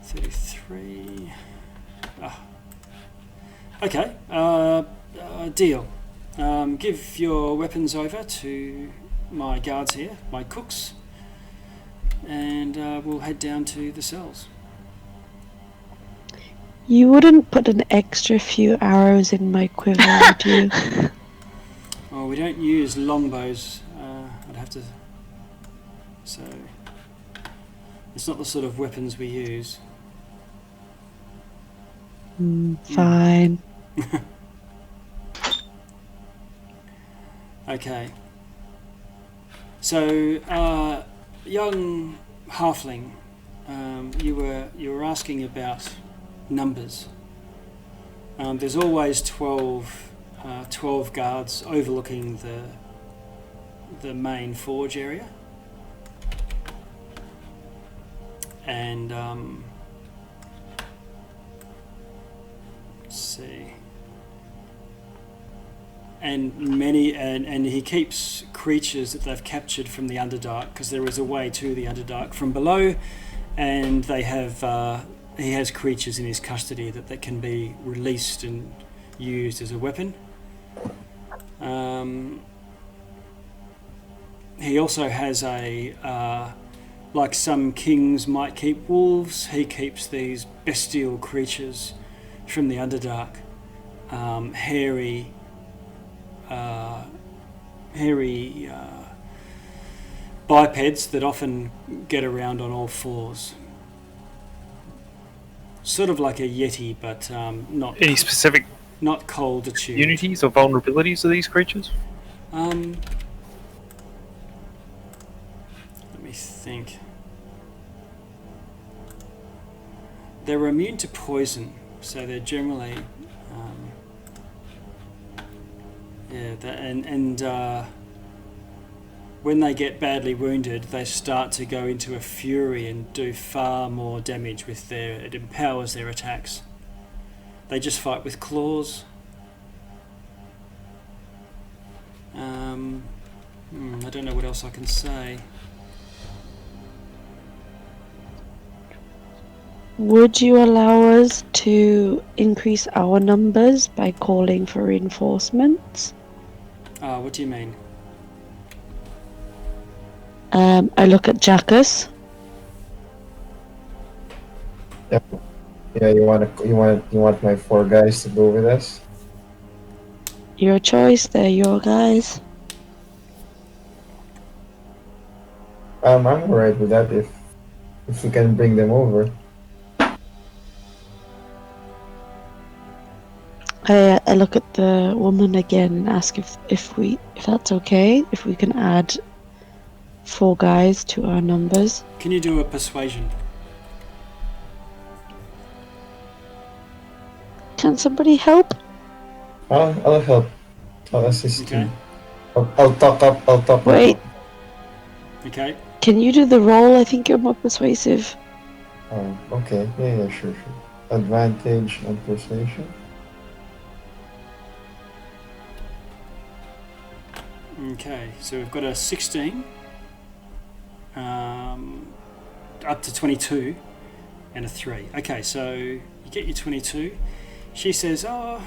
$33. Okay. Deal. Give your weapons over to my guards here, my cooks, and we'll head down to the cells. You wouldn't put an extra few arrows in my quiver, would you? Oh, we don't use longbows. I'd have to. So it's not the sort of weapons we use. Fine. Okay. So, young halfling, you were asking about numbers. There's always 12 guards overlooking the main forge area, and let's see. And he keeps creatures that they've captured from the Underdark, because there is a way to the Underdark from below, and they have he has creatures in his custody that can be released and used as a weapon. He also has like some kings might keep wolves, he keeps these bestial creatures from the Underdark, hairy bipeds that often get around on all fours. Sort of like a yeti, but not. Any specific not colditude. unities or vulnerabilities of these creatures? Let me think. They're immune to poison, so they're generally. when they get badly wounded, they start to go into a fury and do far more damage with it empowers their attacks. They just fight with claws. I don't know what else I can say. Would you allow us to increase our numbers by calling for reinforcements? What do you mean? I look at Jackus. Yeah, you want my 4 guys to go with us? Your choice, they're your guys. I'm alright with that if we can bring them over. I look at the woman again and ask if that's okay, if we can add 4 guys to our numbers. Can you do a persuasion? Can somebody help? I'll help. I'll assist Okay. you. I'll talk up. Wait, Okay. can you do the roll? I think you're more persuasive. Okay. Yeah, sure. Advantage on persuasion. Okay, so we've got a 16, up to 22, and a 3. Okay, so you get your 22. She says, "Oh,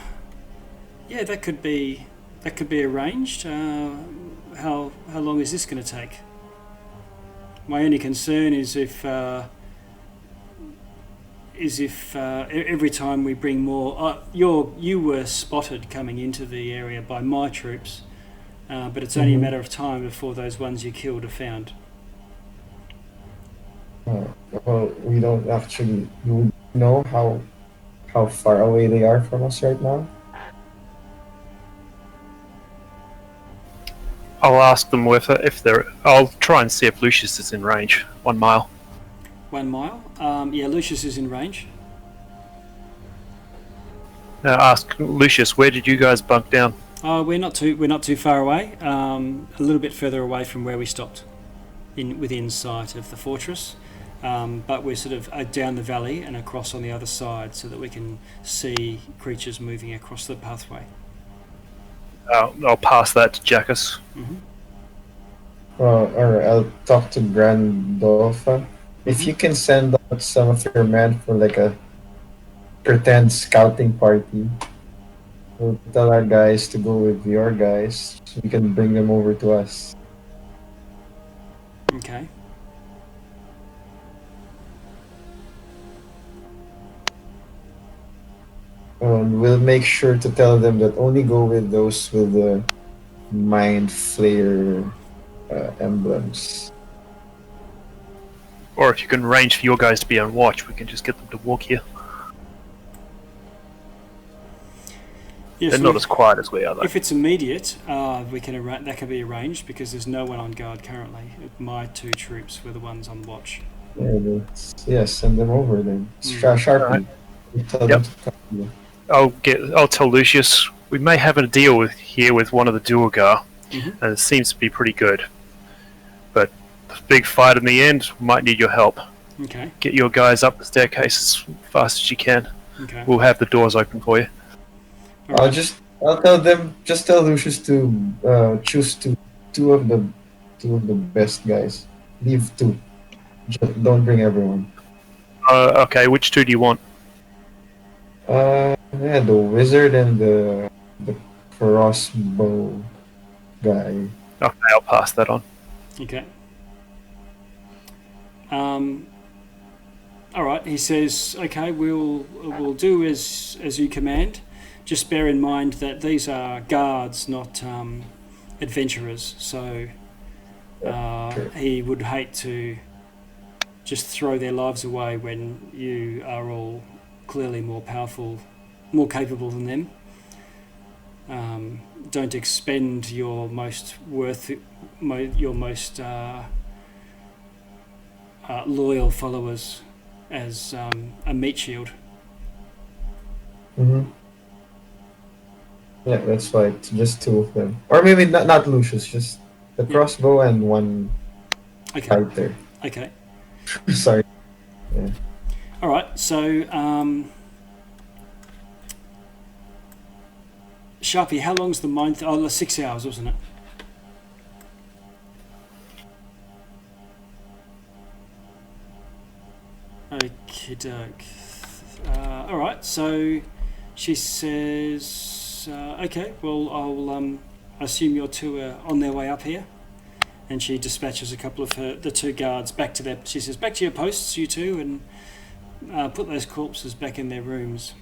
yeah, that could be arranged. How long is this going to take? My only concern is if every time we bring more, you were spotted coming into the area by my troops." But it's only a matter of time before those ones you killed are found. Well, we don't actually know how far away they are from us right now. I'll ask them if they're. I'll try and see if Lucius is in range. 1 mile. 1 mile? Yeah, Lucius is in range. Now ask Lucius, where did you guys bunk down? We're not too far away. A little bit further away from where we stopped, within sight of the fortress. But we're sort of down the valley and across on the other side, so that we can see creatures moving across the pathway. I'll pass that to Jackus. Alright, I'll talk to Grandolpha. If you can send out some of your men for like a pretend scouting party, we'll tell our guys to go with your guys so we can bring them over to us. Okay. We'll make sure to tell them that only go with those with the Mind Flayer emblems. Or if you can arrange for your guys to be on watch, we can just get them to walk here. Yes, They're not as quiet as we are, though. if it's immediate, we can that can be arranged because there's no one on guard currently. My 2 troops were the ones on watch. Yeah, send them over then. Sharply. Tell them to come. I'll tell Lucius we may have a deal with one of the Duergar, and it seems to be pretty good. But the big fight in the end might need your help. Okay. Get your guys up the staircase as fast as you can. Okay. We'll have the doors open for you. I'll tell Lucius to choose two of the best guys. Leave 2. Don't bring everyone. Okay, which 2 do you want? Yeah, the wizard and the crossbow guy. Okay, I'll pass that on. Okay. All right. He says, "Okay, we'll do as you command. Just bear in mind that these are guards, not adventurers. So Sure. he would hate to just throw their lives away when you are all clearly more powerful, more capable than them. Don't expend your most loyal followers as a meat shield." Yeah, that's right. Just 2 of them, or maybe not Lucius. Just The crossbow and one Okay. fighter. Okay. Sorry. Yeah. All right. So, Sharpie, how long's the mine? 6 hours, wasn't it? Okie doke. All right. So she says, "Okay. Well, I'll assume your two are on their way up here." And she dispatches a couple of the two guards back to their. She says, "Back to your posts, you two, and put those corpses back in their rooms."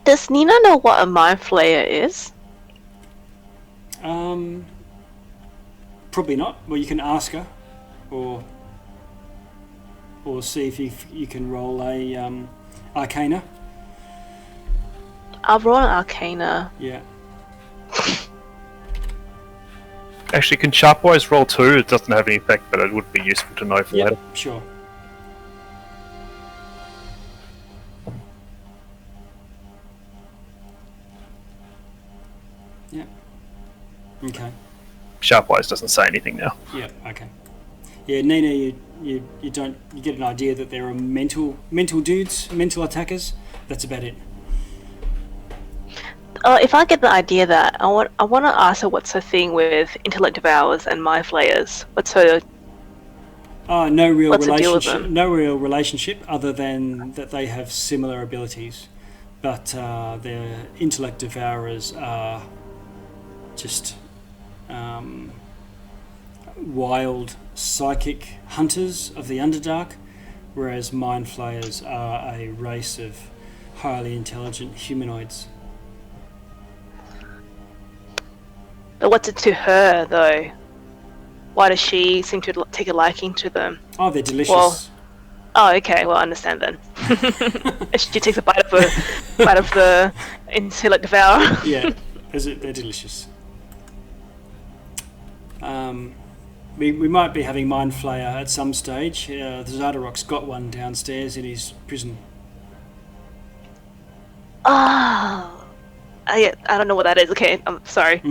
Does Nina know what a mind flayer is? Probably not. Well, you can ask her, or see if you can roll a Arcana. I'll roll an Arcana. Yeah. Actually, can Sharpwise roll 2? It doesn't have any effect, but it would be useful to know for Yeah. later. Sure. Yeah. Okay. Sharpwise doesn't say anything now. Yeah. Okay. Yeah, Nina, you get an idea that there are mental dudes, mental attackers. That's about it. If I get the idea that I want to ask her what's her thing with intellect devourers and mind flayers. What's her? No real What's the deal with relationship. them? No real relationship, other than that they have similar abilities, but their intellect devourers are just wild psychic hunters of the Underdark, whereas mind flayers are a race of highly intelligent humanoids. But what's it to her though? Why does she seem to take a liking to them? Oh, they're delicious. Well, oh, okay. Well, I understand then. She takes a bite of the intellect devourer. Yeah, they're delicious. We might be having Mind Flayer at some stage. The Zardarok's got one downstairs in his prison. Oh, I don't know what that is. Okay, I'm sorry.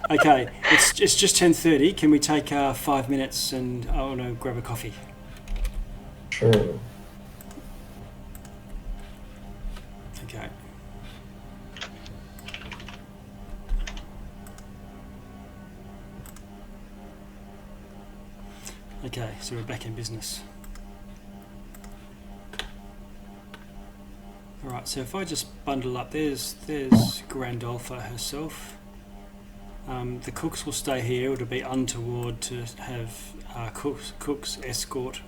Okay, it's just 10:30. Can we take 5 minutes and I want to grab a coffee? Sure. Okay. Okay, so we're back in business. Alright, so if I just bundle up, there's Grandolpha herself. The cooks will stay here. It'll be untoward to have cooks escort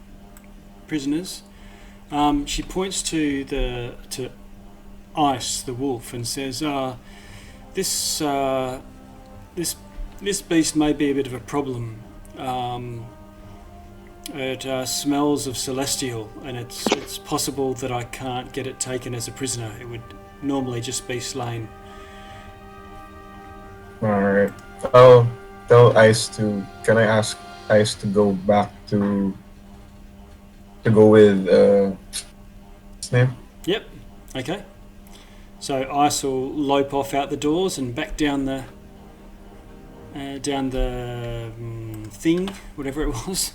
prisoners. She points to Ice, the wolf, and says, this beast may be a bit of a problem. It smells of celestial, and it's possible that I can't get it taken as a prisoner. It would normally just be slain. Alright. I'll tell Ice to. Can I ask Ice to go back to go with his name? Yep. Okay. So Ice will lope off out the doors and back down the thing, whatever it was.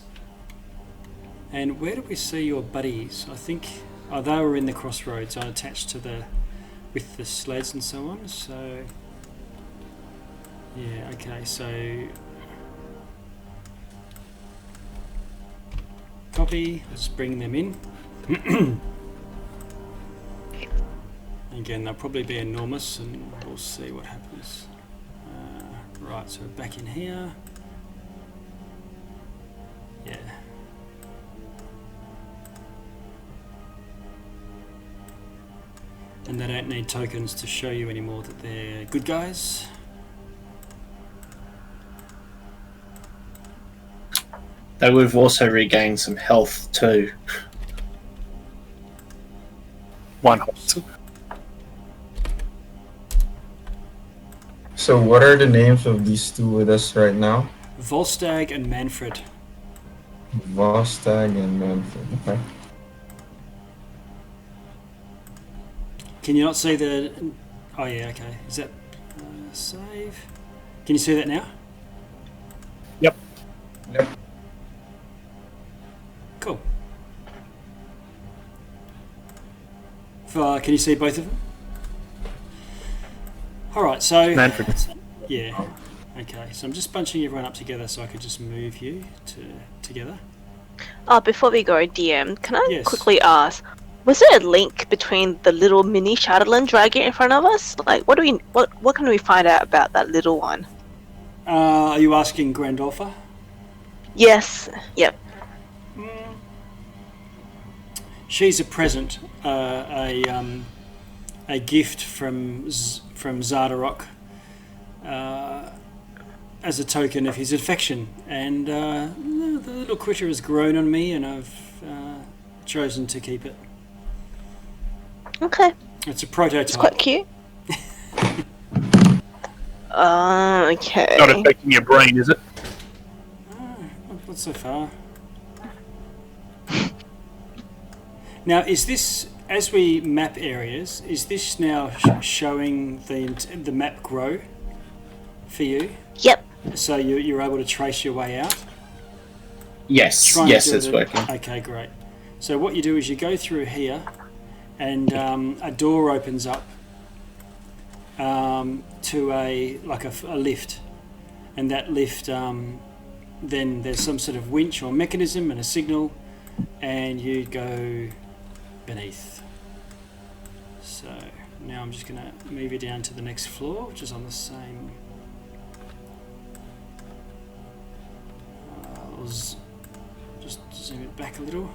And where do we see your buddies? I think they were in the crossroads, attached to with the sleds and so on. So yeah, okay. So copy. Let's bring them in. Again, they'll probably be enormous, and we'll see what happens. Right, so back in here. Yeah. And they don't need tokens to show you anymore that they're good guys. They would have also regained some health too. One hot. So, what are the names of these two with us right now? Volstagg and Manfred. Vostag and Manfred. Okay. Can you not see the... Oh yeah, okay. Is that... save? Can you see that now? Yep. Yep. Cool. Can you see both of them? Alright, so... Manfred. Yeah. Okay, so I'm just bunching everyone up together so I could just move you together. Before we go, DM, can I Yes. quickly ask, was there a link between the little mini Shadowland dragon in front of us? Like, what can we find out about that little one? Are you asking Grandolpha? Yes. Yep. She's a present, a gift from Zardarok, as a token of his affection, and the little critter has grown on me, and I've chosen to keep it. Okay. It's a prototype. It's quite cute. Okay. Not affecting your brain, is it? Not so far. Now, is this, as we map areas, is this now showing the map grow for you? Yep. So you're able to trace your way out? Yes, Trying to yes, do it's it- working. Okay, great. So what you do is you go through here, and a door opens up to a lift, and that lift, then there's some sort of winch or mechanism and a signal, and you go beneath. So now I'm just going to move you down to the next floor, which is on the same. Just zoom it back a little.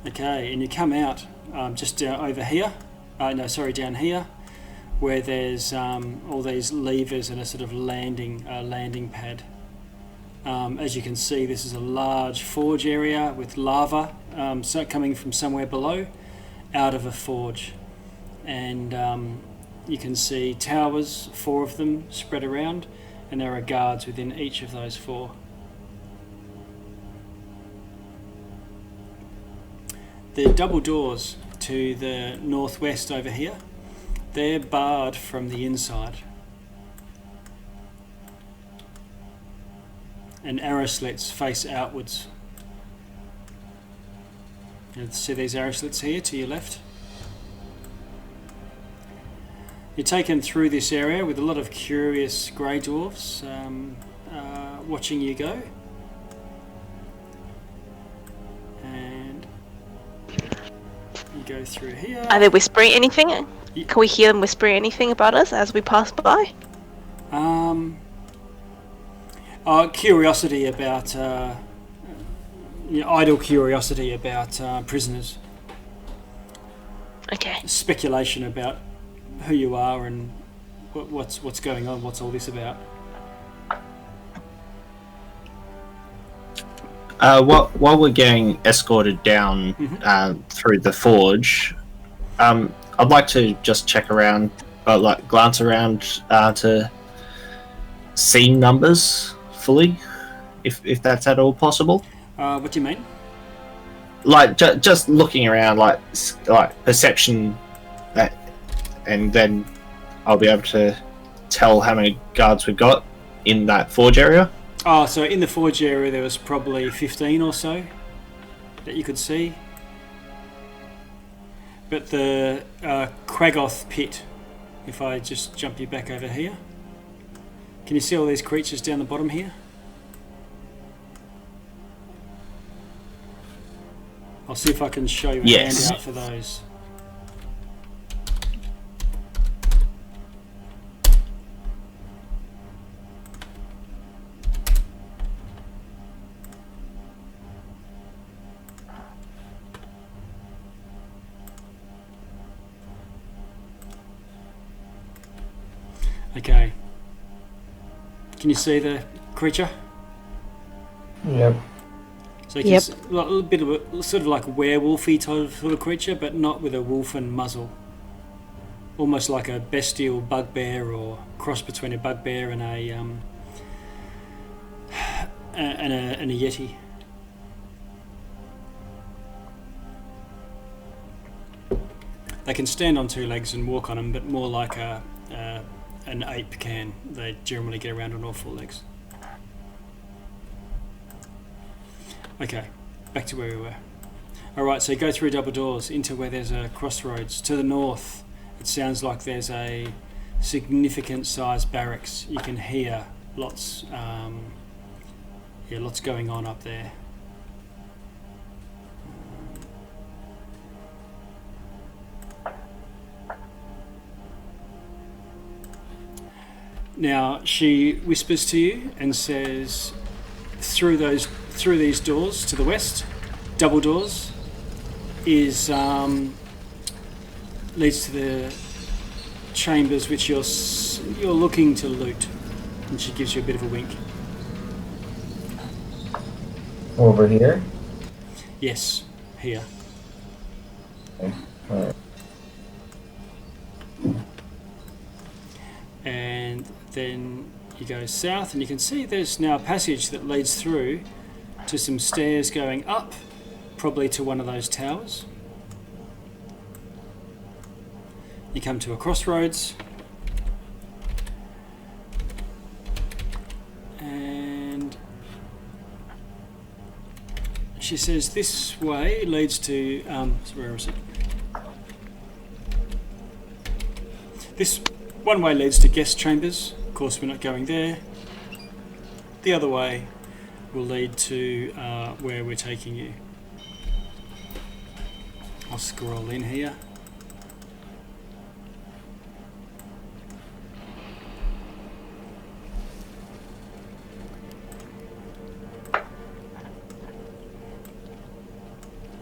Okay, and you come out just over here. Down here, where there's all these levers and a sort of landing pad. As you can see, this is a large forge area with lava coming from somewhere below, out of a forge, and you can see towers, 4 of them spread around, and there are guards within each of those 4. The double doors to the northwest over here, they're barred from the inside. And arrow slits face outwards. You see these arrow slits here to your left? You're taken through this area with a lot of curious grey dwarves watching you go. And you go through here. Are they whispering anything? Can we hear them whispering anything about us as we pass by? Curiosity about, idle curiosity about prisoners. Okay. Speculation about who you are and what's going on. What's all this about? While we're getting escorted down through the forge, I'd like to just check around, glance around to see numbers fully, if that's at all possible. What do you mean? Just looking around, like perception, and then I'll be able to tell how many guards we've got in that forge area. Oh, so in the forge area there was probably 15 or so that you could see. But the Kragoth pit, if I just jump you back over here, can you see all these creatures down the bottom here? I'll see if I can show you a Yes. handout for those. Okay. Can you see the creature? Yep. So you can see a little bit of a sort of like a werewolfy sort of creature, but not with a wolfen muzzle. Almost like a bestial bugbear, or cross between a bugbear and a yeti. They can stand on two legs and walk on them, but more like an ape can. They generally get around on all four legs. Okay, back to where we were. Alright, so go through double doors into where there's a crossroads. To the north, it sounds like there's a significant sized barracks. You can hear lots going on up there. Now she whispers to you and says, through these doors to the west, double doors, is leads to the chambers which you're looking to loot. And she gives you a bit of a wink. Over here? Yes, here. Okay. Alright. And then you go south and you can see there's now a passage that leads through to some stairs going up, probably to one of those towers. You come to a crossroads, and she says this way leads to where is it? This one way leads to guest chambers. Of course, we're not going there. The other way will lead to where we're taking you. I'll scroll in here.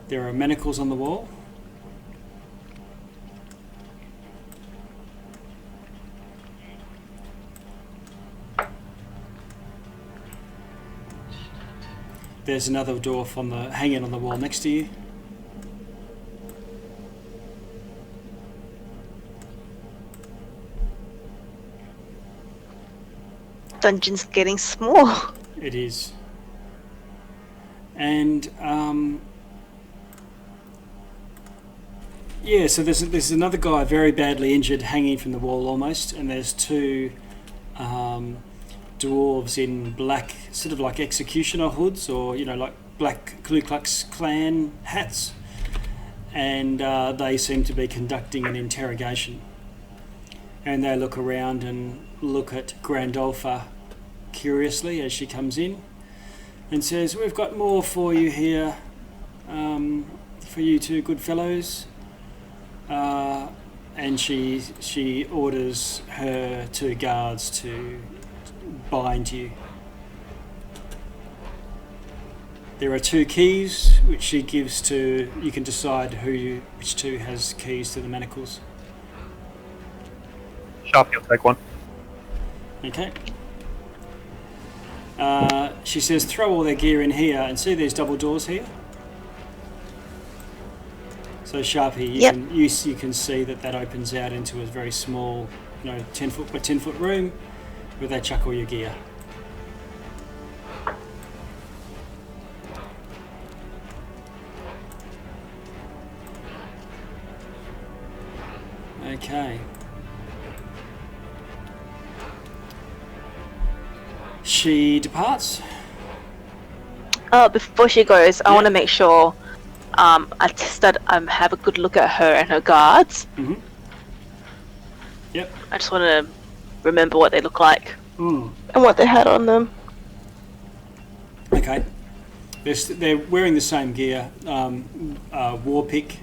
There are manacles on the wall. There's another dwarf hanging on the wall next to you. Dungeon's getting small. It is. And yeah, so there's another guy very badly injured, hanging from the wall almost, and there's two dwarves in black, sort of like executioner hoods, or like black Ku Klux Klan hats, and they seem to be conducting an interrogation. And they look around and look at Grandolpha curiously as she comes in and says, "We've got more for you here, for you two good fellows." And she orders her two guards to bind you. There are two keys which she gives to. You can decide which two has keys to the manacles. Sharpie will take one. Okay. She says, "Throw all their gear in here, and see these double doors here." So Sharpie, you can see that opens out into a very small, 10-foot by 10-foot room where they chuck all your gear. Okay. She departs. Before she goes, I want to make sure have a good look at her and her guards. Mm-hmm. Yep. I just want to remember what they look like Mm. and what they had on them. Okay. They're wearing the same gear, war pick,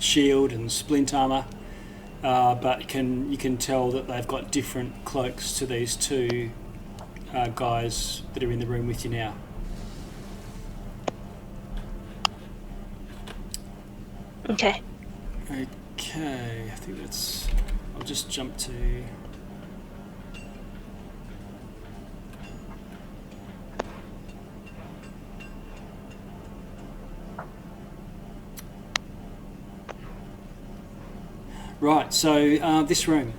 shield and splint armor, but you can tell that they've got different cloaks to these two guys that are in the room with you now. Okay. Okay, I think I'll just jump to... Right, so this room.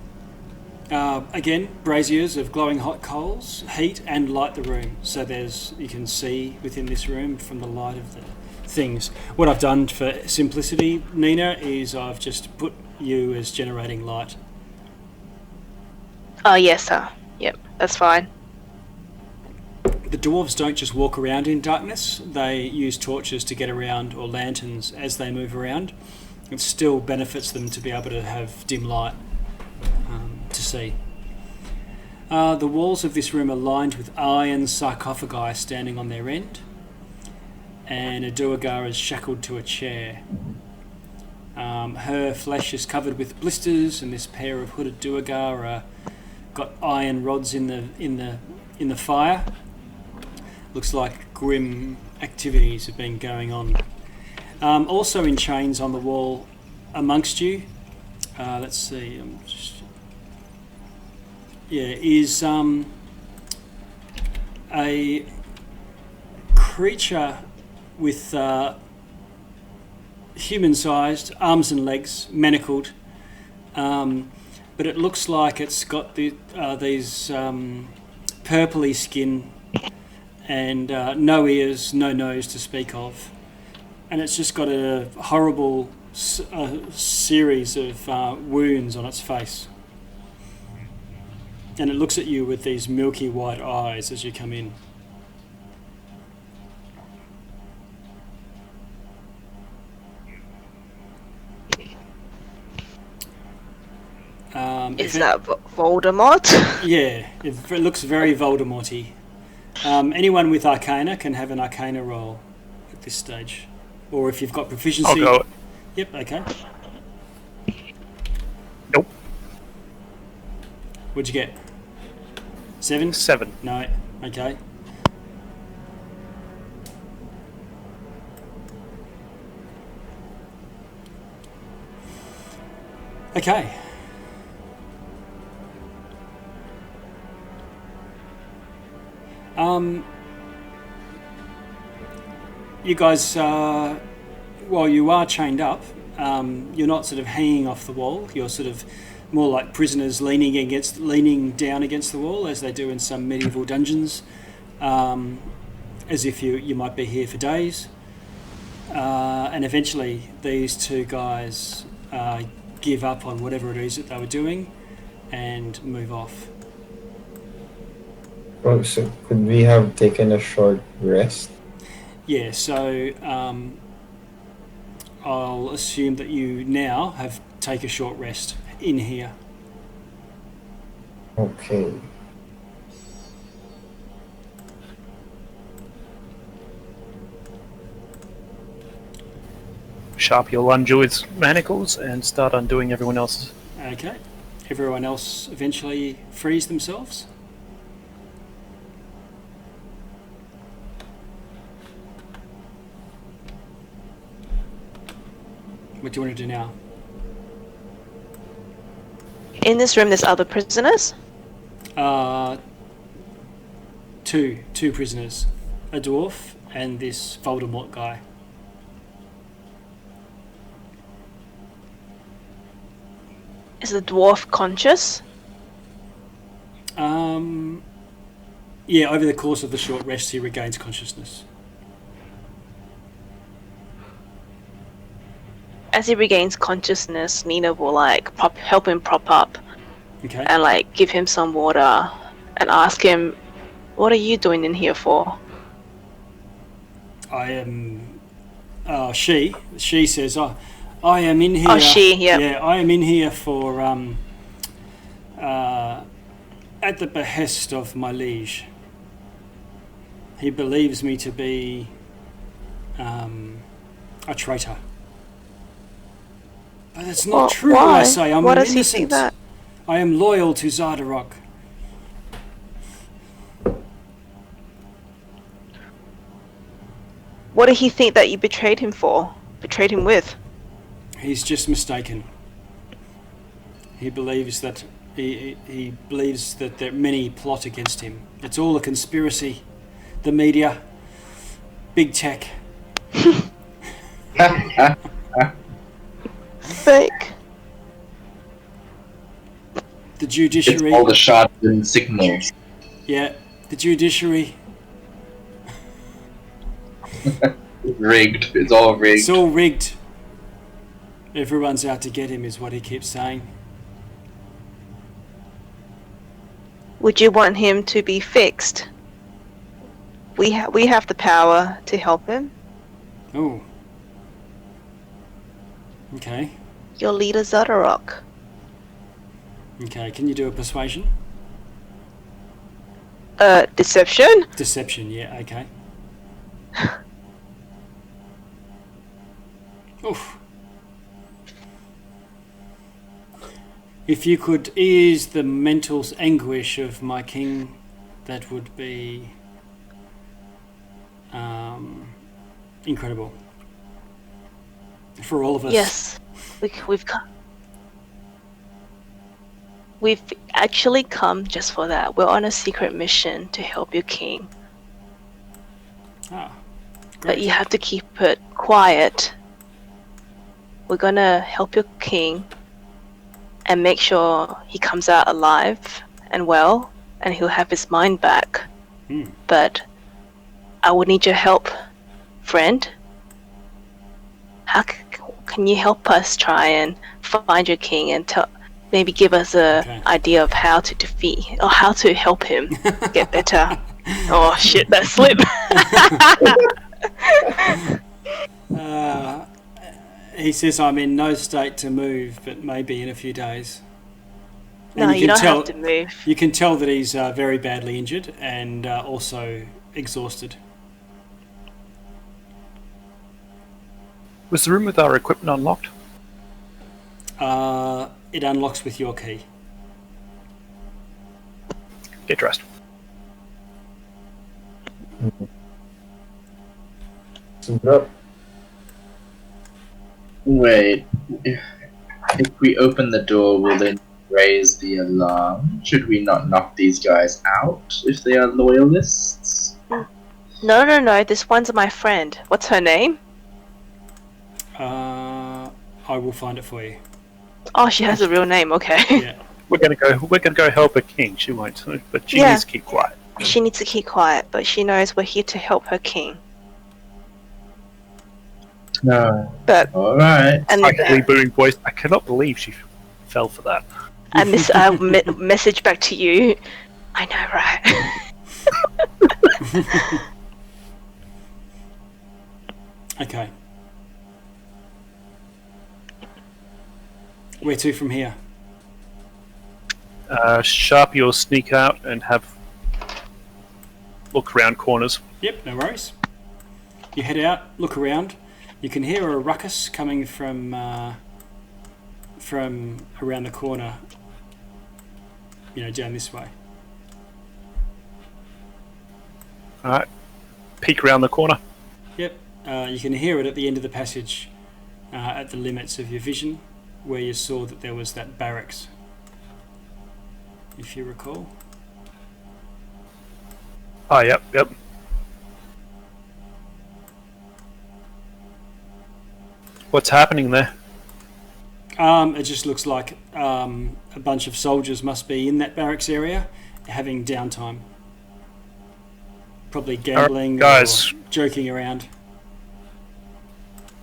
Again, braziers of glowing hot coals heat and light the room. So you can see within this room from the light of things. What I've done for simplicity, Nina, is I've just put you as generating light. Oh, yes, sir. Yep, that's fine. The dwarves don't just walk around in darkness, they use torches to get around, or lanterns as they move around. It still benefits them to be able to have dim light to see. The walls of this room are lined with iron sarcophagi standing on their end, and a duergar is shackled to a chair. Her flesh is covered with blisters, and this pair of hooded duergar got iron rods in the fire. Looks like grim activities have been going on. Also in chains on the wall amongst you, let's see, is a creature with human-sized arms and legs, manacled, but it looks like it's got these purpley skin and no ears, no nose to speak of, and it's just got a horrible series of wounds on its face, and it looks at you with these milky white eyes as you come in. Is that Voldemort? Yeah, it looks very Voldemort-y. Anyone with Arcana can have an Arcana roll at this stage. Or if you've got proficiency... I'll go. Yep, okay. Nope. What'd you get? 7? 7. No, okay. Okay. You guys, while you are chained up, you're not sort of hanging off the wall. You're sort of more like prisoners leaning down against the wall, as they do in some medieval dungeons, as if you might be here for days. And eventually, these two guys give up on whatever it is that they were doing and move off. Oh, so could we have taken a short rest? Yeah, so I'll assume that you now have take a short rest in here. Okay. Sharpie will undo its manacles and start undoing everyone else's. Okay. Everyone else eventually frees themselves. What do you want to do now? In this room, there's other prisoners? Two prisoners. A dwarf and this Voldemort guy. Is the dwarf conscious? Yeah, over the course of the short rest, he regains consciousness. As he regains consciousness, Nina will help him prop up, Okay. and give him some water and ask him, "What are you doing in here for?" I am. She says, I am in here. Oh, she, yeah. Yeah, I am in here for at the behest of my liege. He believes me to be a traitor. But it's not Well, true, why? I say. I'm Why does he innocent. think that? I am loyal to Zardarok. What did he think that you betrayed him for? Betrayed him with? He's just mistaken. He believes that he believes that there are many plot against him. It's all a conspiracy. The media, big tech. Fake. The It's judiciary. all the shots and signals. Yeah, the judiciary. Rigged. It's all rigged. It's all rigged. Everyone's out to get him, is what he keeps saying. Would you want him to be fixed? We have the power to help him. Oh. Okay. Your leader Zodorok. Okay, can you do a persuasion? Deception? Deception, yeah, okay. Oof. If you could ease the mental anguish of my king, that would be incredible. For all of us. Yes. We've actually come just for that. We're on a secret mission to help your king. Ah, But great. you have to keep it quiet. We're gonna help your king and make sure he comes out alive and well, and he'll have his mind back. But I would need your help, friend. How can you help us try and find your king and maybe give us a idea of how to defeat or how to help him get better? Oh shit, that slipped. He says I'm in no state to move, but maybe in a few days. No, And you don't have to move. You can tell that he's very badly injured and also exhausted. Was the room with our equipment unlocked? It unlocks with your key. Get dressed. Suit up. Wait. If we open the door, will they raise the alarm? Should we not knock these guys out if they are loyalists? No. This one's my friend. What's her name? I will find it for you. Oh, she has a real name. Okay. Yeah. We're gonna go help a king. She won't, but she Yeah. needs to keep quiet. She needs to keep quiet, but she knows we're here to help her king. No. But Alright. and Psychically booming voice. I cannot believe she fell for that. and this message back to you. I know, right? Okay. Where to from here? Sharpie will sneak out and have look around corners. Yep, no worries. You head out, look around. You can hear a ruckus coming from around the corner. Down this way. Alright. Peek around the corner. Yep. You can hear it at the end of the passage, at the limits of your vision, where you saw that there was that barracks. If you recall. Oh, yep. What's happening there? It just looks like a bunch of soldiers must be in that barracks area, having downtime. Probably gambling, guys. or joking around.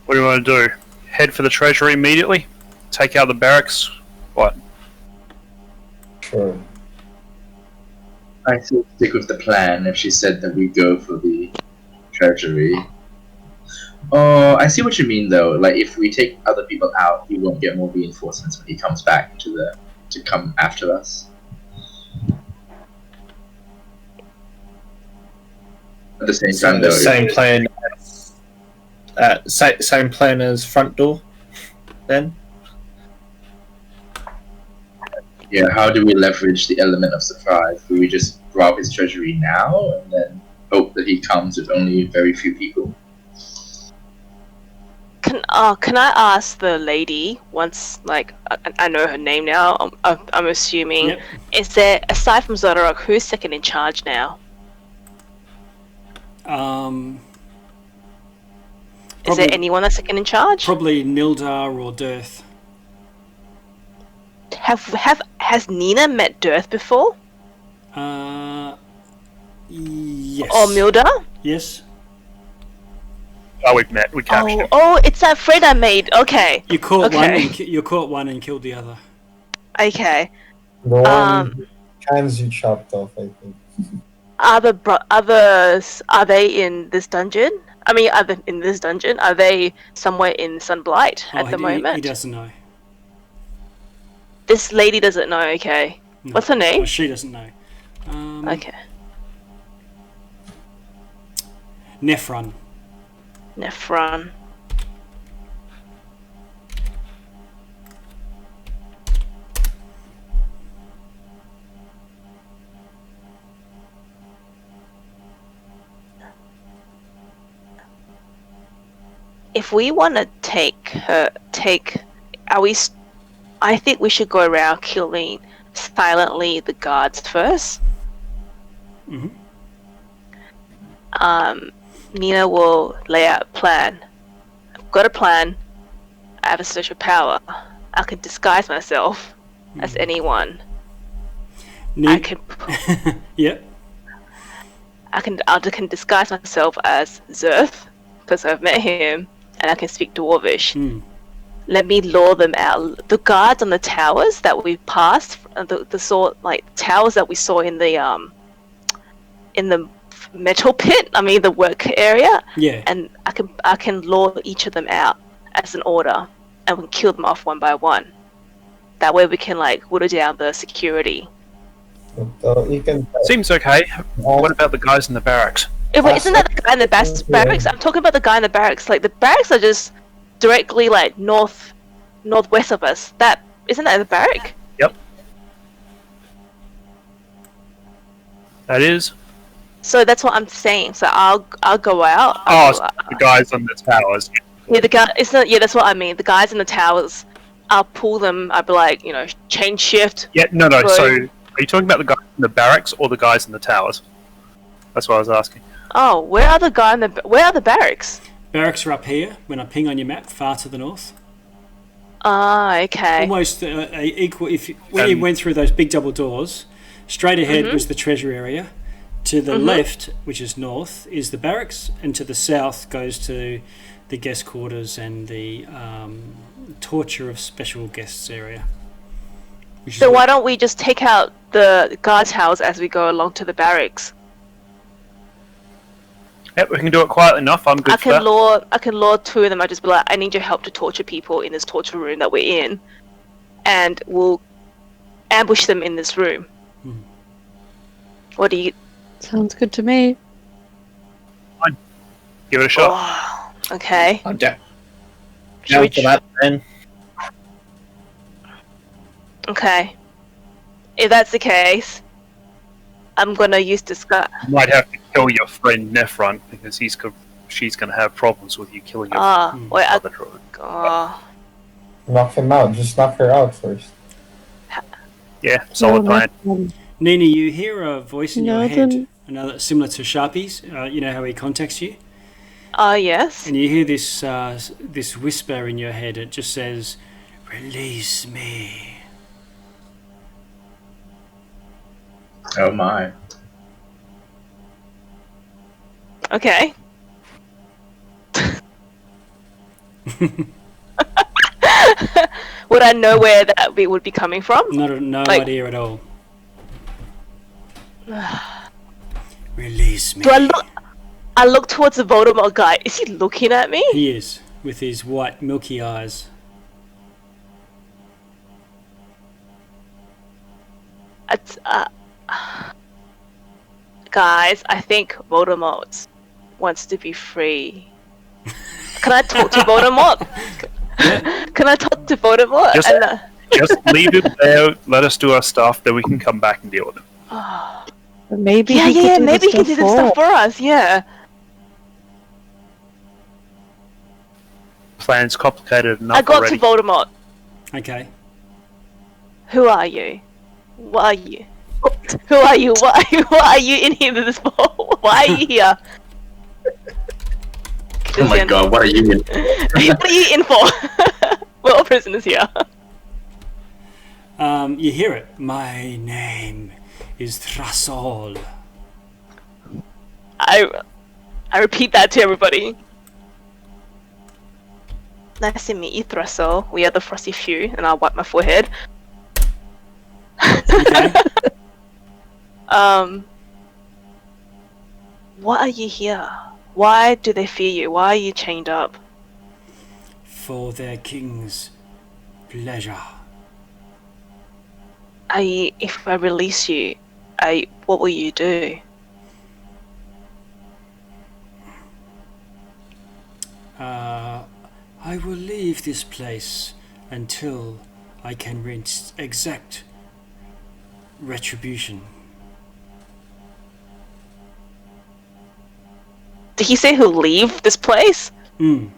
What do you want to do? Head for the treasury immediately? Take out the barracks? What? Sure. I still stick with the plan if she said that we go for the treasury. Oh, I see what you mean though. Like if we take other people out, he won't get more reinforcements when he comes back to come after us. At the same time, though, Same plan. Same plan as front door. Then. yeah, how do we leverage the element of surprise? Do we just rob his treasury now and then hope that he comes with only very few people? Can I ask the lady once? Like I know her name now. I'm assuming. Yep. Is there, aside from Zodorok, who's second in charge now? Is there anyone that's second in charge? Probably Nildar or Dearth. Has Nina met Dearth before? Yes. Or Milda? Yes. Oh, we captured him. Oh, it's that friend I made. Okay. You caught one. Okay. And you caught one and killed the other. Okay. The one hands you chopped off, I think. Others, are they in this dungeon? I mean, in this dungeon? Are they somewhere in Sunblight at the moment? He doesn't know. This lady doesn't know. Okay. No. What's her name? Oh, she doesn't know. Okay. Nephron. Nephron. If we want to I think we should go around killing silently the guards first. Mm-hmm. Nina will lay out a plan. I've got a plan. I have a social power. I can disguise myself as anyone. I can. Yep. I can disguise myself as Zerth because I've met him, and I can speak Dwarvish. Let me lure them out. The guards on the towers that we passed, the towers that we saw in the metal pit. I mean the work area. Yeah. And I can lure each of them out as an order, and we can kill them off one by one. That way we can whittle down the security. So you can. Seems okay. What about the guys in the barracks? Wait, isn't that the guy in the barracks? I'm talking about the guy in the barracks. Like the barracks are just directly northwest of us. Isn't that the barrack? Yep. That is. So that's what I'm saying. So I'll go out. The guys on the towers. Yeah, that's what I mean. The guys in the towers. I'll pull them. I'll be change shift. Yeah, no. Go. So, are you talking about the guys in the barracks or the guys in the towers? That's what I was asking. Oh, where are the barracks? Barracks are up here. When I ping on your map, far to the north. Ah, okay. Almost equal. When you went through those big double doors, straight ahead was the treasure area. To the left, which is north, is the barracks, and to the south goes to the guest quarters and the torture of special guests area. So why don't we just take out the guard's house as we go along to the barracks? Yep, we can do it quietly enough. I'm good for that. I can lure two of them. I just be like, I need your help to torture people in this torture room that we're in, and we'll ambush them in this room. What do you? Sounds good to me. Fine. Give it a shot. Oh, okay. I'm down. Should we For that then. Okay. If that's the case, I'm gonna use disguise. You might have to kill your friend Nephron because she's going to have problems with you killing your other droid. Knock him out. Just knock her out first. Yeah, solid plan. Nina, you hear a voice in your head, then- another similar to Sharpie's. You know how he contacts you, Yes. and you hear this this whisper in your head. It just says, "Release me." Oh my. Okay. Would I know where that would be coming from? No idea at all. Release me. Do I look towards the Voldemort guy. Is he looking at me? He is, with his white, milky eyes. Guys, I think Voldemort wants to be free. Can I talk to Voldemort? Can I talk to Voldemort? Just leave it there, let us do our stuff, then we can come back and deal with it. But maybe maybe he can do this stuff for us, yeah. Plan's complicated enough I got already. to Voldemort. Okay. Who are you? What are you? Who are you? What are you in here this for? Why are you here? Oh my god, what are you in? What are you in for? We're all prisoners here. You hear it. My name is Thrasol. I repeat that to everybody. Nice to meet you, Thrussell. We are the Frosty Few, and I'll wipe my forehead. Okay. Why are you here? Why do they fear you? Why are you chained up? For their king's pleasure. If I release you, what will you do? I will leave this place until I can exact retribution. Did he say he'll leave this place? Mm.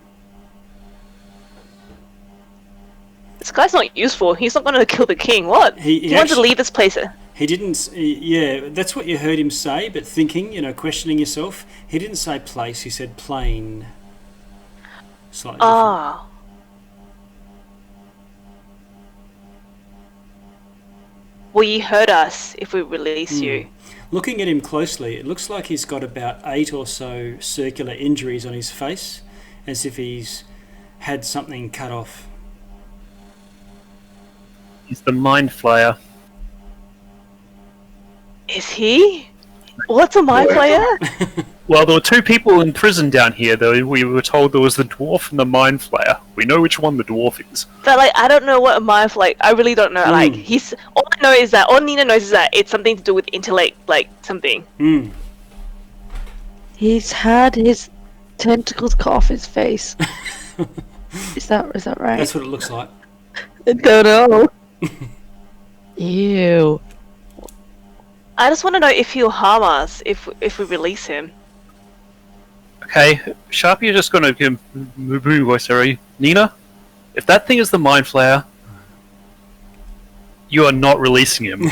This guy's not useful. He's not going to kill the king. What? He wants to leave this place. He didn't. Yeah, that's what you heard him say. But thinking, questioning yourself, he didn't say place. He said plane. Slightly different. Ah. Will you hurt us if we release you? Looking at him closely, it looks like he's got about 8 or so circular injuries on his face, as if he's had something cut off. He's the Mind Flayer. Is he? What's a mind player? Well, there were 2 people in prison down here, though. We were told there was the dwarf and the Mind Flayer. We know which one the dwarf is. But I don't know what a mind I really don't know. He's all Nina knows is that it's something to do with intellect, something. He's had his tentacles cut off his face. Is that right? That's what it looks like. I don't know. Ew. I just want to know if he'll harm us if we release him. Okay, Sharpie, you're just going to give moving voice, sorry. Nina, if that thing is the Mind Flayer, you are not releasing him.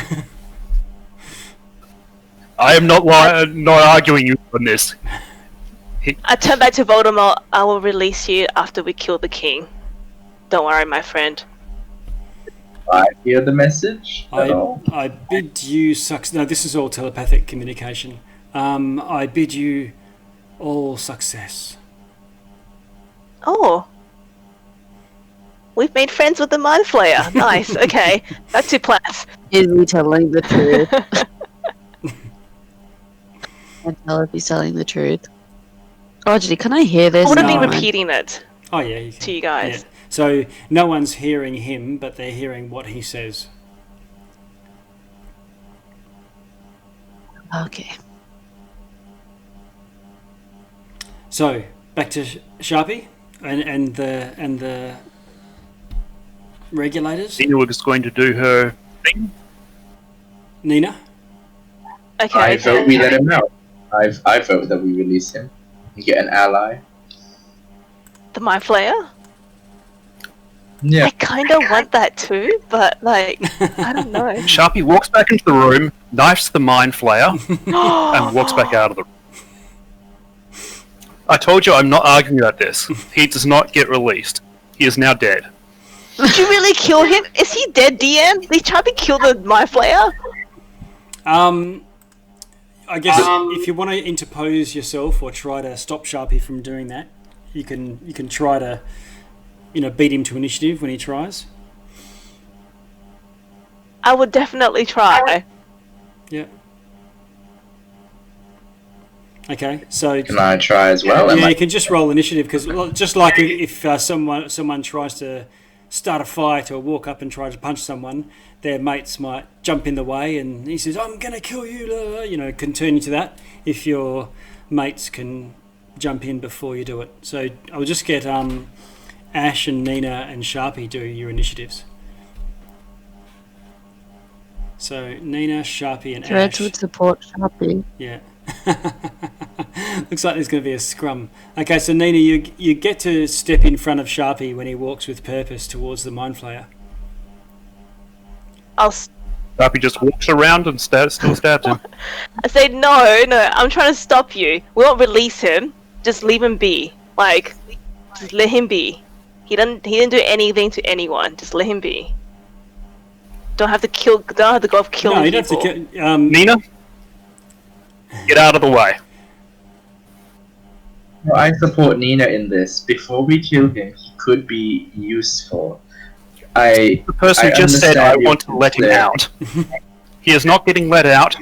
I am not arguing you on this. I turn back to Voldemort. I will release you after we kill the king. Don't worry, my friend. I hear the message. I bid you success. No, this is all telepathic communication. I bid you all success. Oh. We've made friends with the Mind Flayer. Nice. Okay. Back to class. Is he telling the truth? Can't tell if he's telling the truth. Actually, can I hear this? I would have been No. repeating it Oh yeah, you can. to you guys. Yeah. So no one's hearing him, but they're hearing what he says. Okay. So back to Sharpie and the regulators. Nina was going to do her thing. Nina. Okay. I vote we let him out. I vote that we release him. We get an ally. The Mind Flayer? Yeah. I kind of want that too, but I don't know. Sharpie walks back into the room, knifes the Mind Flayer, and walks back out of the room. I told you I'm not arguing about this. He does not get released. He is now dead. Did you really kill him? Is he dead, DN? They tried to kill the Mind Flayer? I guess if you want to interpose yourself or try to stop Sharpie from doing that, you can try to beat him to initiative when he tries. I would definitely try. Yeah. Okay, so Can I try as well? yeah, you can just roll initiative because just like if someone tries to start a fight or walk up and try to punch someone, their mates might jump in the way, and he says, "I'm gonna kill you," can turn into that if your mates can jump in before you do it. So I'll just get Ash and Nina and Sharpie do your initiatives. So Nina, Sharpie, and Threads Ash. would support Sharpie. Yeah. Looks like there's going to be a scrum. Okay, so Nina, you get to step in front of Sharpie when he walks with purpose towards the Mind Flayer. Sharpie just walks around and still stabs him. I say, no, I'm trying to stop you. We won't release him. Just leave him be. Just let him be. He didn't do anything to anyone. Just let him be. Don't have to go off killing No, you people. don't have to kill. Nina, get out of the way. Well, I support Nina in this. Before we kill him, he could be useful. The person I who just said, I understand your want to let him concern. out. He is not getting let out.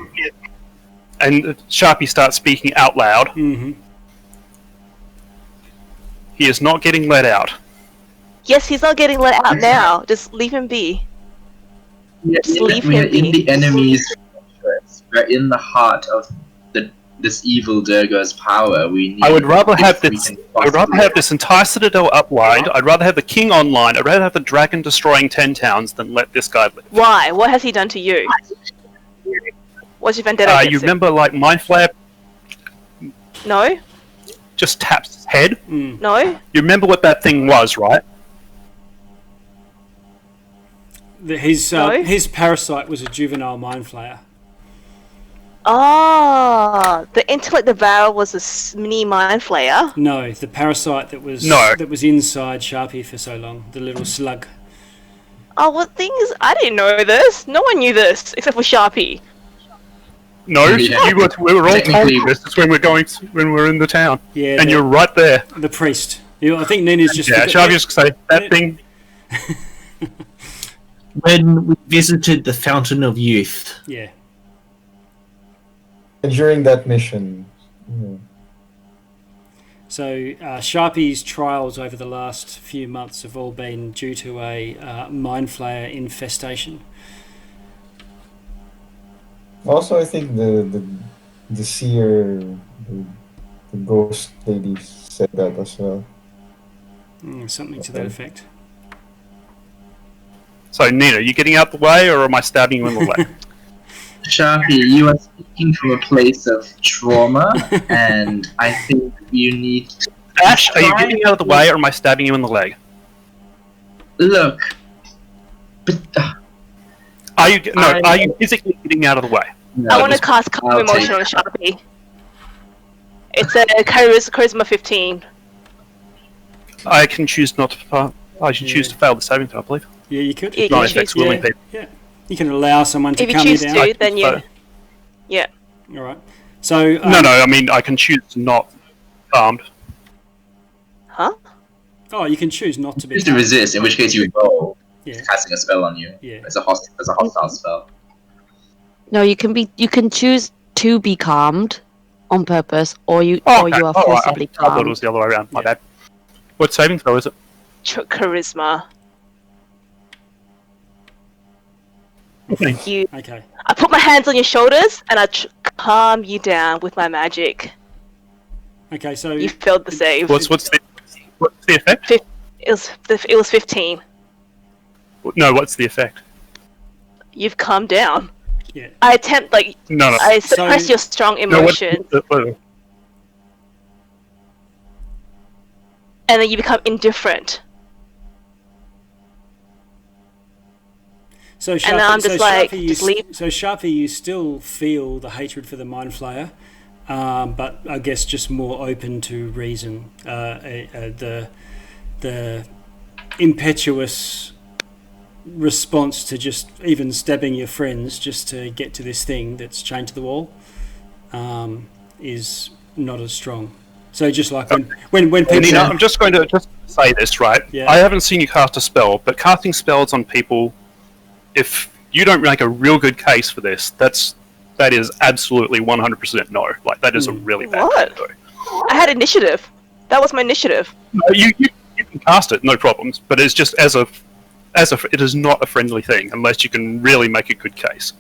And Sharpie starts speaking out loud. Mm-hmm. He is not getting let out. Yes, he's not getting let out now. Just leave him be. Just leave We are him be. in the enemy's fortress. We're in the heart of this evil Durga's power. I would rather have this entire citadel uplined. I'd rather have the king online. I'd rather have the dragon destroying 10 towns than let this guy live. Why? What has he done to you? What's your vendetta against You him? remember, like, Mind Flare No? just taps his head? No? You remember what that thing was, right? His parasite was a juvenile mind flayer. Oh, the intellect devourer was a mini mind flayer. No, the parasite that was inside Sharpie for so long, the little slug. Oh, well, thing is, I didn't know this. No one knew this except for Sharpie. No, Yeah. we were all told this when we're in the town. Yeah, and you're right there. The priest. I think Nina's just. Yeah, Sharpie's going to say, that thing... When we visited the Fountain of Youth. Yeah. During that mission. Yeah. So Sharpie's trials over the last few months have all been due to a mind flayer infestation. Also, I think the seer, the ghost lady said that as well. Something to that effect. So, Nina, you getting out the way, or am I stabbing you in the leg? Sharpie, you are speaking from a place of trauma, and I think you need to... Ash, are you getting out of the way, or am I stabbing you in the leg? Look, but... Are you physically getting out of the way? No, I want to cast Calm I'll Emotion on Sharpie. It's a charisma 15. I can choose not to. I should choose to fail the saving throw, I believe. Yeah, you could. Yeah, Not you affects choose willing to. people. Yeah. You can allow someone to If you calm choose you down. to, then you... Yeah. All right. So No, I mean, I can choose to not armed. Huh? Oh, you can choose not to be. choose to resist, in which case you involve Yeah. casting a spell on you. Yeah. It's a hostile spell. No, you can choose to be calmed on purpose, or you Oh, okay. are All right. forcibly I thought it calmed. was the other way around. My Yeah. bad. What saving throw is it? Charisma. Okay. Okay. I put my hands on your shoulders and I calm you down with my magic. Okay. So You failed the save. What's the effect? It was 15. No, what's the effect? You've calmed down. yeah. I attempt No. I suppress your strong No, what's emotion, the- and then you become indifferent. So Sharpie, And I'm just like, Sharpie, just leave. So Sharpie, you still feel the hatred for the mind flayer, but I guess just more open to reason. The impetuous response to just even stabbing your friends just to get to this thing that's chained to the wall is not as strong. So just like when people Nina, I'm just going to say this, right? Yeah. I haven't seen you cast a spell, but casting spells on people, if you don't make a real good case for this, that is absolutely 100% no. Like, that is a really bad What? thing to do. I had initiative. That was my initiative. No, you can cast it, no problems, but it's just it is not a friendly thing unless you can really make a good case.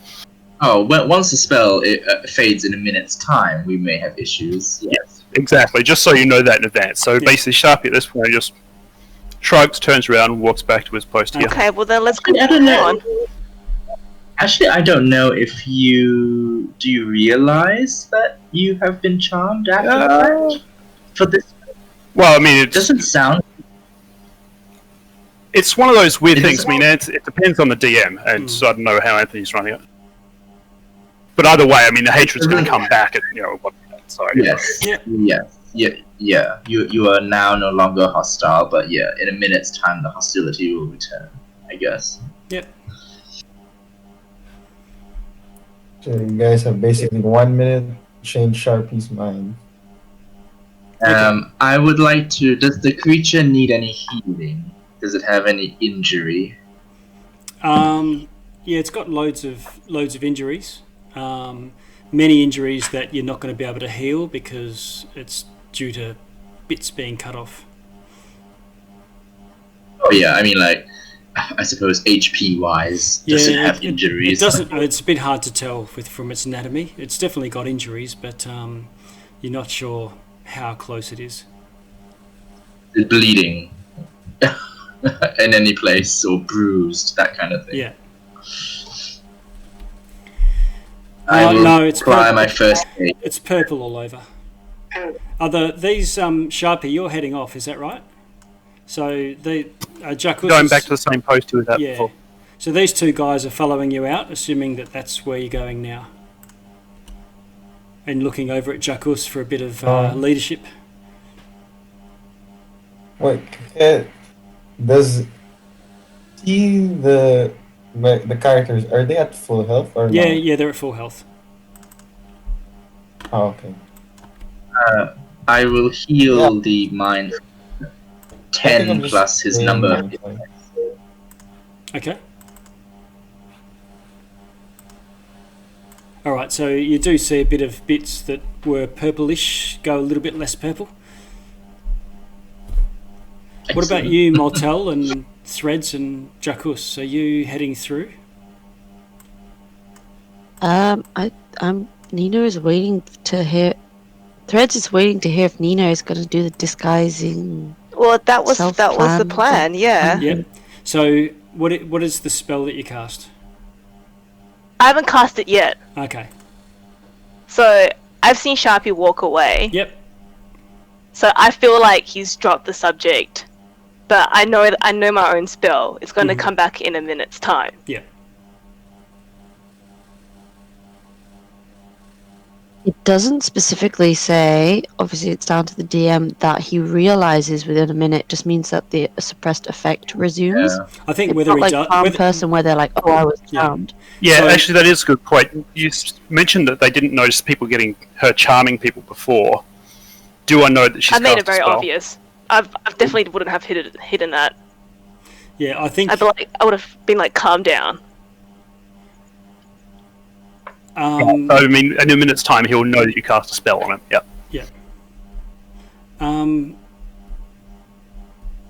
Oh, well, once the spell fades in a minute's time, we may have issues. Yes, exactly. Just so you know that in advance. So basically, Sharpie at this point just shrugs, turns around, and walks back to his post here. Okay, well then let's go I don't know. on. Actually, I don't know if you realize that you have been charmed after that. For this, Well, I mean, it doesn't sound. it's one of those weird It things. is- I mean, it depends on the DM, and so I don't know how Anthony's running it. But either way, I mean, the hatred's going to come back at what. So Yes. Yeah. You are now no longer hostile, but yeah, in a minute's time, the hostility will return. I guess. Yep. So you guys have basically 1 minute to change Sharpie's mind. I would like to. Does the creature need any healing? Does it have any injury? Yeah, it's got loads of injuries. Many injuries that you're not going to be able to heal because it's due to bits being cut off. Oh yeah, I mean like, I suppose HP wise, does it have injuries? It doesn't. It's a bit hard to tell from its anatomy. It's definitely got injuries, but you're not sure how close it is. It's bleeding in any place or bruised, that kind of thing. Yeah. No, it's apply purple. my first aid. It's purple all over. These Sharpie, you're heading off, is that right? So the Jacuz Going back to the same post you were at before. So these two guys are following you out, assuming that that's where you're going now, and looking over at Jacuz for a bit of leadership. Wait, does see the characters, are they at full health or Yeah, not? yeah, they're at full health. Oh, okay. I will heal the mind. I think 10 I'm just plus his saying number. that, Okay. All right, so you do see a bit of bits that were purplish go a little bit less purple. What about you, Mortel and Threads and Jacuz? Are you heading through? Nino is waiting to hear. Threads is waiting to hear if Nino is going to do the disguising. Well, that was the Self-plan. plan. Yeah. Yep. So what is the spell that you cast? I haven't cast it yet, Okay. so I've seen Sharpie walk away. Yep. So I feel like he's dropped the subject, but I know my own spell. It's going to come back in a minute's time. Yeah. It doesn't specifically say, obviously it's down to the DM, that he realizes within a minute. Just means that the suppressed effect resumes. Yeah. I think It's whether not he like does. calm person where they're like, oh, I was Yeah. charmed. Yeah, So- actually, that is a good point. You mentioned that they didn't notice people getting her charming people before. Do I know that she's I made cast it very a spell? obvious. I definitely wouldn't have hidden that. Yeah, I think. I would have been like, calm down. So, I mean, in a minute's time, he'll know that you cast a spell on him. Yep.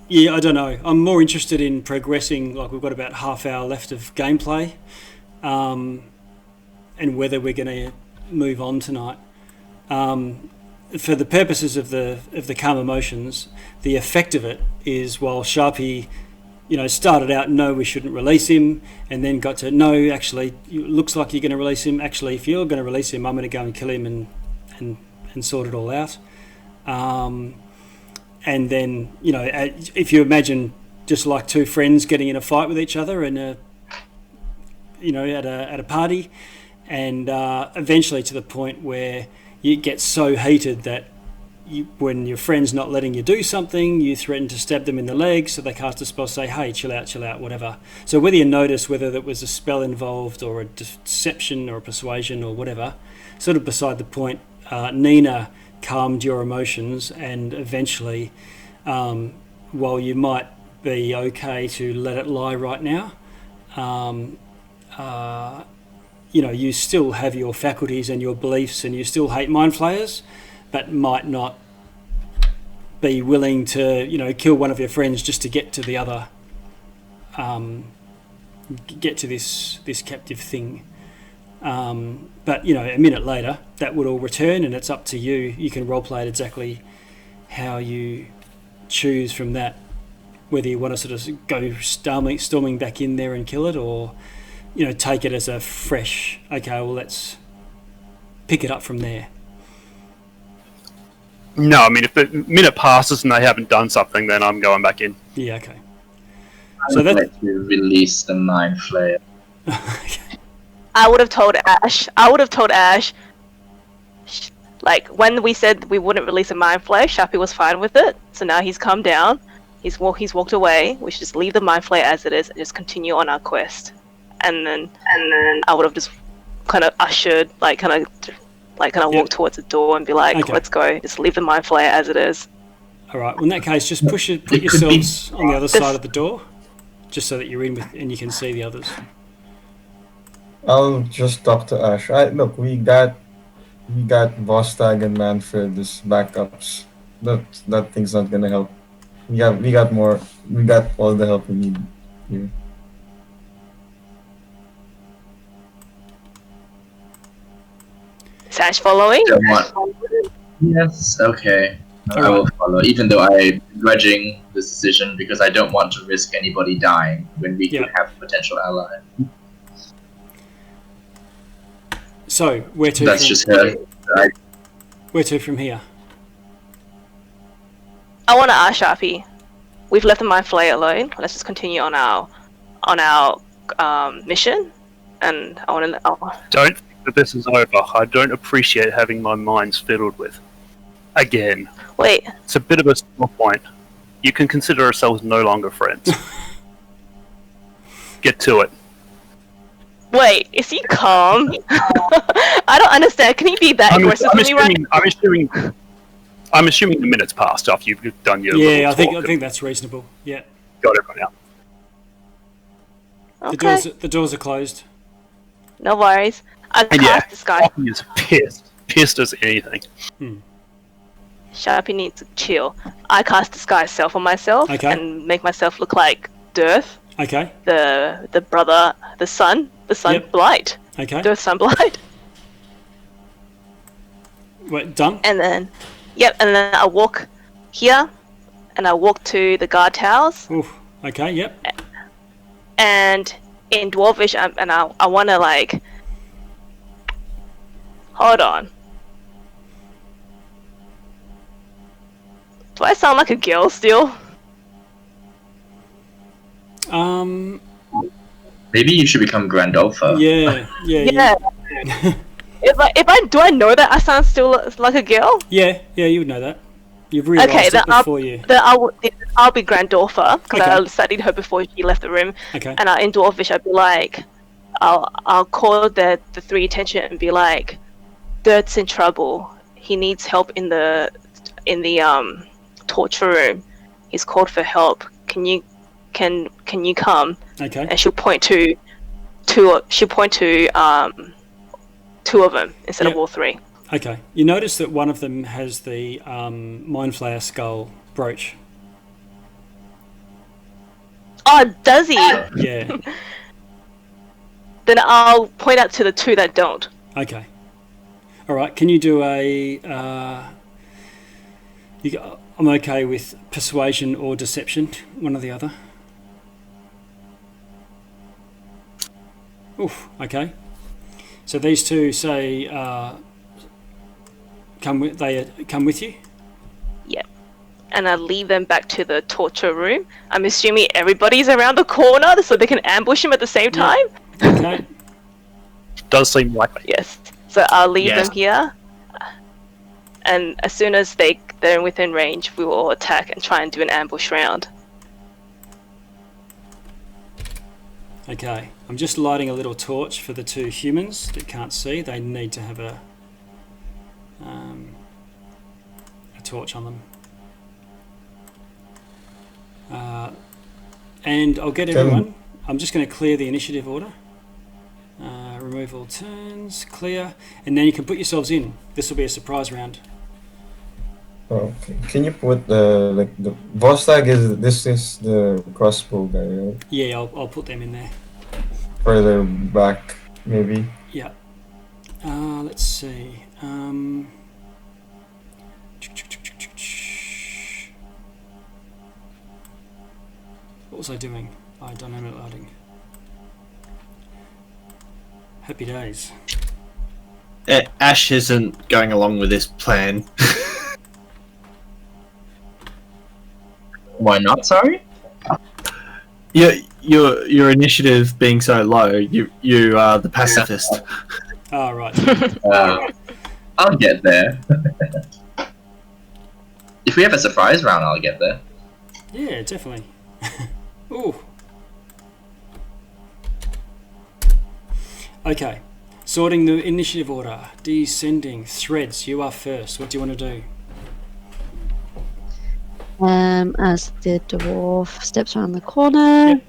Yeah, I don't know. I'm more interested in progressing. Like, we've got about half hour left of gameplay, and whether we're going to move on tonight. For the purposes of the calm emotions, the effect of it is while Sharpie, started out, no, we shouldn't release him, and then got to, no, actually, it looks like you're going to release him. Actually, if you're going to release him, I'm going to go and kill him and sort it all out. And then, if you imagine just like two friends getting in a fight with each other and at a party, and eventually to the point where you get so heated that when your friend's not letting you do something, you threaten to stab them in the leg, so they cast a spell, say, hey, chill out, whatever. So whether you notice whether there was a spell involved or a deception or a persuasion or whatever, sort of beside the point, Nina calmed your emotions, and eventually, while you might be okay to let it lie right now, you still have your faculties and your beliefs, and you still hate mind flayers, but might not be willing to, kill one of your friends just to get to the other, get to this captive thing. But a minute later, that would all return, and it's up to you. You can roleplay it exactly how you choose from that, whether you want to sort of go storming back in there and kill it, or take it as a fresh, okay, well, let's pick it up from there. No, I mean, if the minute passes and they haven't done something, then I'm going back in. Yeah, okay. I would like to release the mind flayer. I would have told Ash, like, when we said we wouldn't release a mind flare, Sharpie was fine with it. So now he's calmed down. He's walked away. We should just leave the mind flare as it is and just continue on our quest. And then I would have just kind of ushered, like, kind of Like, can I walk towards the door and be like, Okay. let's go, just leave the mind flayer as it is. All right. Well, in that case, just put yourselves on the other side of the door, just so that you're in with and you can see the others. I'll just talk to Ash. Look, we got Vostag and Manfred as backups. That thing's not gonna help. We got more. We got all the help we need here. Is Ash following? Yes, okay. I Alright. will follow, even though I'm grudging this decision because I don't want to risk anybody dying when we could have a potential ally. So where to? That's from, just her. Where to from here? I want to ask Sharpie. We've left the mind flayer alone. Let's just continue on our mission. And I want to. Don't think that this is over. I don't appreciate having my minds fiddled with. Again. Wait. It's a bit of a small point. You can consider ourselves no longer friends. Get to it. Wait, is he calm? I don't understand. Can he be that aggressive with me right now? I'm assuming the minute's passed after you've done your Yeah, little I talk think that's reasonable. Yeah. and got everyone out. Okay. The doors are closed. No worries. I And cast this guy. He is pissed as anything. Sharpie needs to chill. I cast disguise self on myself Okay. and make myself look like Dearth, Okay. the brother, the son Yep. Blight, Okay. Dearth Sunblight, Wait, done? and then I walk here, and I walk to the guard towers, Oof. Okay. Yep. and in Dwarvish, I want to like, hold on. Do I sound like a girl still? Maybe you should become Grandolpha. Yeah. Yeah. Do I know that I sound still like a girl? Yeah. You would know that. You've realised Okay, it then before you. I'll be Grandolpha because Okay. I studied her before she left the room. Okay. And in Dwarvish, I'd be like, I'll call the three attention and be like, Dirt's in trouble. He needs help in the torture room. He's called for help. Can you come? Okay. And she'll point to two of them instead of Yep. all three. Okay. You notice that one of them has the Mind Flayer skull brooch. Oh, does he? Yeah. Then I'll point out to the two that don't. Okay. All right. Can you do a? I'm okay with persuasion or deception, one or the other. Oof. Okay. So these two say come with you. Yep. And I lead them back to the torture room. I'm assuming everybody's around the corner so they can ambush him at the same time. Okay. Does seem likely. Yes. So I'll leave Yes. them here. And as soon as they're within range, we will all attack and try and do an ambush round. Okay. I'm just lighting a little torch for the two humans that can't see. They need to have a torch on them. And I'll get everyone. I'm just going to clear the initiative order. Remove all turns, clear, and then you can put yourselves in. This will be a surprise round. Okay. Can you put the Vostag is the crossbow guy, right? Yeah, I'll put them in there. Further back, maybe. Yeah. Let's see. What was I doing? Dynamic loading. Happy days. Ash isn't going along with this plan. Why not? Sorry. Your initiative being so low, you are the pacifist. Ah, right. I'll get there. If we have a surprise round, I'll get there. Yeah, definitely. Ooh. Okay, Sorting the initiative order. Descending. Threads, you are first. What do you want to do? As the dwarf steps around the corner,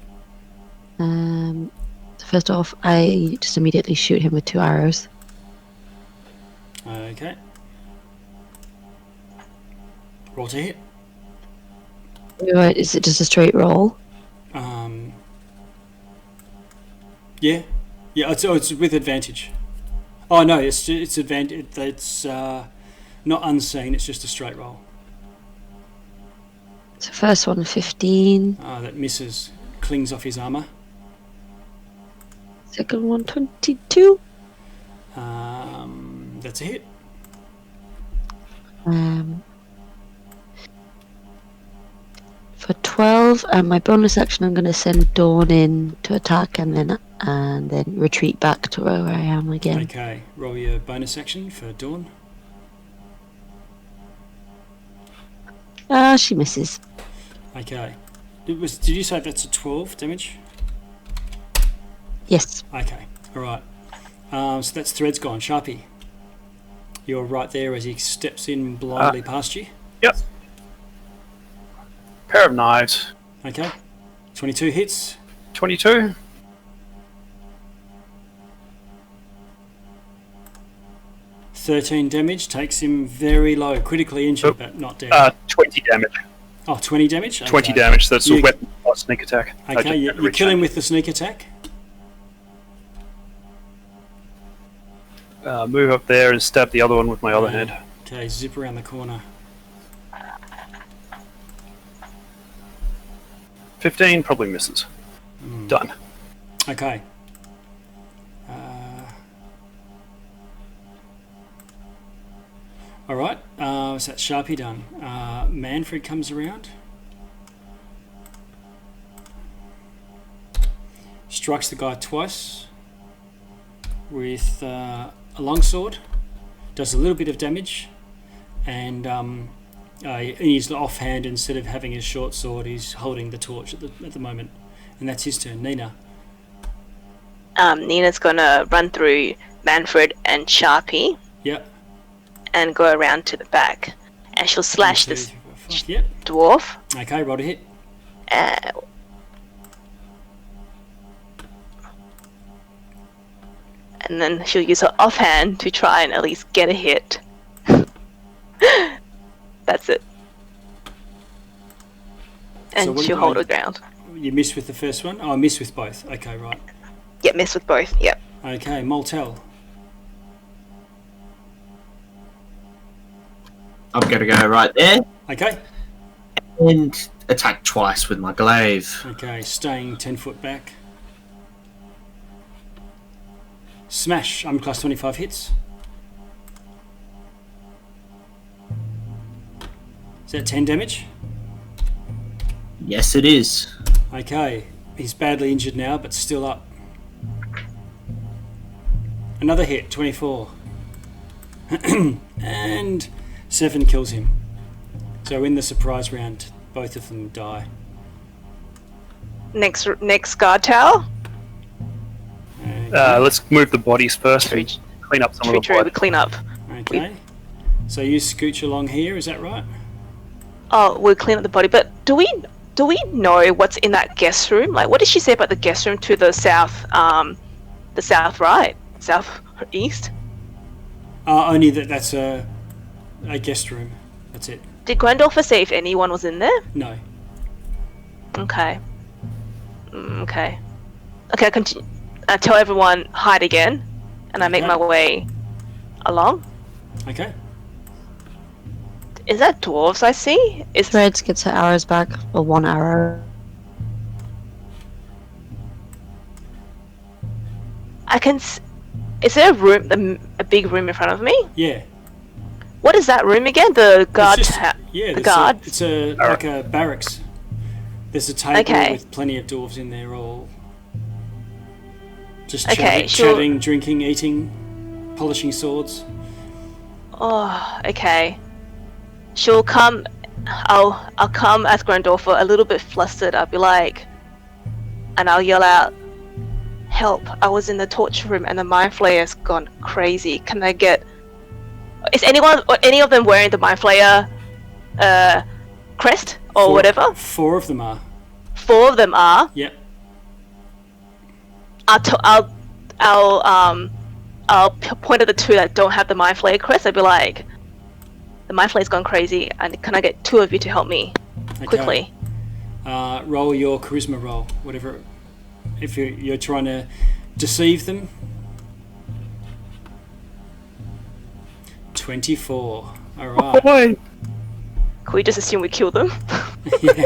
first off, I just immediately shoot him with 2 arrows. Okay. Roll to hit. Right, is it just a straight roll? Yeah. Yeah, it's with advantage. Oh no, it's advantage. It's not unseen. It's just a straight roll. So first one, 15. That misses. Clings off his armor. Second one, 22. That's a hit. For 12, and my bonus action, I'm going to send Dawn in to attack and then retreat back to where I am again. Okay, roll your bonus action for Dawn. She misses. Okay. Did you say that's a 12 damage? Yes. Okay. All right. So that's Thread's gone. Sharpie, you're right there as he steps in blindly past you. Yep. Pair of knives. Okay. 22 hits. 22. 13 damage. Takes him very low. Critically injured, but not dead. 20 damage. Oh, 20 damage? Okay. 20 damage. That's a weapon or sneak attack. Okay, you kill him with the sneak attack. Move up there and stab the other one with my other hand. Okay, zip around the corner. 15 probably misses. Done. Okay. All right. So that's Sharpie done. Manfred comes around. Strikes the guy twice with a longsword. Does a little bit of damage, and he's offhand instead of having his short sword. He's holding the torch at the moment, and that's his turn. Nina. Nina's gonna run through Manfred and Sharpie. Yep. And go around to the back, and she'll slash this Yep. dwarf. Okay, roll to hit. And then she'll use her offhand to try and at least get a hit. That's it. And So she'll hold her ground. You miss with the first one? Oh, I miss with both. Okay, right. Yep, miss with both. Yep. Okay, Moltel. I'm going to go right there Okay. and attack twice with my glaive. Okay, staying 10 foot back. Smash. I'm class 25 hits. Is that 10 damage? Yes, it is. Okay. He's badly injured now, but still up. Another hit, 24. And 7 kills him. So in the surprise round, both of them die. Next guard tower. Let's move the bodies first and clean up some of the True, blood. clean up. Okay. So you scooch along here, is that right? Oh, we'll clean up the body. But do we know what's in that guest room? Like, what did she say about the guest room to the south? The south right, south east. Only that's a guest room. That's it. Did Grandolpher say if anyone was in there? No. Okay. Okay. Okay, I continue. I tell everyone hide again, and I make my way along. Okay. Is that dwarves I see? Is Threads gets her arrows back, or 1 arrow. I can. Is there a room, a big room in front of me? Yeah. What is that room again? The guard. The guard. It's like a barracks. There's a table Okay. with plenty of dwarves in there, all just Okay, chatting, drinking, eating, polishing swords. Oh, okay. She'll come. I'll come as Grandolpher, a little bit flustered. I'll be like, and I'll yell out, help. I was in the torture room and the mind flayer's gone crazy. Can I get... Is any of them wearing the mind flayer crest or whatever? 4 of them are. 4 of them are. Yep. I'll point at the 2 that don't have the mind flayer crest. I'll be like, the mind flayer's gone crazy, and can I get 2 of you to help me quickly? Roll your charisma roll, whatever. If you're trying to deceive them. 24. All right. Boy. Can we just assume we kill them? Yeah.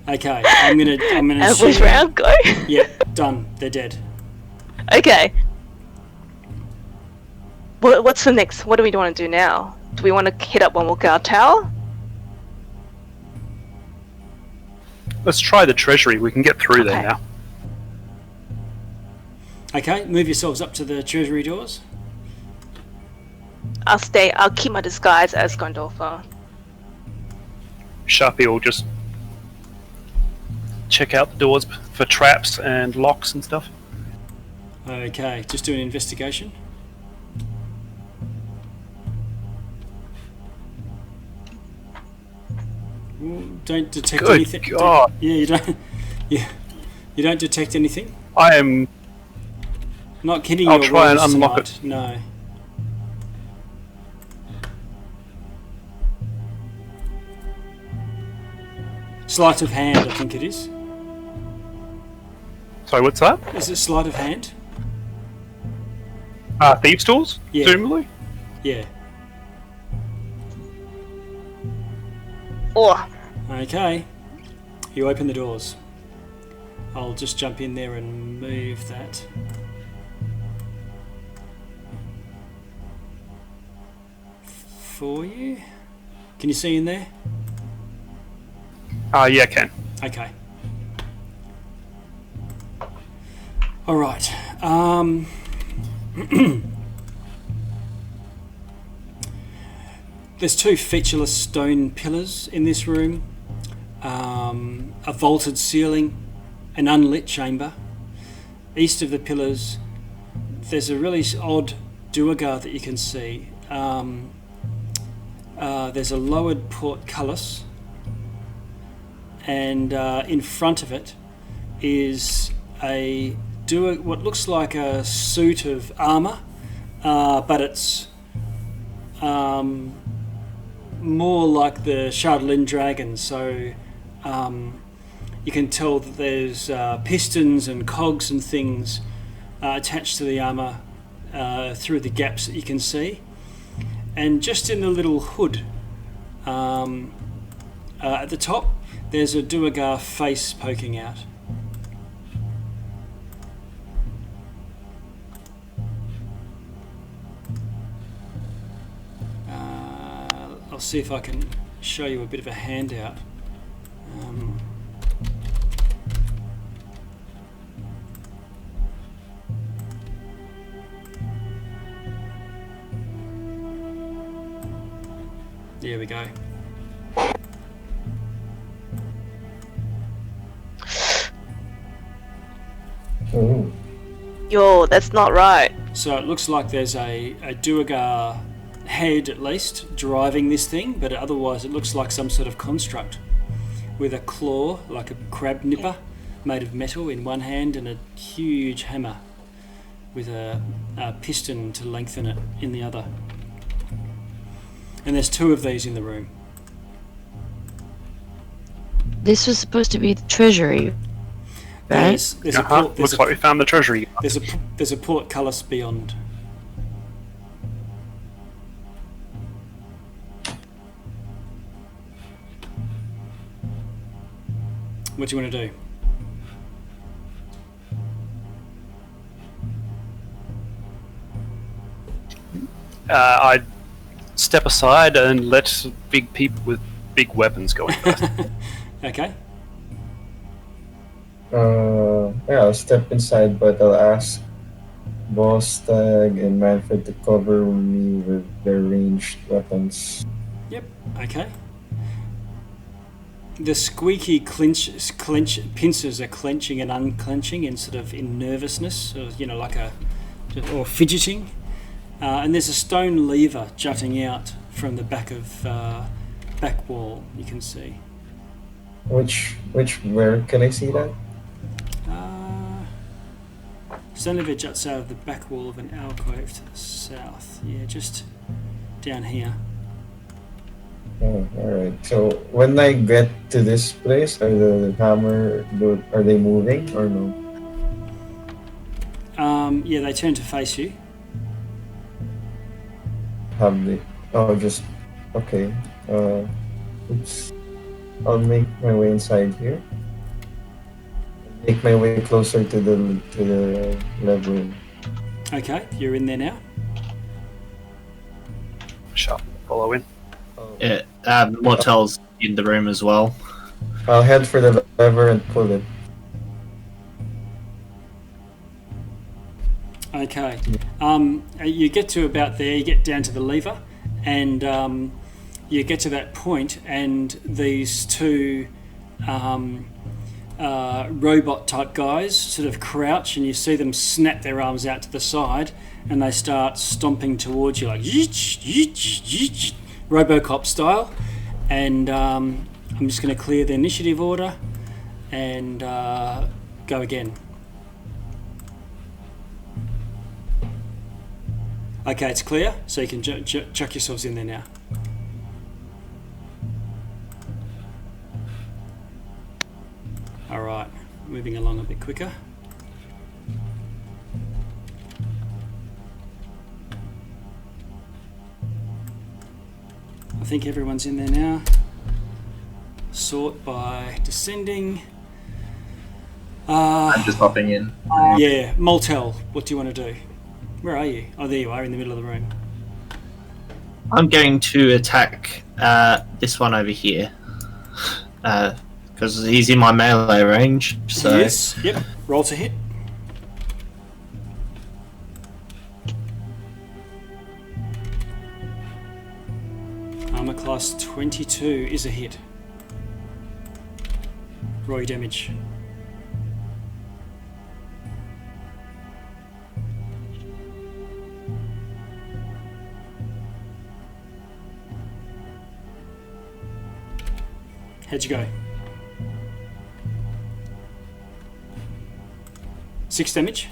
Okay. I'm gonna. And which round go? Yep. Done. They're dead. Okay. What's the next? What do we want to do now? Do we want to hit up one more guard tower? Let's try the treasury. We can get through there Okay. now. Okay. Move yourselves up to the treasury doors. I'll keep my disguise as Gondolfa. Sharpie will just check out the doors for traps and locks and stuff. Okay. Just do an investigation. Don't detect Good anything. God. Yeah, you don't. Yeah, you don't detect anything. I am. Not kidding. I'll your try and rolls unlock tonight. No. Sleight of hand, I think it is. Sorry, what's that? Is it sleight of hand? Thieves' tools? Yeah. Presumably? Yeah. Oh, Okay. You open the doors. I'll just jump in there and move that. For you. Can you see in there? Yeah, I can. Okay. All right. There's 2 featureless stone pillars in this room, a vaulted ceiling, an unlit chamber. East of the pillars, there's a really odd duergar that you can see. There's a lowered portcullis, and in front of it is what looks like a suit of armour, but it's more like the Chardalyn dragon, so you can tell that there's pistons and cogs and things attached to the armour through the gaps that you can see. And just in the little hood at the top, there's a duergar face poking out. I'll see if I can show you a bit of a handout. There we go. Oh. yo, that's not right. So it looks like there's a duergar head, at least, driving this thing, but otherwise it looks like some sort of construct with a claw, like a crab nipper, made of metal in one hand, and a huge hammer with a piston to lengthen it in the other. And there's 2 of these in the room. This was supposed to be the treasury, right? There's a Looks like we found the treasury. there's a portcullis beyond. What do you want to do? I'd step aside and let big people with big weapons go in first. Okay. Yeah, I'll step inside, but I'll ask Bostag and Manfred to cover me with their ranged weapons. Yep. Okay. the squeaky pincers are clenching and unclenching in sort of in nervousness, or, like or fidgeting. And there's a stone lever jutting out from the back wall. You can see. Where can I see that? Stone lever juts out of the back wall of an alcove to the south. Yeah, just down here. Oh, alright. So when I get to this place, are the hammer, are they moving or no? Yeah, they turn to face you. Have they? Oh, just okay. Oops. I'll make my way inside here. Make my way closer to the level. Okay, you're in there now. Sharp, follow in. Yeah, Mortel's in the room as well. I'll head for the lever and pull it. Okay. You get to about there, you get down to the lever, and you get to that point, and these two robot type guys sort of crouch, and you see them snap their arms out to the side, and they start stomping towards you like Robocop style. And I'm just going to clear the initiative order and go again. Okay, it's clear, so you can chuck yourselves in there now. Alright, moving along a bit quicker. I think everyone's in there now. Sort by descending. I'm just hopping in. Yeah, Moltel, what do you want to do? Where are you? Oh, there you are, in the middle of the room. I'm going to attack this one over here. Because he's in my melee range. So Yes, yep. Roll to hit. Armor class 22 is a hit. Roll your damage. How'd you go? 6 damage?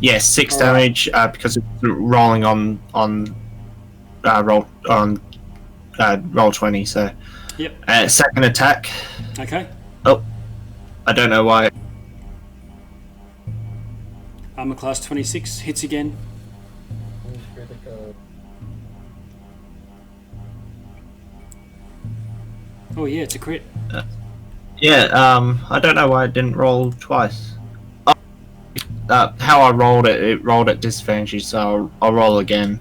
yes, 6 All right. damage because it's rolling on roll 20. So Yep. second attack. Okay. Oh, I don't know why. Armor class 26 hits again. Critical. Oh yeah, it's a crit. Yeah, I don't know why it didn't roll twice. How I rolled it, it rolled at disadvantage, so I'll roll again.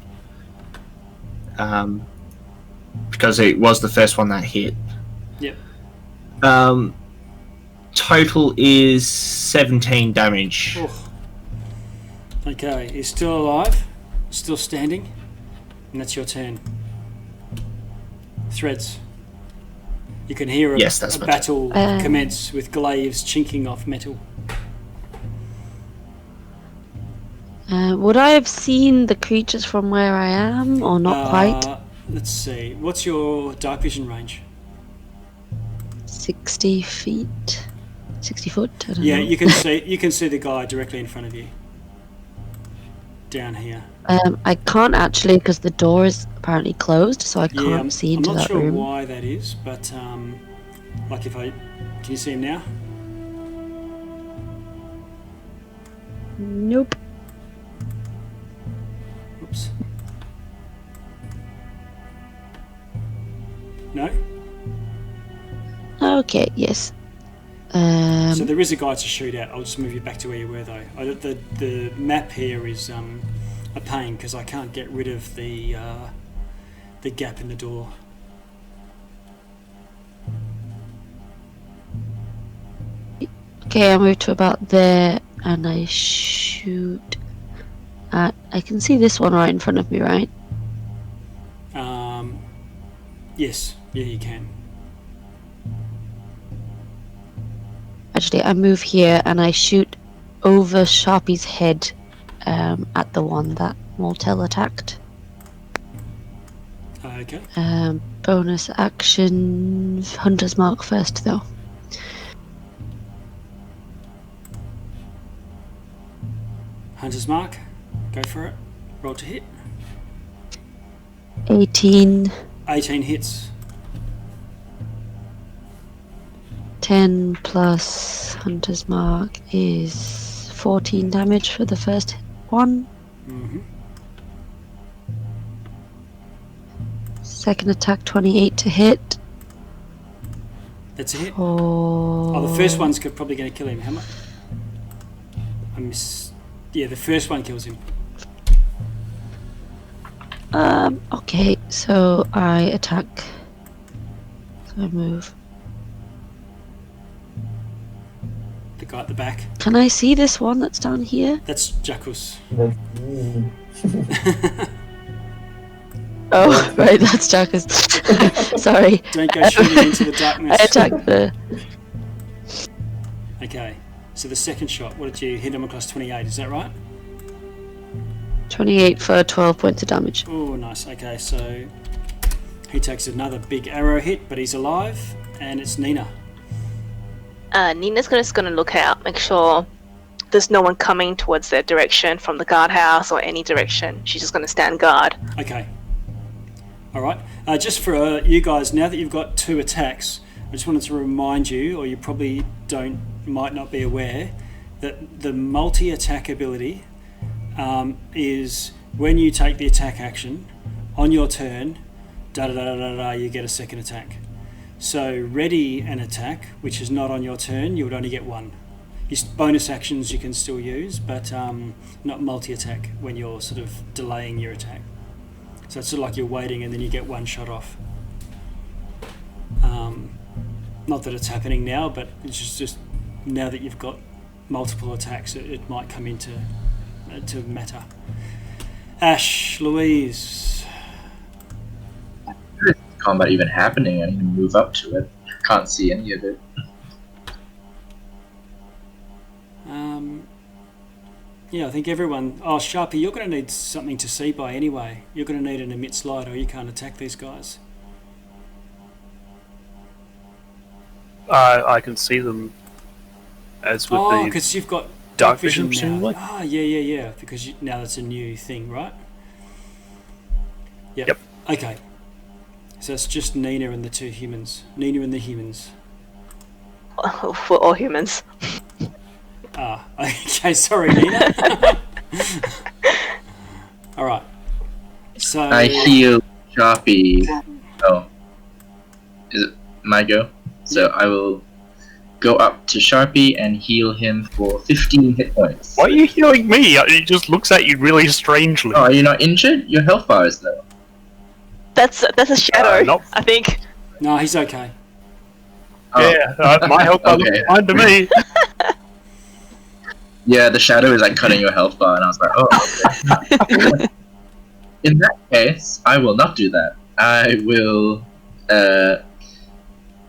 Because it was the first one that hit. Yep. Total is 17 damage. Oh. Okay, he's still alive, still standing, and that's your turn. Threads. You can hear a, Yes, that's a my battle commence with glaives chinking off metal. Would I have seen the creatures from where I am, or not quite? Let's see. What's your dark vision range? 60 feet? 60 foot? I don't Yeah, know. you can see the guy directly in front of you. Down here. I can't actually because the door is apparently closed, so I can't I'm, see I'm into not that sure room. why that is, but like if I, can you see him now? Nope. Oops. No. Okay, yes. So there is a guy to shoot at. I'll just move you back to where you were though. The map here is a pain because I can't get rid of the gap in the door. Okay, I move to about there and I shoot at. I can see this one right in front of me, right? Yes, yeah, you can. Actually, I move here and I shoot over Sharpie's head at the one that Mortel attacked. Okay. Bonus action, Hunter's Mark first, though. Hunter's Mark. Go for it. Roll to hit. 18, 18 hits. 10 plus Hunter's Mark is 14 damage for the first one. Mm-hmm. Second attack, 28 to hit. That's a hit. Oh, the first one's probably going to kill him. How much? I miss. Yeah, the first one kills him. Okay, so I attack. So I move. The guy at the back. Can I see this one that's down here? That's Jackus. That's me. Oh, right, that's Jackus. Sorry. Don't go shooting into the darkness. I attacked the... Okay, so the second shot, what did you hit him across 28? Is that right? 28 for 12 points of damage. Oh, nice. Okay, so he takes another big arrow hit, but he's alive, and it's Nina. Nina's just gonna look out, make sure there's no one coming towards their direction from the guardhouse or any direction. She's just gonna stand guard. Okay. All right. Just for you guys, now that you've got 2 attacks, I just wanted to remind you, or you probably might not be aware, that the multi-attack ability is when you take the attack action on your turn, you get a second attack. So ready an attack, which is not on your turn, you would only get 1. Your bonus actions you can still use, but not multi-attack when you're sort of delaying your attack. So it's sort of like you're waiting and then you get 1 shot off. Not that it's happening now, but it's just now that you've got multiple attacks, it might come into to matter. Ash, Louise. Is combat even happening? I need to move up to it. Can't see any of it. Yeah, I think everyone... Oh, Sharpie, you're going to need something to see by anyway. You're going to need an emit slide or you can't attack these guys. I can see them as with the because you've got dark vision. now. Seemingly. Ah, yeah. Because now that's a new thing, right? Yep. Okay. So it's just Nina and the 2 humans. Nina and the humans. For all humans. Ah, okay, sorry, Nina. Alright. So... I heal Sharpie. Oh. Is it my go? So I will go up to Sharpie and heal him for 15 hit points. Why are you healing me? He just looks at you really strangely. Oh, are you not injured? Your health bar is low. That's a shadow, Nope. I think. No, he's okay. Oh. Yeah, my health bar looks Okay. fine to me. Yeah, the shadow is like cutting your health bar, and I was like, oh. Okay. In that case, I will not do that. I will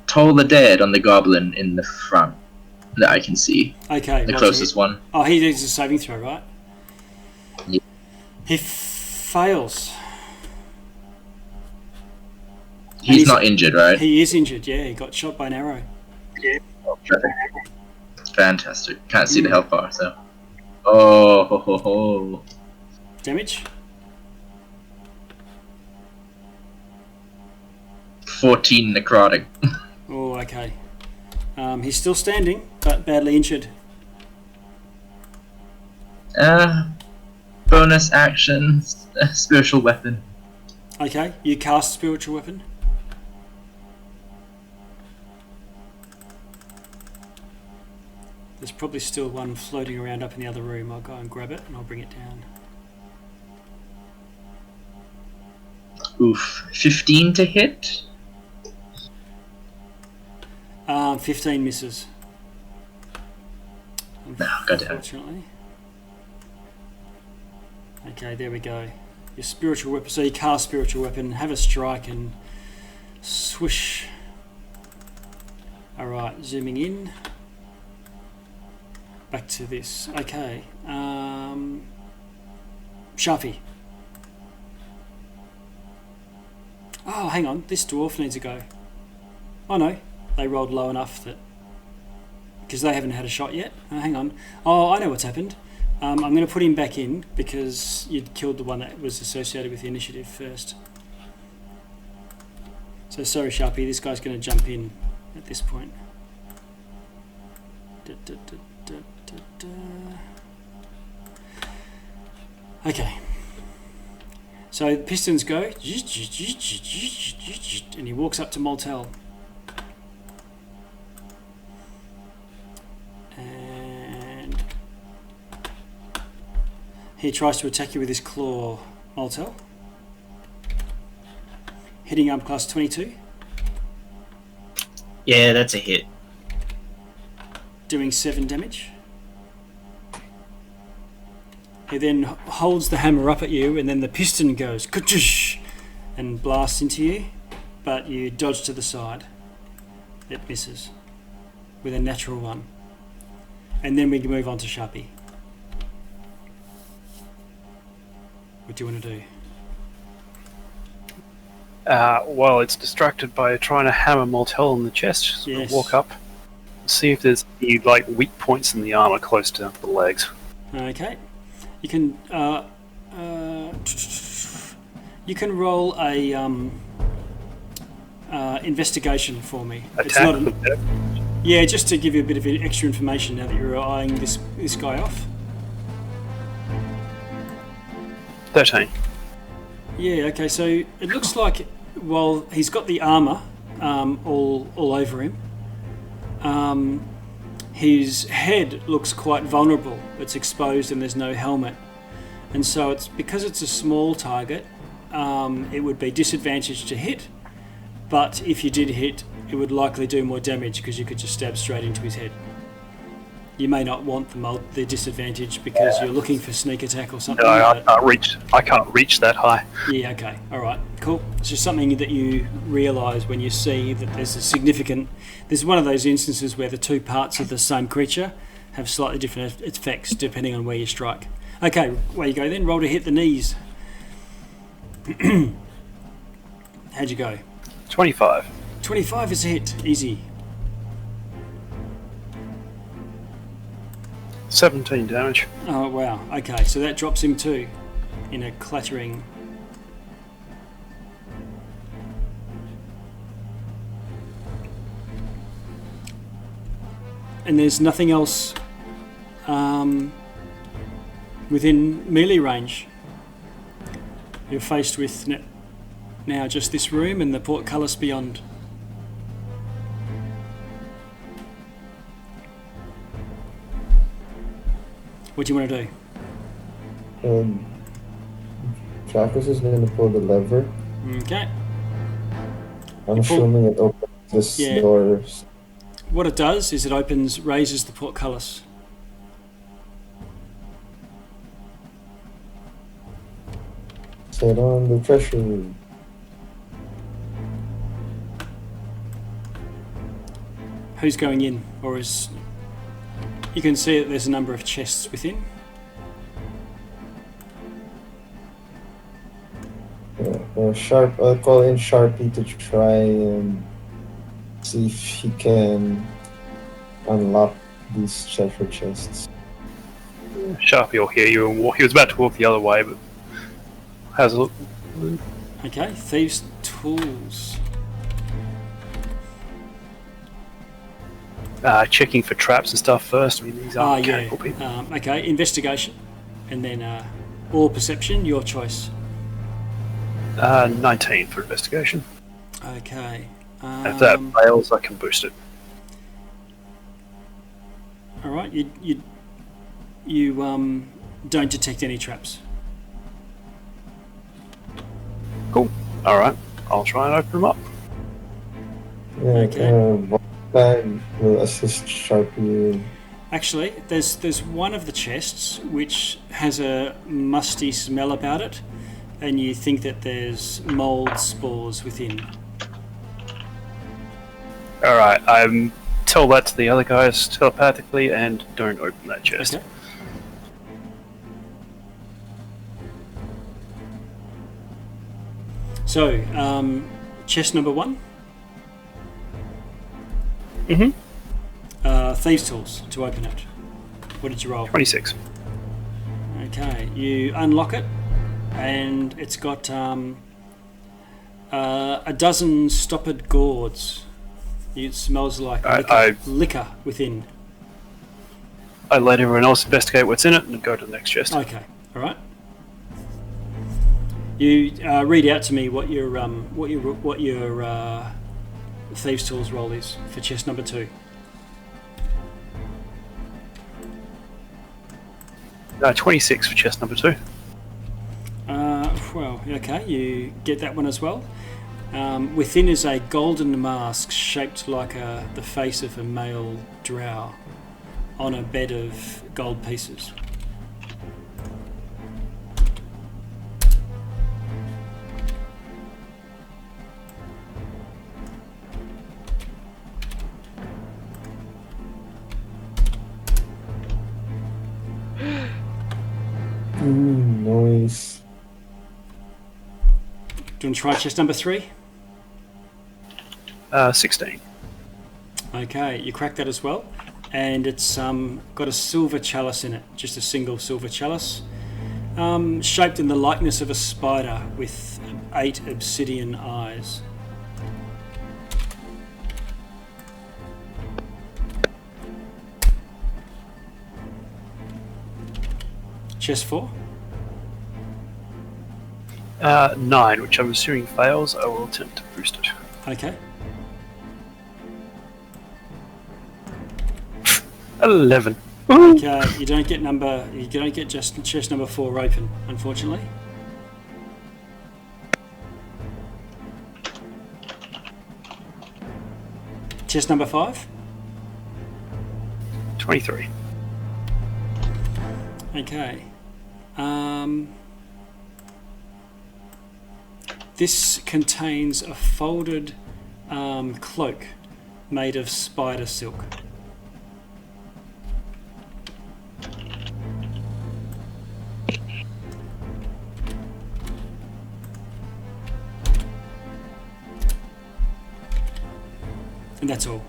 toll the dead on the goblin in the front that I can see. Okay. The what's closest he? one. Oh, he needs a saving throw, right? Yeah. He fails. He's not injured, right? He is injured, yeah. He got shot by an arrow. Fantastic. Can't see the health bar, so. Oh, ho, ho, ho. Damage? 14 necrotic. Oh, okay. He's still standing, but badly injured. Bonus action, spiritual weapon. Okay, you cast spiritual weapon. There's probably still one floating around up in the other room. I'll go and grab it and I'll bring it down. Oof. 15 to hit? 15 misses. No, goddamn. Unfortunately. Okay, there we go. Your spiritual weapon. So you cast spiritual weapon, have a strike, and Swish. Alright, zooming in. Back to this. Okay. Sharpie. Oh, hang on. This dwarf needs a go. Oh no, they rolled low enough that... Because they haven't had a shot yet. Hang on. Oh, I know what's happened. I'm going to put him back in because you'd killed the one that was associated with the initiative first. So sorry, Sharpie, this guy's going to jump in at this point. Okay. So the pistons go, and he walks up to Moltel. And he tries to attack you with his claw, Moltel. Hitting arm class 22. Yeah, that's a hit. Doing 7 damage. He then holds the hammer up at you, and then the piston goes ka-tush, and blasts into you, but you dodge to the side. It misses with a natural 1. And then we can move on to Sharpie. What do you want to do? Well, it's distracted by trying to hammer Moltel in the chest. So Yes. we'll walk up, see if there's any weak points in the armor close to the legs. Okay. You can roll a investigation for me. Attack. Yeah, just to give you a bit of extra information now that you're eyeing this guy off. 13. Yeah. Okay. So it looks like while he's got the armor all over him, his head looks quite vulnerable. It's exposed and there's no helmet. And so it's because it's a small target, it would be disadvantaged to hit. But if you did hit, it would likely do more damage because you could just stab straight into his head. You may not want the disadvantage because you're looking for sneak attack or something. No, I can't reach that high. Yeah, okay. Alright, cool. It's just something that you realise when you see that there's one of those instances where the two parts of the same creature have slightly different effects depending on where you strike. Okay, where you go then. Roll to hit the knees. How'd you go? 25. 25 is a hit. Easy. 17 damage. Oh, wow. Okay, so that drops him too in a clattering... And there's nothing else within melee range. You're faced with now just this room and the portcullis beyond. What do you want to do? Travis is going to pull the lever. Okay. I'm assuming it opens this door. What it does is it raises the portcullis. Set on the treasure. Who's going in? Or is... You can see that there's a number of chests within. I'll call in Sharpie to try and see if he can unlock these treasure chests. Sharpie will hear you and walk. He was about to walk the other way, but how's it look? Okay, thieves' tools. Checking for traps and stuff first. I mean, these aren't mechanical people. Okay, investigation, and then or perception, your choice. 19 for investigation. Okay. If that fails, I can boost it. All right. You don't detect any traps. Cool. All right. I'll try and open them up. Yeah, Okay. Bag will assist Sharpie. Actually, there's one of the chests which has a musty smell about it, and you think that there's mold spores within. Alright, tell that to the other guys telepathically and don't open that chest. Okay. So, chest number 1. Mm-hmm. Thieves' tools to open it. What did you roll? 26. Okay, you unlock it, and it's got a dozen stoppered gourds. It smells like liquor within. I let everyone else investigate what's in it and go to the next chest. Okay, all right. You read out to me what your thieves' tools roll is for chest number 2. 26 for chest number 2. Well, okay, you get that one as well. Within is a golden mask shaped like the face of a male drow on a bed of gold pieces. Nice. Do you want to try chest number 3? 16. Okay, you crack that as well, and it's got a silver chalice in it, just a single silver chalice, shaped in the likeness of a spider with 8 obsidian eyes. Chest 4? 9, which I'm assuming fails. I will attempt to boost it. Okay. 11. Okay, you don't get just chest number 4 open, unfortunately. Chest number 5? 23. Okay. This contains a folded cloak made of spider silk. And that's all.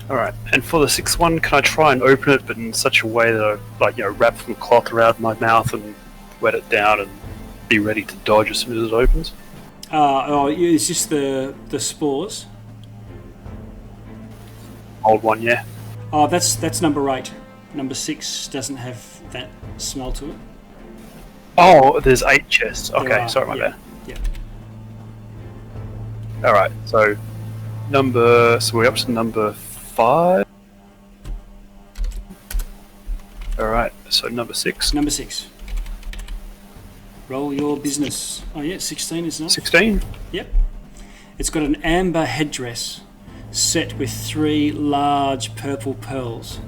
Alright, and for the 6th one, can I try and open it, but in such a way that I, wrap some cloth around my mouth and wet it down and be ready to dodge as soon as it opens? Is this the spores? Old one, yeah. Oh, that's number 8. Number 6 doesn't have that smell to it. Oh, there's 8 chests. There Okay, are, sorry, my bad. Yeah. Alright, so we're up to number 5. Alright, so number 6. Number 6. Roll your business. Oh yeah, 16 is enough. 16? Yep. It's got an amber headdress set with 3 large purple pearls.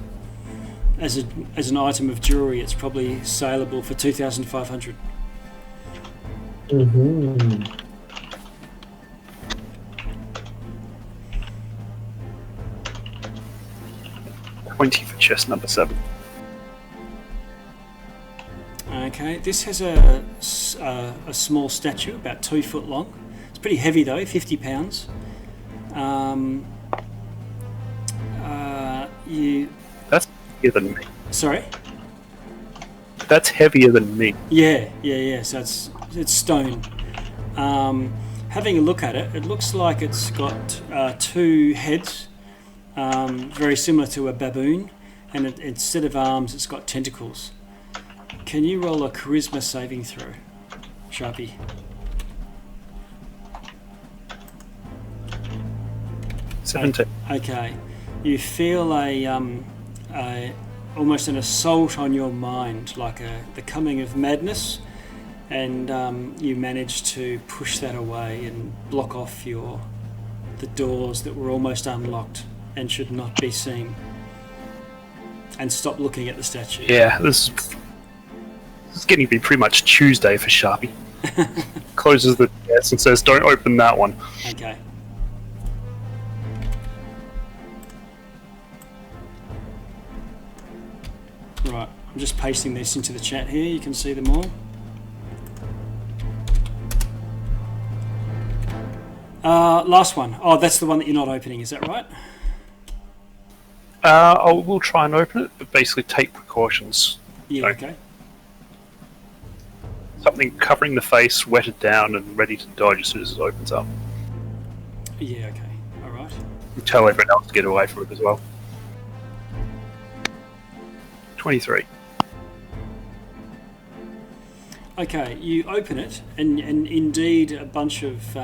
As an item of jewellery, it's probably saleable for 2,500. Mm-hmm. $20 for chest number 7. Okay, this has a small statue, about 2 foot long. It's pretty heavy though, 50 pounds. That's heavier than me. Sorry? That's heavier than me. Yeah. So it's stone. Having a look at it, it looks like it's got 2 heads, very similar to a baboon, and instead of arms, it's got tentacles. Can you roll a charisma saving throw, Sharpie? Okay. You feel a almost an assault on your mind, like the coming of madness, and you manage to push that away and block off the doors that were almost unlocked and should not be seen, and stop looking at the statue. Yeah, this is getting to be pretty much Tuesday for Sharpie. Closes the chest and says, "Don't open that one." Okay. Right, I'm just pasting this into the chat here. You can see them all. Last one. Oh, that's the one that you're not opening. Is that right? We'll try and open it, but basically take precautions. Yeah. No. Okay. Something covering the face, wetted down, and ready to dodge as soon as it opens up. Yeah. Okay. All right. And tell everyone else to get away from it as well. 23. Okay, you open it, and indeed a bunch of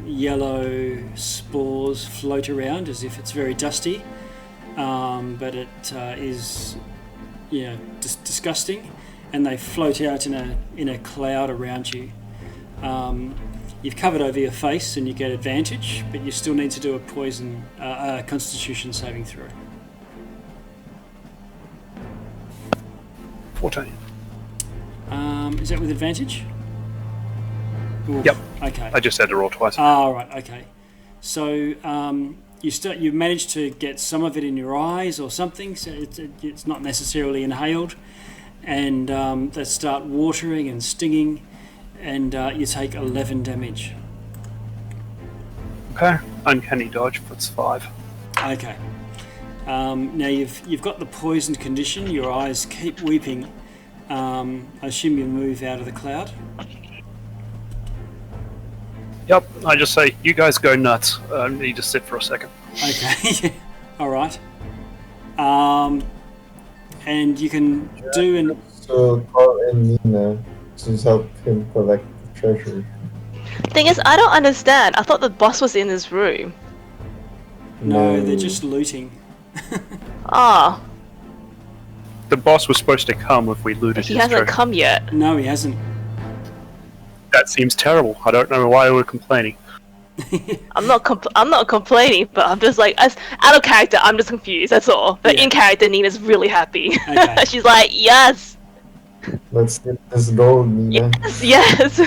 yellow spores float around as if it's very dusty, but it is, disgusting, and they float out in a cloud around you. You've covered over your face, and you get advantage, but you still need to do a Constitution saving throw. 14. Is that with advantage? Oof. Yep. Okay. I just had to roll twice. Oh, right. Okay. So you managed to get some of it in your eyes or something. So it's not necessarily inhaled, and they start watering and stinging, and you take 11 damage. Okay. Uncanny dodge, that's 5. Okay. Now you've got the poisoned condition. Your eyes keep weeping. I assume you move out of the cloud. Yep, I just say, you guys go nuts. I need to sit for a second. Okay. All right. And you can do an. So call in Nina to help him collect the treasure. Thing is, I don't understand. I thought the boss was in this room. No, they're just looting. Ah, The boss was supposed to come if we looted he his hasn't treasure. come yet. No, he hasn't. That seems terrible. I don't know why we're complaining. I'm not complaining, but I'm just like, as out of character, I'm just confused. That's all. But Yeah. in character, Nina's really happy. Okay. She's like, yes, Let's get this gold, Nina. yes.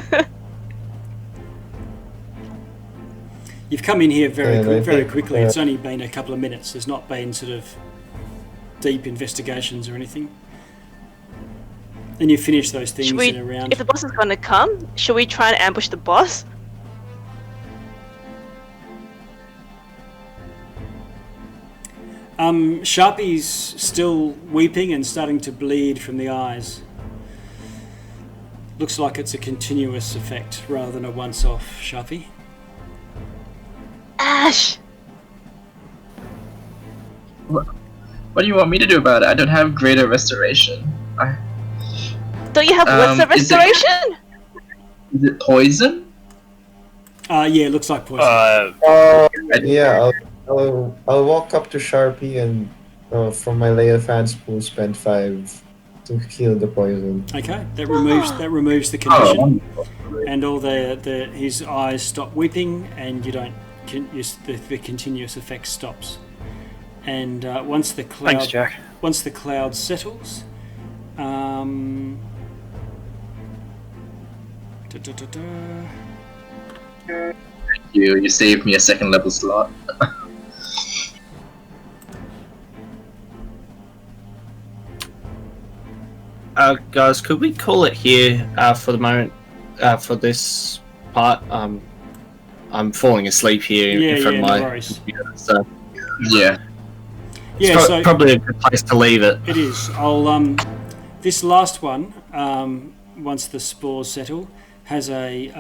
You've come in here very Yeah, very think, quickly. It's only been a couple of minutes. There's not been sort of deep investigations or anything. And you finish those things Should we, in a round. if the boss is going to come, should we try and ambush the boss? Sharpie's still weeping and starting to bleed from the eyes. Looks like it's a continuous effect rather than a once-off, Sharpie. Ash! What do you want me to do about it? I don't have greater restoration. Don't you have what's the is it- restoration? Is it poison? Yeah, it looks like poison. Yeah, I'll walk up to Sharpie and from my lay of hands pool spend 5 to heal the poison. Okay, that removes the Oh, condition, wonderful. and all his eyes stop weeping, and you don't. The continuous effect stops. And once the cloud Thanks, Jack. once the cloud settles, You saved me a second level slot. Guys, could we call it here for the moment? For this part, I'm falling asleep here in front of no my worries. computer, so Yeah. Yeah, it's so probably a good place to leave it. it is. I'll this last one, once the spores settle, has a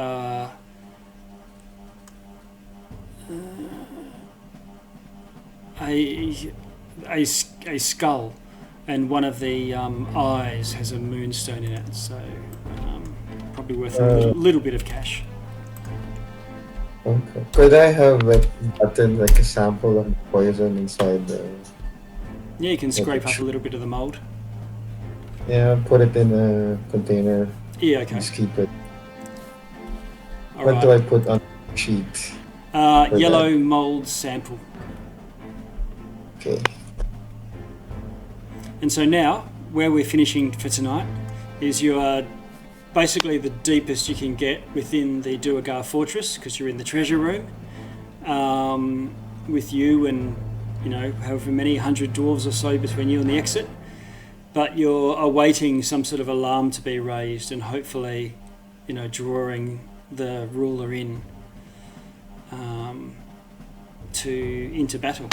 skull, and one of the eyes has a moonstone in it. So probably worth a little bit of cash. Okay. Could I have gotten like a sample of the poison inside the? Yeah, you can scrape up a little bit of the mold. Yeah, put it in a container. Yeah, okay. Just keep it. All What right. do I put on the sheet? Yellow mold sample. Okay. And so now, where we're finishing for tonight, is you are basically the deepest you can get within the Duergar Fortress, because you're in the treasure room, with you and, you know, however many 100 dwarves or so between you and the exit. But you're awaiting some sort of alarm to be raised and hopefully, you know, drawing the ruler in into battle.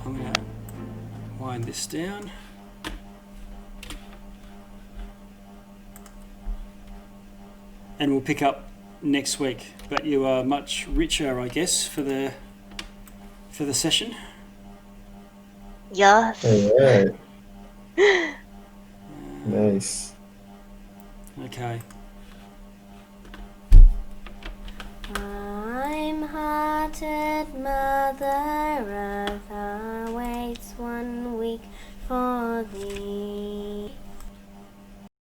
I'm going to wind this down. And we'll pick up next week. But you are much richer, I guess, for the session. Yes. Alright. Nice. Okay.